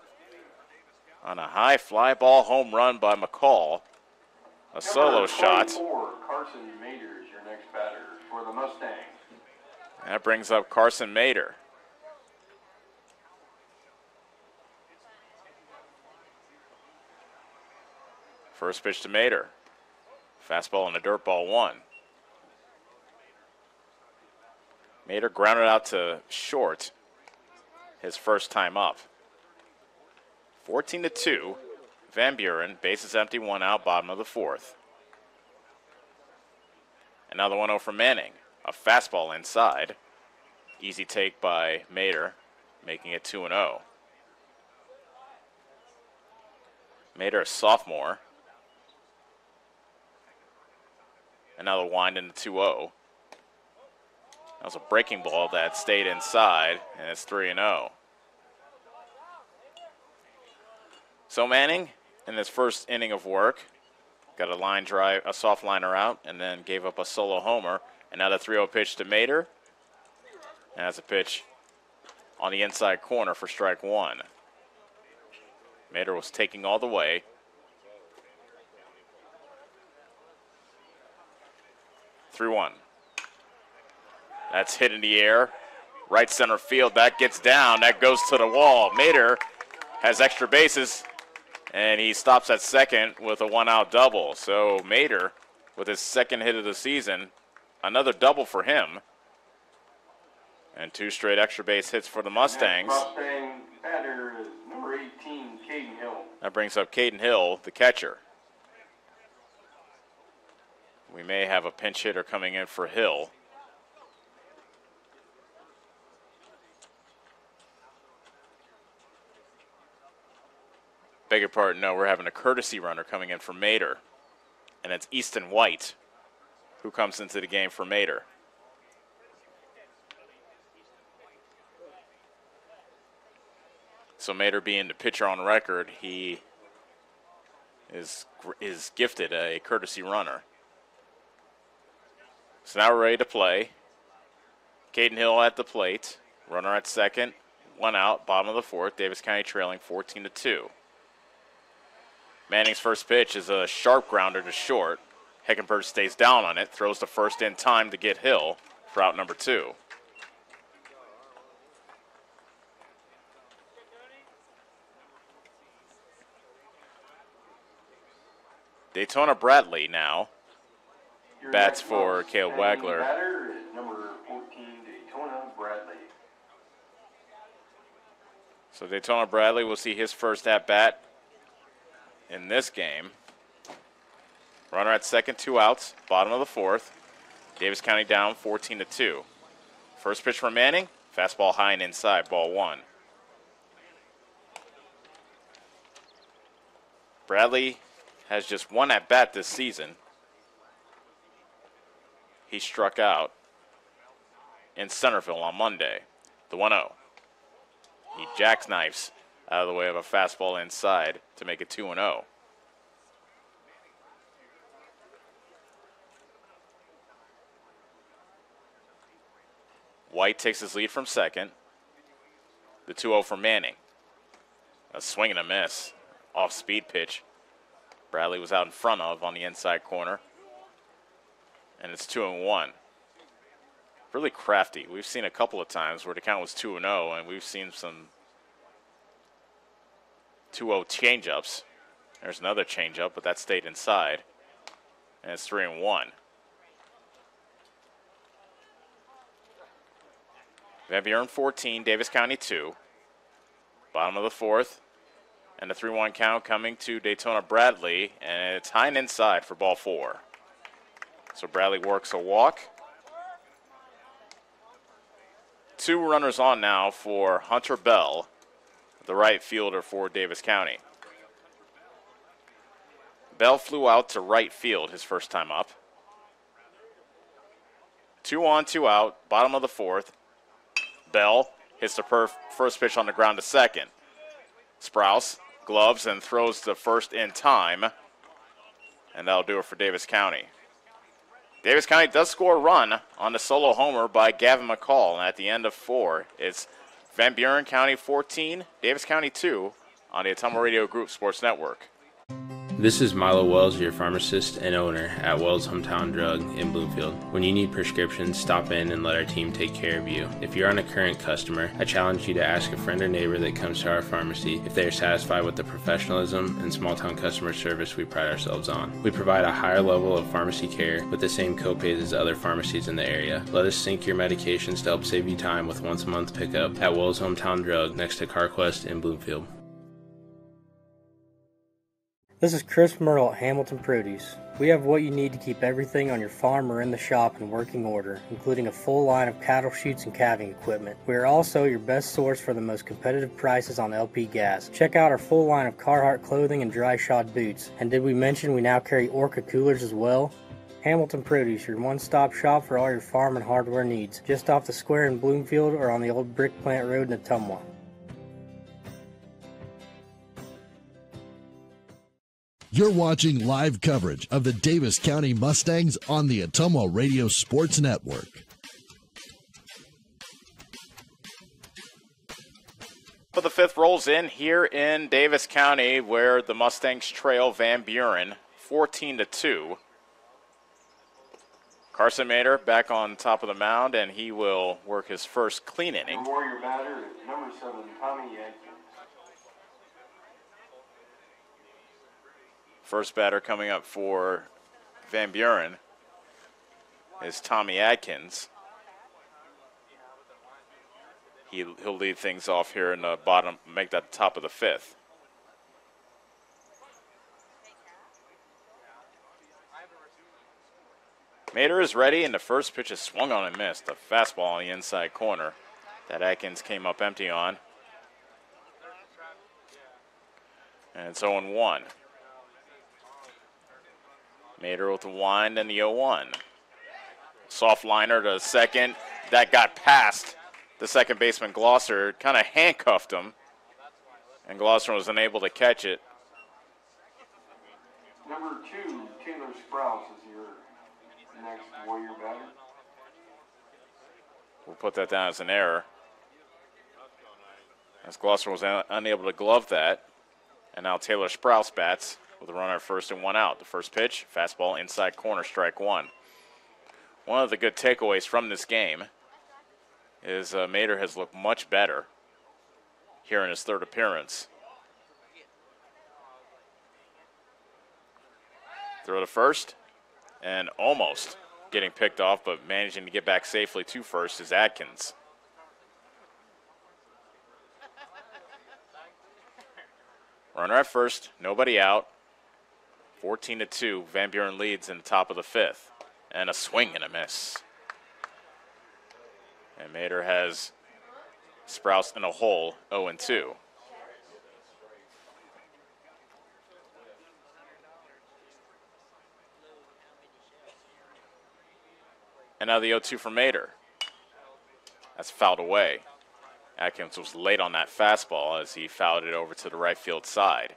On a high fly ball home run by McCall. A solo shot. Carson Mater is your next batter for the Mustangs. That brings up Carson Mater. First pitch to Mater. Fastball and a dirt ball 1. Mater grounded out to short his first time up. 14-2. Van Buren, bases empty, 1 out, bottom of the fourth. And now the 1-0 from Manning. A fastball inside. Easy take by Mater, making it 2-0. Mater, a sophomore. And now the wind into 2-0. That was a breaking ball that stayed inside, and it's 3-0. So Manning, in his first inning of work, got a line drive, a soft liner out, and then gave up a solo homer. And now the 3-0 pitch to Mater. And that's a pitch on the inside corner for strike one. Mater was taking all the way. 3-1. That's hit in the air. Right center field. That gets down. That goes to the wall. Mater has extra bases, and he stops at second with a one-out double. So Mater, with his second hit of the season, another double for him. And 2 straight extra base hits for the Mustangs. Mustang batter is number 18, Caden Hill. That brings up Caden Hill, the catcher. We may have a pinch hitter coming in for Hill. Beg your pardon, no, we're having a courtesy runner coming in for Mater. And it's Easton White who comes into the game for Mater. So Mater being the pitcher on record, he is gifted a courtesy runner. So now we're ready to play. Caden Hill at the plate. Runner at second. 1 out, bottom of the fourth. Davis County trailing 14-2. Manning's first pitch is a sharp grounder to short. Heckenberg stays down on it, throws the first in time to get Hill for out number 2. Daytona Bradley now bats for Caleb Wagler. Batter is number 14, Daytona Bradley. So Daytona Bradley will see his first at-bat in this game. Runner at second, 2 outs, bottom of the fourth. Davis County down 14-2. First pitch from Manning, fastball high and inside, ball 1. Bradley has just 1 at-bat this season. He struck out in Centerville on Monday, the 1-0. He jackknifes out of the way of a fastball inside to make it 2-0. White takes his lead from second. The 2-0 for Manning. A swing and a miss. Off-speed pitch. Bradley was out in front of on the inside corner. And it's 2-1. Really crafty. We've seen a couple of times where the count was 2-0, and we've seen some 2-0 changeups. There's another changeup, but that stayed inside. And it's 3-1. Van Buren 14, Davis County 2. Bottom of the fourth. And the 3-1 count coming to Daytona Bradley, and it's high and inside for ball 4. So Bradley works a walk. 2 runners on now for Hunter Bell, the right fielder for Davis County. Bell flew out to right field his first time up. 2 on, 2 out, bottom of the fourth. Bell hits the first pitch on the ground to second. Sprouse gloves and throws the first in time, and that'll do it for Davis County. Davis County does score a run on the solo homer by Gavin McCall, and at the end of 4, it's Van Buren County 14, Davis County 2 on the Ottumwa Radio Group Sports Network. This is Milo Wells, your pharmacist and owner at Wells Hometown Drug in Bloomfield. When you need prescriptions, stop in and let our team take care of you. If you're on a current customer, I challenge you to ask a friend or neighbor that comes to our pharmacy if they are satisfied with the professionalism and small-town customer service we pride ourselves on. We provide a higher level of pharmacy care with the same copays as other pharmacies in the area. Let us sync your medications to help save you time with once-a-month pickup at Wells Hometown Drug next to CarQuest in Bloomfield. This is Chris Merle at Hamilton Produce. We have what you need to keep everything on your farm or in the shop in working order, including a full line of cattle chutes and calving equipment. We are also your best source for the most competitive prices on LP gas. Check out our full line of Carhartt clothing and dry shod boots. And did we mention we now carry Orca coolers as well? Hamilton Produce, your one-stop shop for all your farm and hardware needs, just off the square in Bloomfield or on the old Brick Plant Road in Ottumwa. You're watching live coverage of the Davis County Mustangs on the Ottumwa Radio Sports Network. But the fifth rolls in here in Davis County, where the Mustangs trail Van Buren 14-2. Carson Mater back on top of the mound, and he will work his first clean inning. Your warrior batter is number 7, Tommy Adkins. First batter coming up for Van Buren is Tommy Adkins. He'll lead things off here in the bottom, make that the top of the fifth. Mater is ready, and the first pitch is swung on and missed. A fastball on the inside corner that Atkins came up empty on. And it's 0-1. Mater with the wind and the 0-1. Soft liner to second. That got past the second baseman, Glosser. Kind of handcuffed him, and Glosser was unable to catch it. Number 2, Taylor Sprouse is your next warrior batter. We'll put that down as an error, as Glosser was unable to glove that. And now Taylor Sprouse bats with a runner at first and 1 out. The first pitch, fastball inside corner, strike 1. One of the good takeaways from this game is Mater has looked much better here in his third appearance. Throw to first, and almost getting picked off, but managing to get back safely to first is Atkins. Runner at first, nobody out. 14-2, Van Buren leads in the top of the fifth. And a swing and a miss. And Mater has Sprouse in a hole, 0-2. And now the 0-2 for Mater. That's fouled away. Atkins was late on that fastball as he fouled it over to the right field side.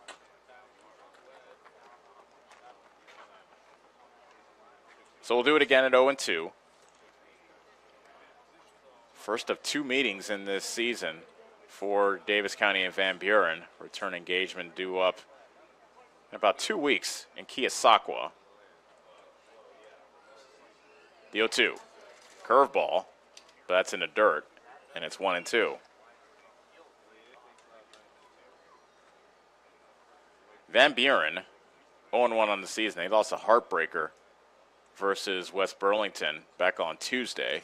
So we'll do it again at 0-2. First of 2 meetings in this season for Davis County and Van Buren. Return engagement due up in about 2 weeks in Keosauqua. The 0-2. Curveball, but that's in the dirt, and it's 1-2. Van Buren, 0-1 on the season. They lost a heartbreaker versus West Burlington back on Tuesday.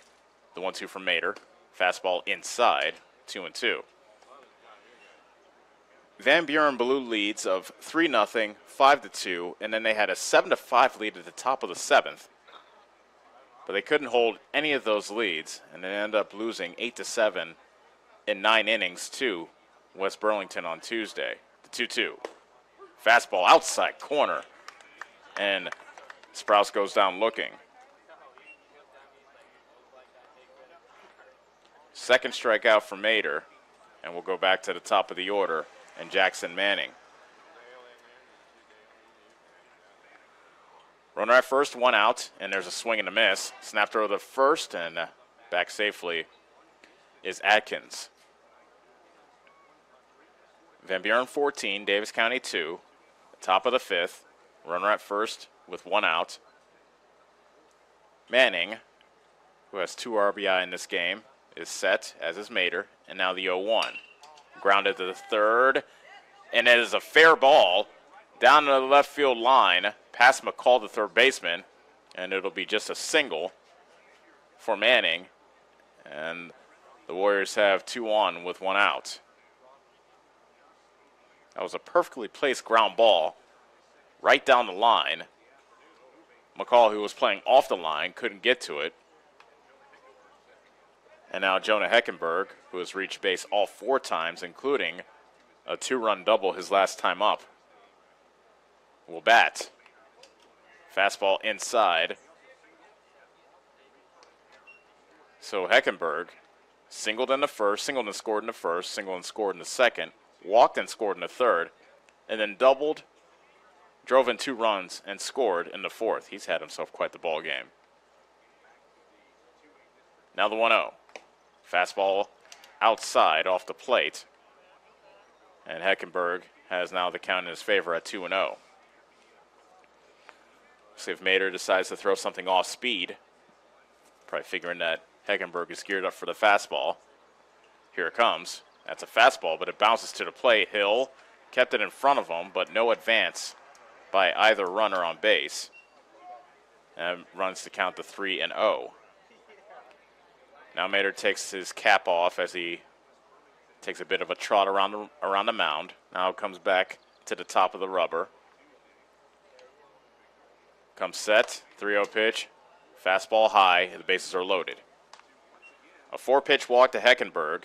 The 1-2 from Mater. Fastball inside, 2-2. Van Buren blew leads of 3-0, 5-2, and then they had a 7-5 lead at the top of the 7th. But they couldn't hold any of those leads, and they ended up losing 8-7 in 9 innings to West Burlington on Tuesday. The 2-2. Fastball outside corner, and Sprouse goes down looking. Second strikeout for Mater, and we'll go back to the top of the order, and Jackson Manning. Runner at first, 1 out, and there's a swing and a miss. Snap throw to first, and back safely is Atkins. Van Buren 14, Davis County 2. Top of the 5th. Runner at first with 1 out. Manning, who has 2 RBI in this game, is set, as is Mater, and now the 0-1. Grounded to the third, and it is a fair ball down to the left field line, past McCall, the third baseman, and it'll be just a single for Manning, and the Warriors have 2 on with 1 out. That was a perfectly placed ground ball right down the line. McCall, who was playing off the line, couldn't get to it. And now Jonah Heckenberg, who has reached base all 4 times, including a 2-run double his last time up, will bat. Fastball inside. So Heckenberg singled in the first, singled and scored in the first, singled and scored in the second, walked and scored in the third, and then doubled drove in 2 runs and scored in the 4th. He's had himself quite the ball game. Now the 1-0. Fastball outside off the plate. And Heckenberg has now the count in his favor at 2-0. See if Mater decides to throw something off speed. Probably figuring that Heckenberg is geared up for the fastball. Here it comes. That's a fastball, but it bounces to the plate. Hill kept it in front of him, but no advance by either runner on base. And runs to count to 3-0. Now Mater takes his cap off as he takes a bit of a trot around the mound. Now comes back to the top of the rubber. Comes set, 3-0 pitch, fastball high, the bases are loaded. A 4-pitch walk to Heckenberg.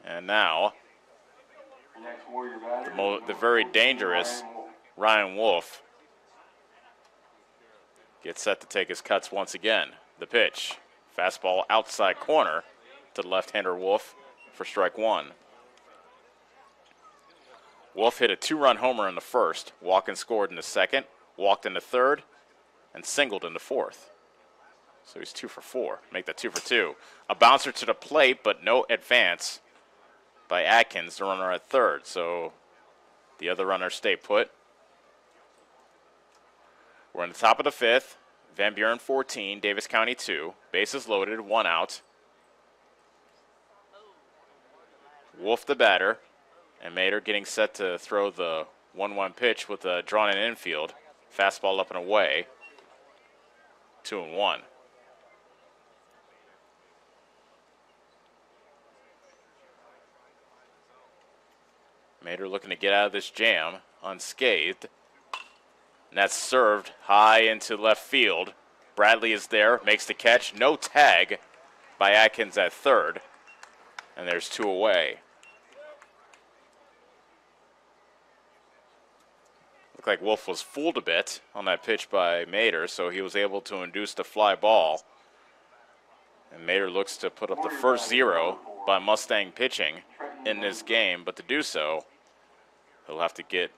And now, the very dangerous Ryan Wolf gets set to take his cuts once again. The pitch, fastball outside corner to the left-hander Wolf for strike 1. Wolf hit a 2-run homer in the 1st, walked and scored in the 2nd, walked in the 3rd, and singled in the 4th. So he's 2 for 4. Make that 2 for 2. A bouncer to the plate, but no advance by Atkins, the runner at 3rd. So the other runners stay put. We're in the top of the 5th. Van Buren 14, Davis County 2. Bases loaded, 1 out. Wolf the batter. And Mater getting set to throw the 1-1 pitch with a drawn-in infield. Fastball up and away. 2-1. Mater looking to get out of this jam unscathed. And that's served high into left field. Bradley is there, makes the catch. No tag by Atkins at 3rd. And there's 2 away. Looked like Wolf was fooled a bit on that pitch by Mater, so he was able to induce the fly ball. And Mater looks to put up the first 0 by Mustang pitching in this game, but to do so, he'll have to get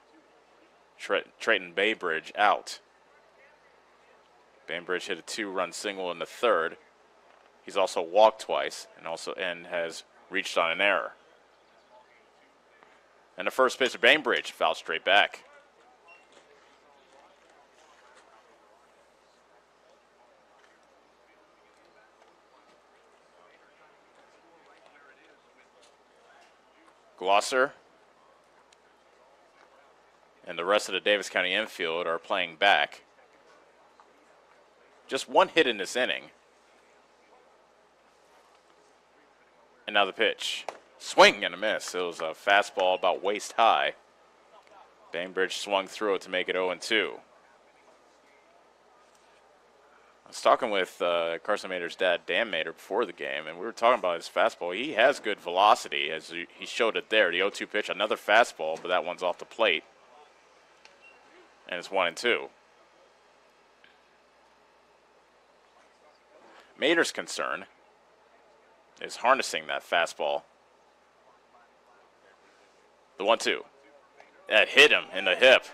Trayton Baybridge out. Bainbridge hit a 2-run single in the 3rd. He's also walked twice and has reached on an error. And the first pitch of Bainbridge fouled straight back. Glosser and the rest of the Davis County infield are playing back. Just 1 hit in this inning. And now the pitch. Swing and a miss. It was a fastball about waist high. Bainbridge swung through it to make it 0-2. I was talking with Carson Mater's dad, Dan Mater, before the game, and we were talking about his fastball. He has good velocity, as he showed it there. The 0-2 pitch, another fastball, but that one's off the plate. And it's 1-2. Mater's concern is harnessing that fastball. The 1-2. That hit him in the hip.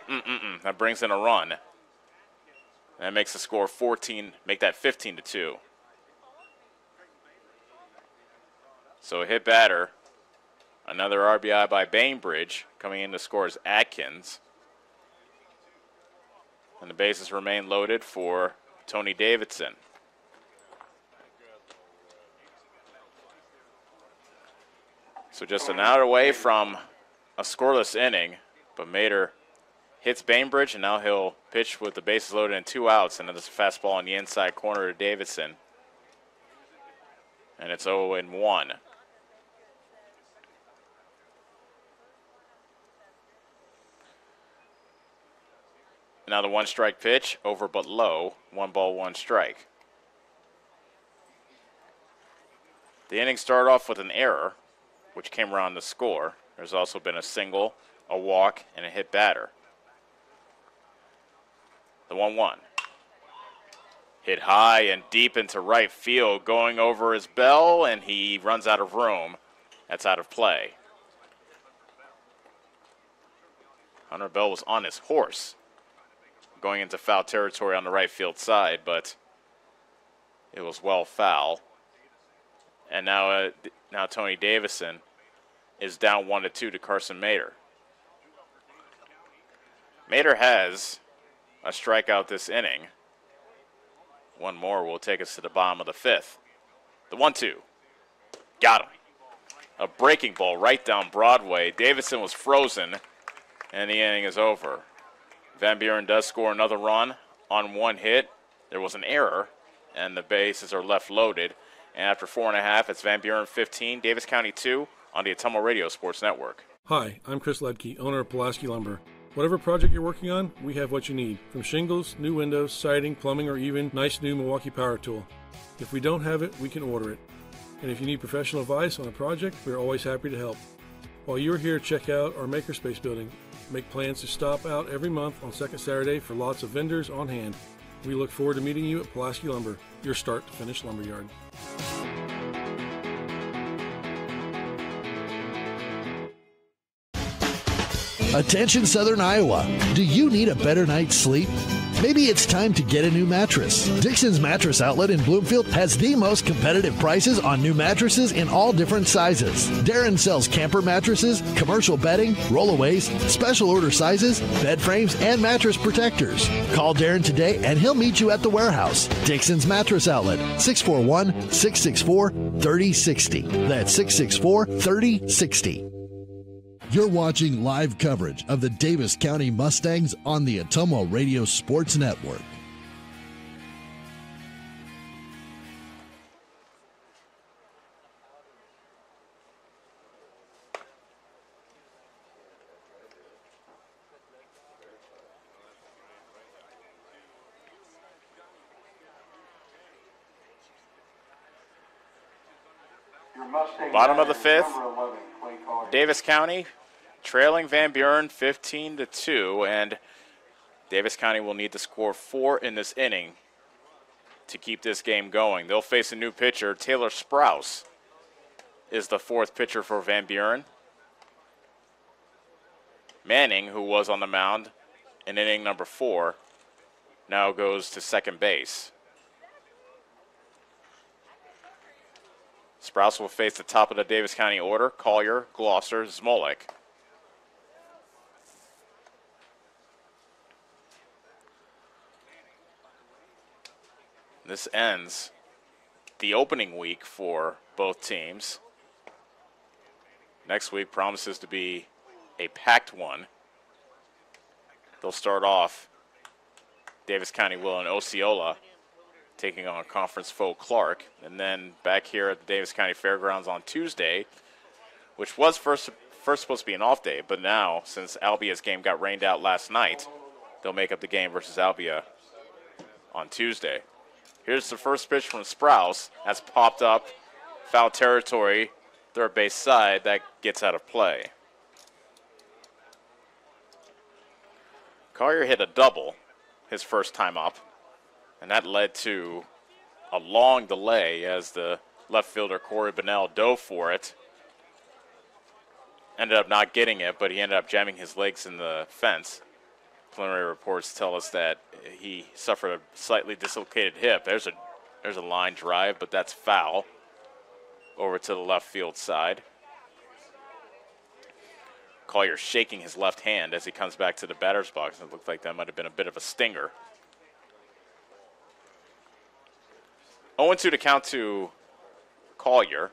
That brings in a run. That makes the score 14, make that 15-2. So a hit batter. Another RBI by Bainbridge. Coming in to score is Atkins. And the bases remain loaded for Tony Davidson. So just an out away from a scoreless inning, but Mater hits Bainbridge, and now he'll pitch with the bases loaded and 2 outs, and then this fastball on the inside corner to Davidson. And it's 0-1. Now the 1-strike pitch, over but low, 1 ball, 1 strike. The inning started off with an error, which came around the score. There's also been a single, a walk, and a hit batter. The 1-1. Hit high and deep into right field, going over his bell, and he runs out of room. That's out of play. Hunter Bell was on his horse going into foul territory on the right field side, but it was well foul. And now Tony Davison is down 1-2 to Carson Mater. Mater has a strikeout this inning. One more will take us to the bottom of the fifth. The 1-2. Got him. A breaking ball right down Broadway. Davison was frozen, and the inning is over. Van Buren does score another run on one hit. There was an error, and the bases are left loaded. And after 4.5, it's Van Buren 15, Davis County 2 on the Ottumwa Radio Sports Network. Hi, I'm Chris Ledke, owner of Pulaski Lumber. Whatever project you're working on, we have what you need. From shingles, new windows, siding, plumbing, or even nice new Milwaukee power tool. If we don't have it, we can order it. And if you need professional advice on a project, we're always happy to help. While you're here, check out our Makerspace building. Make plans to stop out every month on second Saturday for lots of vendors on hand. We look forward to meeting you at Pulaski Lumber, your start to finish lumberyard. Attention Southern Iowa. Do you need a better night's sleep? Maybe it's time to get a new mattress. Dixon's Mattress Outlet in Bloomfield has the most competitive prices on new mattresses in all different sizes. Darren sells camper mattresses, commercial bedding, rollaways, special order sizes, bed frames, and mattress protectors. Call Darren today and he'll meet you at the warehouse. Dixon's Mattress Outlet, 641-664-3060. That's 664-3060. You're watching live coverage of the Davis County Mustangs on the Ottumwa Radio Sports Network. Bottom of the fifth, Davis County trailing Van Buren 15-2, and Davis County will need to score 4 in this inning to keep this game going. They'll face a new pitcher. Taylor Sprouse is the fourth pitcher for Van Buren. Manning, who was on the mound in inning number 4, now goes to second base. Sprouse will face the top of the Davis County order: Collier, Gloucester, Smolik. This ends the opening week for both teams. Next week promises to be a packed one. They'll start off, Davis County will in Osceola, taking on conference foe Clark. And then back here at the Davis County Fairgrounds on Tuesday, which was first supposed to be an off day, but now, since Albia's game got rained out last night, they'll make up the game versus Albia on Tuesday. Here's the first pitch from Sprouse. That's popped up, foul territory, third base side. That gets out of play. Collier hit a double his first time up, and that led to a long delay as the left fielder Corey Bonnell dove for it. Ended up not getting it, but he ended up jamming his legs in the fence. Preliminary reports tell us that he suffered a slightly dislocated hip. There's a line drive, but that's foul over to the left field side. Collier shaking his left hand as he comes back to the batter's box. It looked like that might have been a bit of a stinger. 0-2 to count to Collier.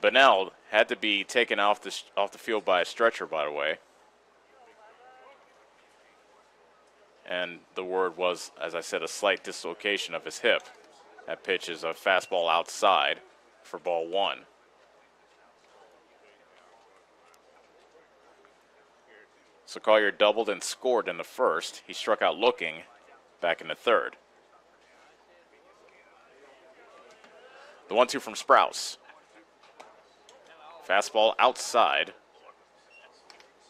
Bonnell had to be taken off the field by a stretcher, by the way. And the word was, as I said, a slight dislocation of his hip. That pitch is a fastball outside for ball 1. So Collier doubled and scored in the first. He struck out looking back in the third. The 1-2 from Sprouse. Fastball outside.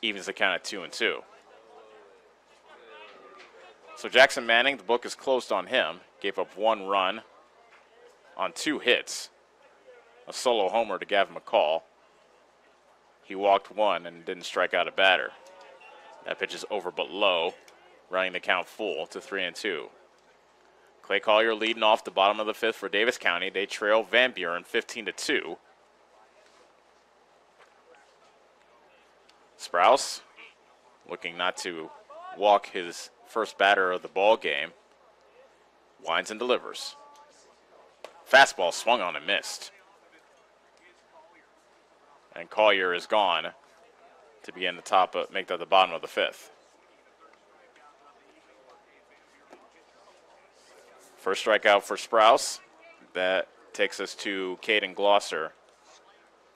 Evens the count at 2-2. So Jackson Manning, the book is closed on him. Gave up 1 run on 2 hits. A solo homer to Gavin McCall. He walked 1 and didn't strike out a batter. That pitch is over but low, running the count full to 3-2. Clay Collier leading off the bottom of the fifth for Davis County. They trail Van Buren 15-2. Sprouse looking not to walk his first batter of the ball game. Winds and delivers. Fastball swung on and missed. And Collier is gone to begin make that the bottom of the fifth. First strikeout for Sprouse. That takes us to Caden Glosser,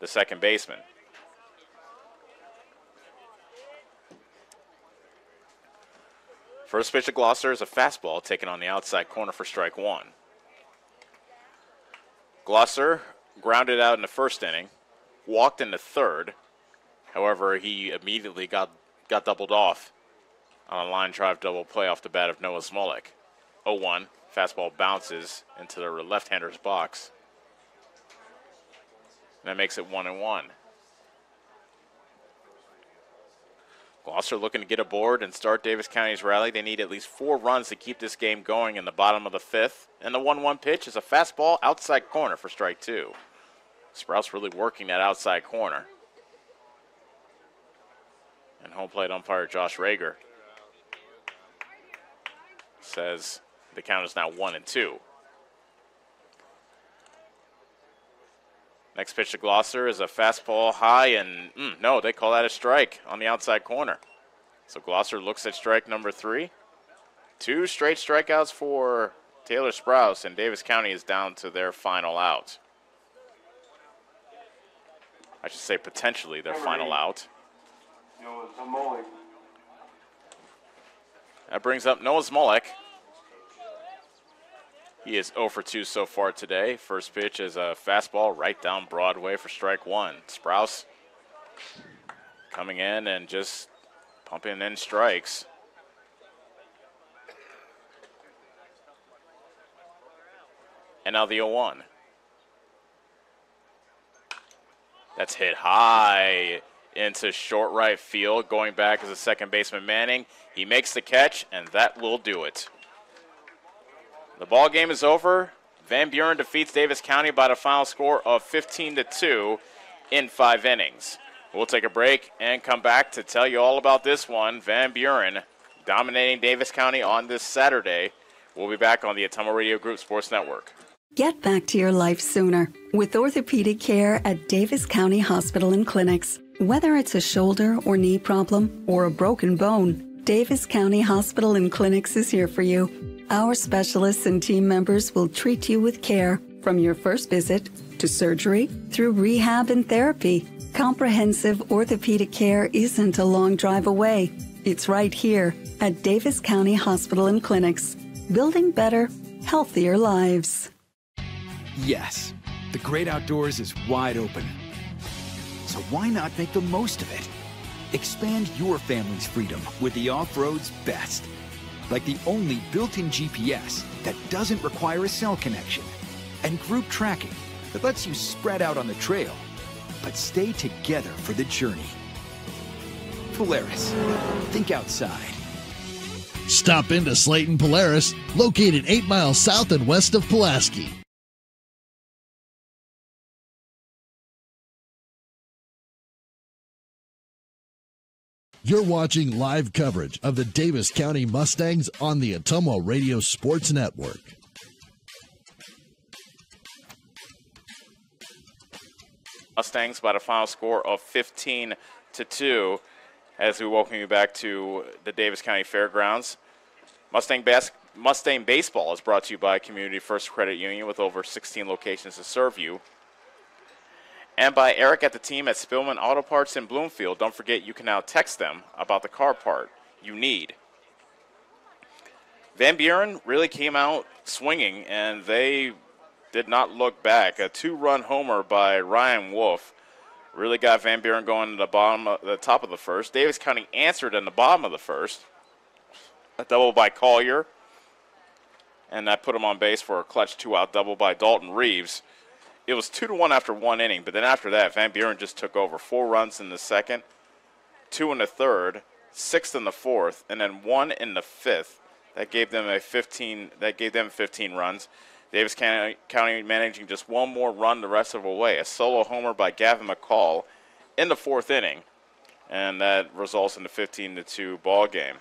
the second baseman. First pitch to Glosser is a fastball taken on the outside corner for strike one. Glosser grounded out in the first inning, walked in the third. However, he immediately got doubled off on a line drive double play off the bat of Noah Smolik. 0-1, fastball bounces into the left-hander's box. And that makes it 1-1. Glosser looking to get aboard and start Davis County's rally. They need at least 4 runs to keep this game going in the bottom of the fifth. And the 1-1 pitch is a fastball outside corner for strike two. Sprouse really working that outside corner. And home plate umpire Josh Rager says the count is now 1-2. Next pitch to Glosser is a fastball high, and no, they call that a strike on the outside corner. So Glosser looks at strike number 3. 2 straight strikeouts for Taylor Sprouse, and Davis County is down to their final out. I should say potentially their final out. That brings up Noah Smolik. He is 0 for 2 so far today. First pitch is a fastball right down Broadway for strike one. Sprouse coming in and just pumping in strikes. And now the 0-1. That's hit high into short right field. Going back as a second baseman Manning. He makes the catch, and that will do it. The ball game is over. Van Buren defeats Davis County by the final score of 15-2 in 5 innings. We'll take a break and come back to tell you all about this one. Van Buren dominating Davis County on this Saturday. We'll be back on the Ottumwa Radio Group Sports Network. Get back to your life sooner with orthopedic care at Davis County Hospital and Clinics. Whether it's a shoulder or knee problem or a broken bone, Davis County Hospital and Clinics is here for you. Our specialists and team members will treat you with care from your first visit to surgery through rehab and therapy. Comprehensive orthopedic care isn't a long drive away. It's right here at Davis County Hospital and Clinics, building better, healthier lives. Yes, the great outdoors is wide open. So why not make the most of it? Expand your family's freedom with the off-road's best. Like the only built-in GPS that doesn't require a cell connection, and group tracking that lets you spread out on the trail, but stay together for the journey. Polaris, think outside. Stop into Slayton Polaris, located 8 miles south and west of Pulaski. You're watching live coverage of the Davis County Mustangs on the Ottumwa Radio Sports Network. Mustangs by the final score of 15-2 as we welcome you back to the Davis County Fairgrounds. Mustang Baseball is brought to you by Community First Credit Union with over 16 locations to serve you. And by Eric at the team at Spillman Auto Parts in Bloomfield. Don't forget, you can now text them about the car part you need. Van Buren really came out swinging, and they did not look back. A 2-run homer by Ryan Wolf really got Van Buren going to the top of the first. Davis County answered in the bottom of the first. A double by Collier, and that put him on base for a clutch 2-out double by Dalton Reeves. It was 2-1 after 1 inning, but then after that, Van Buren just took over. 4 runs in the second, 2 in the third, 6 in the 4th, and then 1 in the 5th. That gave them 15 runs. Davis County managing just one more run the rest of the way. A solo homer by Gavin McCall in the 4th inning, and that results in the 15-2 ball game.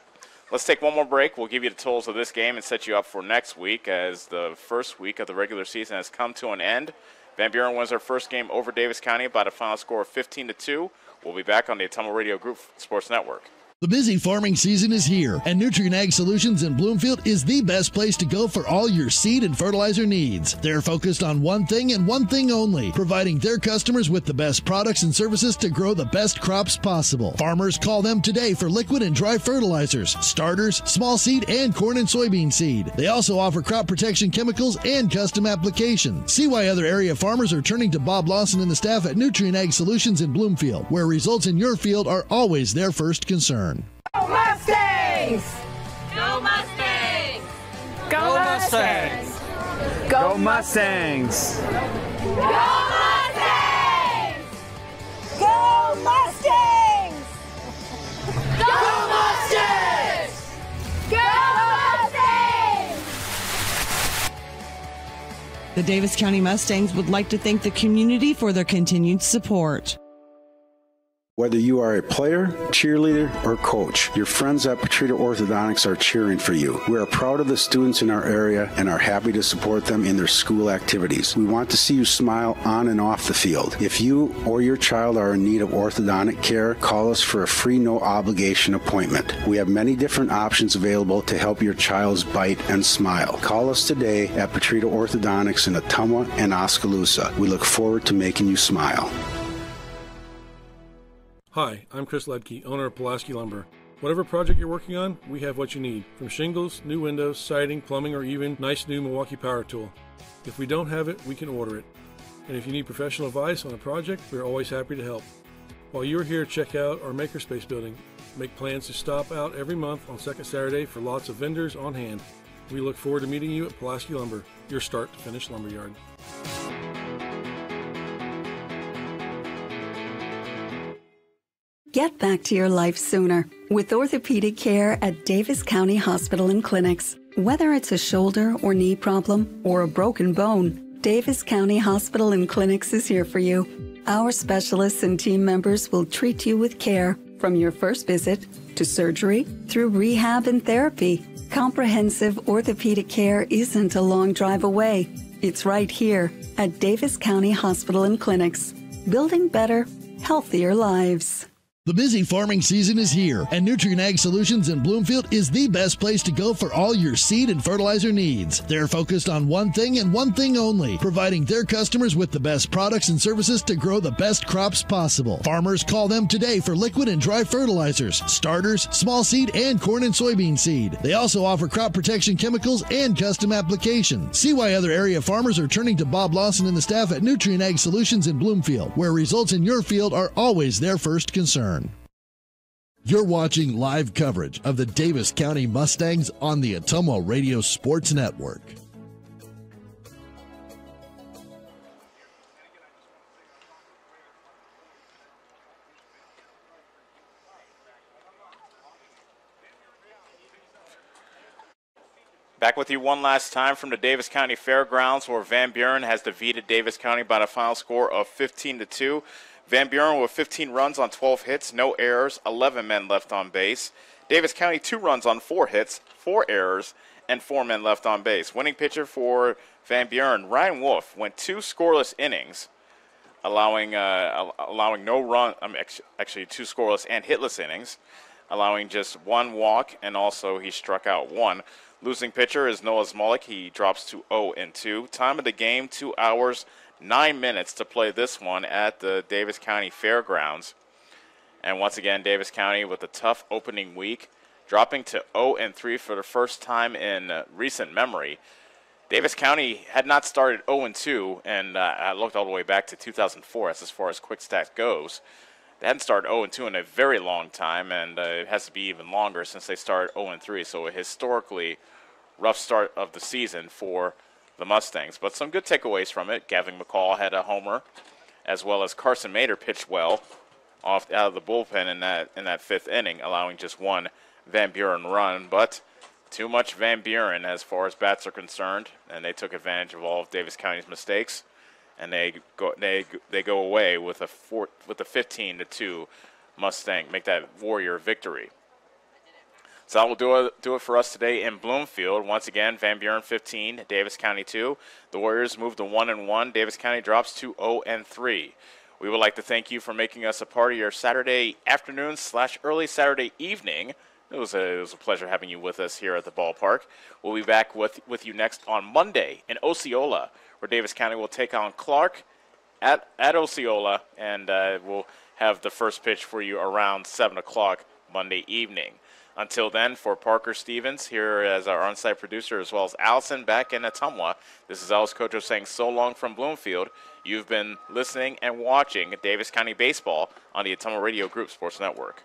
Let's take one more break. We'll give you the totals of this game and set you up for next week, as the first week of the regular season has come to an end. Van Buren wins their first game over Davis County by a final score of 15-2. We'll be back on the Ottumwa Radio Group Sports Network. The busy farming season is here, and Nutrient Ag Solutions in Bloomfield is the best place to go for all your seed and fertilizer needs. They're focused on one thing and one thing only, providing their customers with the best products and services to grow the best crops possible. Farmers, call them today for liquid and dry fertilizers, starters, small seed, and corn and soybean seed. They also offer crop protection chemicals and custom application. See why other area farmers are turning to Bob Lawson and the staff at Nutrient Ag Solutions in Bloomfield, where results in your field are always their first concern. Go Mustangs! Go Mustangs! Go Mustangs! Go Mustangs! Go Mustangs! Go Mustangs! Go Mustangs! Go Mustangs! The Davis County Mustangs would like to thank the community for their continued support. Whether you are a player, cheerleader, or coach, your friends at Petrita Orthodontics are cheering for you. We are proud of the students in our area and are happy to support them in their school activities. We want to see you smile on and off the field. If you or your child are in need of orthodontic care, call us for a free no-obligation appointment. We have many different options available to help your child's bite and smile. Call us today at Petrita Orthodontics in Ottumwa and Oskaloosa. We look forward to making you smile. Hi, I'm Chris Ledke, owner of Pulaski Lumber. Whatever project you're working on, we have what you need. From shingles, new windows, siding, plumbing, or even nice new Milwaukee power tool. If we don't have it, we can order it. And if you need professional advice on a project, we're always happy to help. While you're here, check out our Makerspace building. Make plans to stop out every month on second Saturday for lots of vendors on hand. We look forward to meeting you at Pulaski Lumber, your start-to-finish lumberyard. Get back to your life sooner with orthopedic care at Davis County Hospital and Clinics. Whether it's a shoulder or knee problem or a broken bone, Davis County Hospital and Clinics is here for you. Our specialists and team members will treat you with care from your first visit to surgery through rehab and therapy. Comprehensive orthopedic care isn't a long drive away. It's right here at Davis County Hospital and Clinics, building better, healthier lives. The busy farming season is here, and Nutrient Ag Solutions in Bloomfield is the best place to go for all your seed and fertilizer needs. They're focused on one thing and one thing only, providing their customers with the best products and services to grow the best crops possible. Farmers, call them today for liquid and dry fertilizers, starters, small seed, and corn and soybean seed. They also offer crop protection chemicals and custom application. See why other area farmers are turning to Bob Lawson and the staff at Nutrient Ag Solutions in Bloomfield, where results in your field are always their first concern. You're watching live coverage of the Davis County Mustangs on the Ottumwa Radio Sports Network. Back with you one last time from the Davis County Fairgrounds, where Van Buren has defeated Davis County by a final score of 15-2. Van Buren with 15 runs on 12 hits, no errors, 11 men left on base. Davis County 2 runs on 4 hits, 4 errors, and 4 men left on base. Winning pitcher for Van Buren, Ryan Wolf, went 2 scoreless innings, allowing no run. Actually 2 scoreless and hitless innings, allowing just 1 walk, and also he struck out 1. Losing pitcher is Noah Smolik. He drops to 0-2. Time of the game, 2 hours, 9 minutes to play this one at the Davis County Fairgrounds. And once again, Davis County with a tough opening week, dropping to 0-3 for the first time in recent memory. Davis County had not started 0-2, and I looked all the way back to 2004 as far as quick stats goes. They hadn't started 0-2 in a very long time, and it has to be even longer since they started 0-3. So a historically rough start of the season for the Mustangs. But some good takeaways from it. Gavin McCall had a homer, as well as Carson Mader pitched well out of the bullpen in that fifth inning, allowing just one Van Buren run. But too much Van Buren as far as bats are concerned, and they took advantage of all of Davis County's mistakes, and they go away with a 15-2 Mustang, make that Warrior victory. So that will do it for us today in Bloomfield. Once again, Van Buren 15, Davis County 2. The Warriors move to 1-1. Davis County drops to 0-3. We would like to thank you for making us a part of your Saturday afternoon / early Saturday evening. It was a pleasure having you with us here at the ballpark. We'll be back with you next on Monday in Osceola, where Davis County will take on Clark at Osceola, and we'll have the first pitch for you around 7 o'clock Monday evening. Until then, for Parker Stevens here as our on-site producer, as well as Allison back in Ottumwa, this is Alice Kojo saying so long from Bloomfield. You've been listening and watching Davis County Baseball on the Ottumwa Radio Group Sports Network.